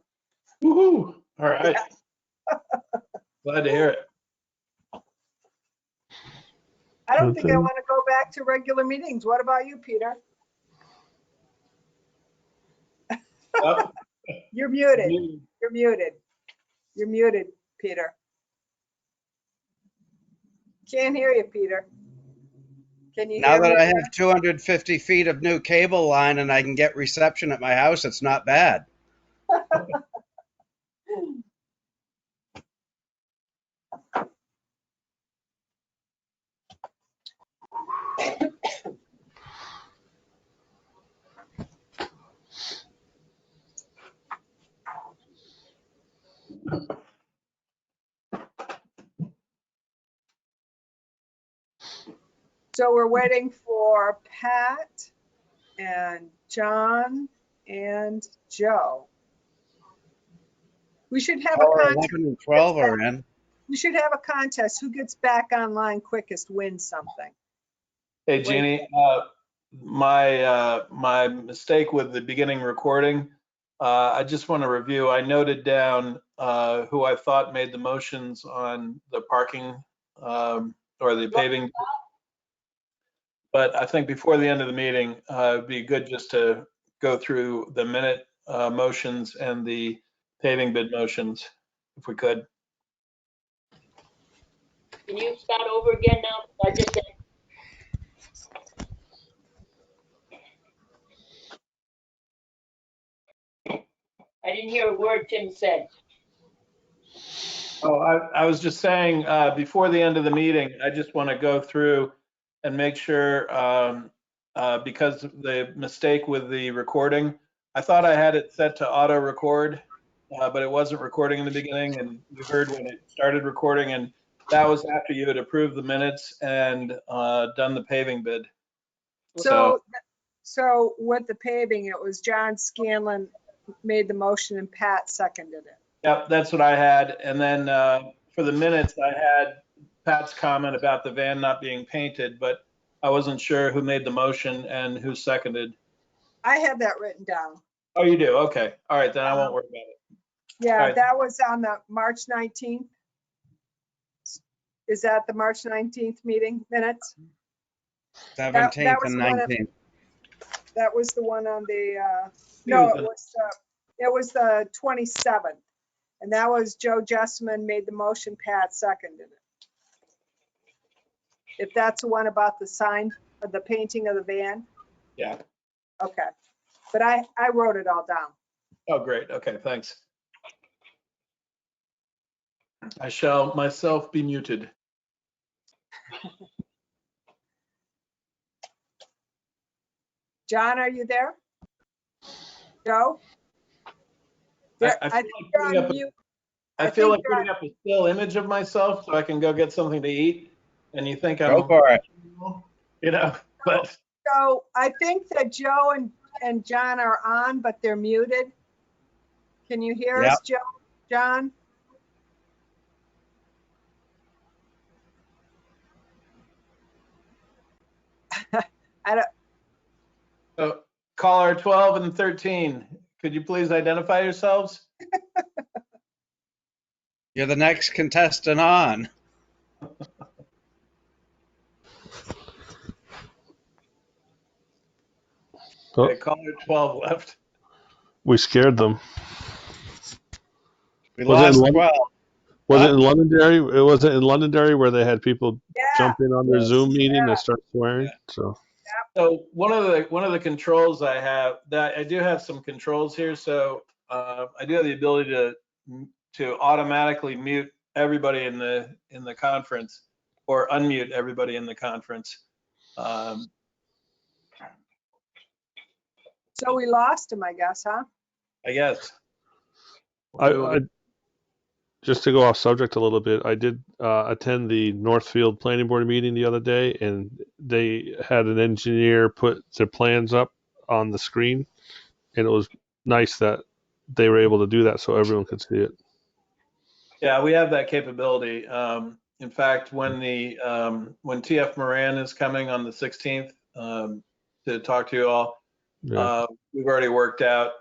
Woohoo! All right. Glad to hear it. I don't think I want to go back to regular meetings. What about you, Peter? Yep. You're muted. You're muted. You're muted, Peter. Can't hear you, Peter. Can you Now hear me? that I Peter? have 250 feet of new cable line and I can get reception at my house, it's not bad. So we're waiting for Pat and John and Joe. We should have a Power contest. 11 and 12 are in. We should have a contest. Who gets back online quickest wins something. Hey, Jeannie, my mistake with the beginning recording, I just want to review. I noted down who I thought made the motions on the parking or the paving. But I think before the end of the meeting, it'd be good just to go through the minute motions and the paving bid motions, if we could. Can you start over again now? I just said. I didn't hear a word Tim said. Oh, I was just saying, before the end of the meeting, I just want to go through and make sure, because the mistake with the recording, I thought I had it set to auto record, but it wasn't recording in the beginning, and you heard when it started recording, and that was after you had approved the minutes and done the paving bid. So with the paving, it was John Scanlon made the motion and Pat seconded it. Yep, that's what I had. And then for the minutes, I had Pat's comment about the van not being painted, but I wasn't sure who made the motion and who seconded. I have that written down. Oh, you do? Okay. All right, then I won't worry about it. Yeah, Right. that was on the March 19th. Is that the March 19th meeting minutes? 17th was and the one 19th. That was the one on the, no, it was the 27th. And that was Joe Jessman made the motion, Pat seconded it. If that's the one about the sign of the painting of the van? Yeah. Okay. But I wrote it all down. Oh, great. Okay, thanks. I shall myself be muted. John, are you there? Joe? I feel like putting up a still image of myself so I can go get something to eat, and you think I'm, Go for it. you know, but. So I think that Joe and John are on, but they're muted. Can you hear us, Joe, John? I don't. So, caller 12 and 13, could you please identify yourselves? You're the next contestant on. Okay, caller 12 left. We scared them. We Was it in lost London? 12. Was it in Londonderry? It wasn't in Londonderry where they had people jump in on their Yes. Zoom meeting and start swearing. So So one of the controls I have, that I do have some controls here. So I do have the ability to automatically mute everybody in the conference or unmute everybody in the conference. So we lost him, I guess, huh? I guess. I just to go off subject a little bit, I did attend the Northfield Planning Board meeting the other day, and they had an engineer put their plans up on the screen, and it was nice that they were able to do that so everyone could see it. Yeah, we have that capability. In fact, when TF Moran is coming on the 16th to talk to you all, Yeah. We've already worked out.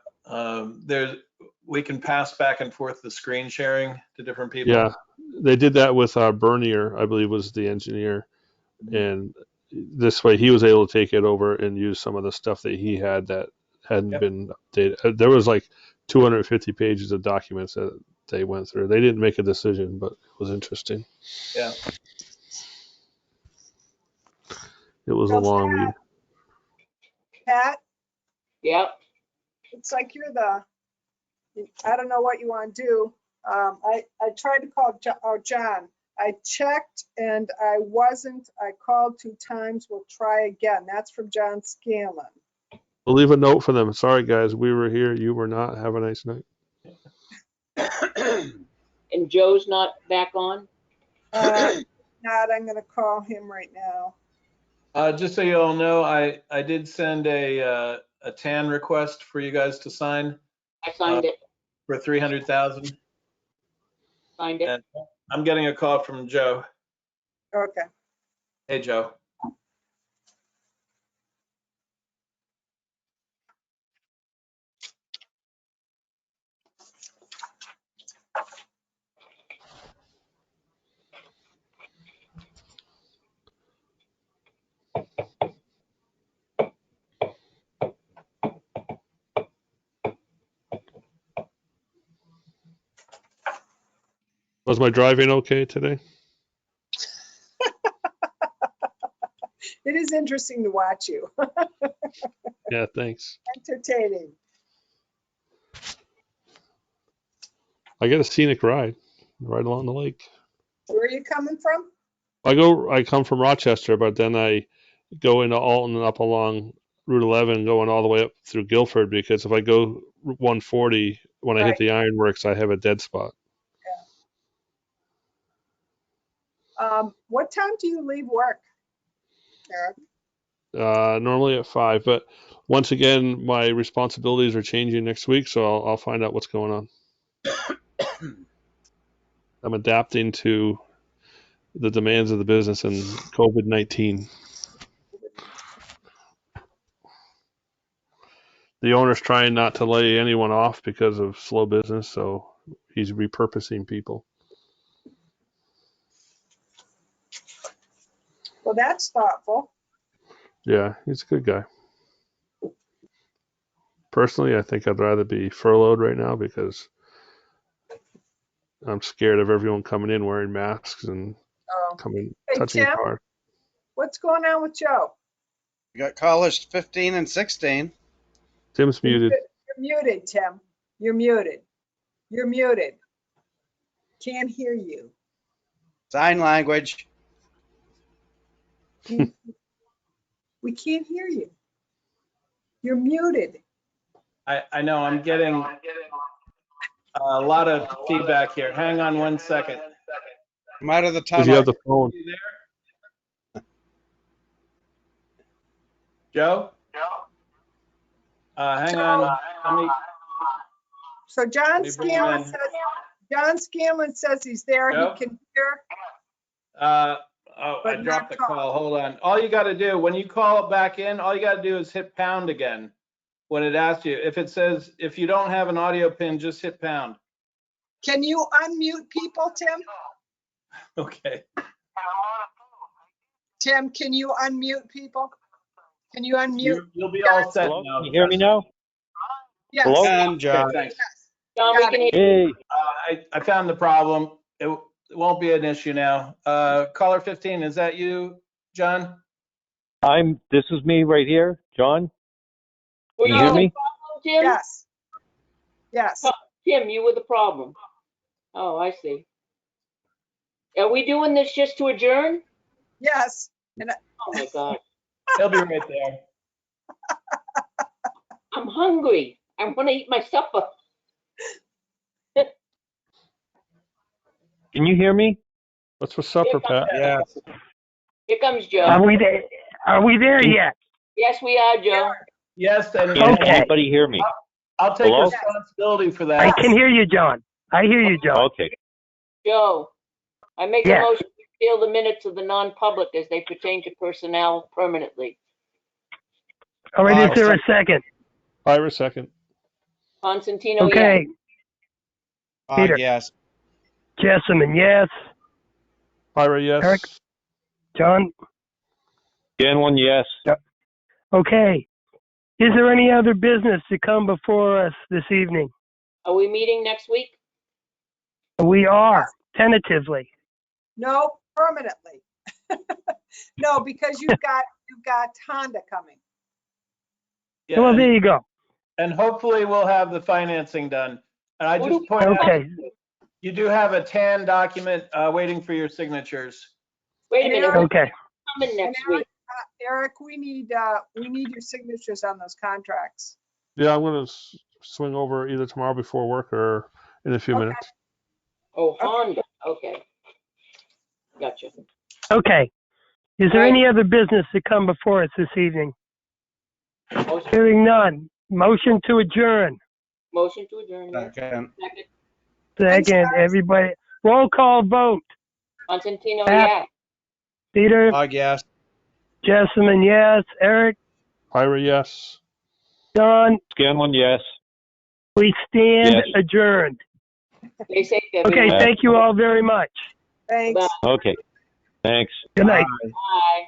We can pass back and forth the screen sharing to different people. Yeah, they did that with Bernier, I believe was the engineer, and this way he was able to take it over and use some of the stuff that he had that hadn't been updated. There was like 250 pages of documents that they went through. They didn't make a decision, but it was interesting. Yeah. It was a So long meeting. Pat, Yep. it's like I don't know what you want to do. I tried to call John. I checked and I wasn't. I called 2 times. We'll try again. That's from John Scanlon. We'll leave a note for them. Sorry, guys, we were here. You were not. Have a nice night. And Joe's not back on? Not, I'm going to call him right now. Just so you all know, I did send a TAN request for you guys to sign. I signed it. For 300,000. Signed it. And I'm getting a call from Joe. Okay. Hey, Joe. Was my driving okay today? It is interesting to watch you. Yeah, thanks. Entertaining. I get a scenic ride right along the lake. Where are you coming from? I come from Rochester, but then I go into Alton and up along Route 11, going all the way up through Guilford, because if I go 140, when I hit the ironworks, I have a dead spot. Yeah. What time do you leave work, Eric? Normally at 5, but once again, my responsibilities are changing next week, so I'll find out what's going on. I'm adapting to the demands of the business and COVID-19. The owner's trying not to lay anyone off because of slow business, so he's repurposing people. Well, that's thoughtful. Yeah, he's a good guy. Personally, I think I'd rather be furloughed right now because I'm scared of everyone coming in wearing masks and touching Tim, cars. what's going on with Joe? We got callers 15 and 16. Tim's muted. You're muted, Tim. You're muted. You're muted. Can't hear you. Sign language. We can't hear you. You're muted. I know I'm getting a lot of feedback here. Hang on 1 second. I'm out of the Does he tunnel. have the phone? You there? Joe? Hang on. So John me bring him in. Scanlon says he's there. Joe? He can hear. I But dropped not the call. call. Hold on. All you got to do when you call it back in, all you got to do is hit pound again when it asks you. If it says, if you don't have an audio pin, just hit pound. Can you unmute people, Tim? Okay. Tim, can you unmute people? Can you unmute? You'll be all set Hello? now. Can you hear me now? Yes. Hello? And John. Okay, thanks. John, we can hear you. Hey, I found the problem. It won't be an issue now. Caller 15, is that you, John? this is me right here, John. Were You you hear the me? problem, Tim? Yes. Yes. Tim, you were the problem. Oh, I see. Are we doing this just to adjourn? Yes. Oh my God. He'll be right there. I'm hungry. I want to eat my supper. Can you hear me? What's for supper, Pat? Yeah. Here comes Joe. Are we there? Are we there yet? Yes, we are, Joe. Yes, and Can Okay. anybody hear me? I'll take Hello? responsibility for I that. can hear you, John. I hear you, John. Okay. Joe, I make a Yes. motion to seal the minutes of the non-public as they pertain to personnel permanently. All right, is there a second? Ira, second. Constantino, yes. Okay, Peter. Yes. Jessamine, yes. Ira, yes. Eric? John? Scanlon, yes. Okay. Is there any other business to come before us this evening? Are we meeting next week? We are, tentatively. No, permanently. No, because you've got Honda coming. Yeah, Well, and- there you go. And hopefully we'll have the financing done. And I What just do we- point out, Okay. you do have a TAN document waiting for your signatures. Wait a minute, Eric- Okay. who's coming next And week? Eric, we need your signatures on those contracts. Yeah, I'm gonna swing over either tomorrow before work or in a few Okay. minutes. Oh, Honda, okay. Gotcha. Okay. Is there All right. any other business to come before us this evening? Motion Hearing none. Motion to adjourn. motion to adjourn, yes. Second. Second. Second, guys. everybody. Roll call vote. Constantino, Pat. yes. Peter, Yes. Jessamine, yes. Eric, Ira, yes. John, Scanlon, yes. we stand Yes. adjourned. Stay safe, Okay, everyone. thank you all very much. Thanks. Bye. Okay. Thanks. Good night. Bye.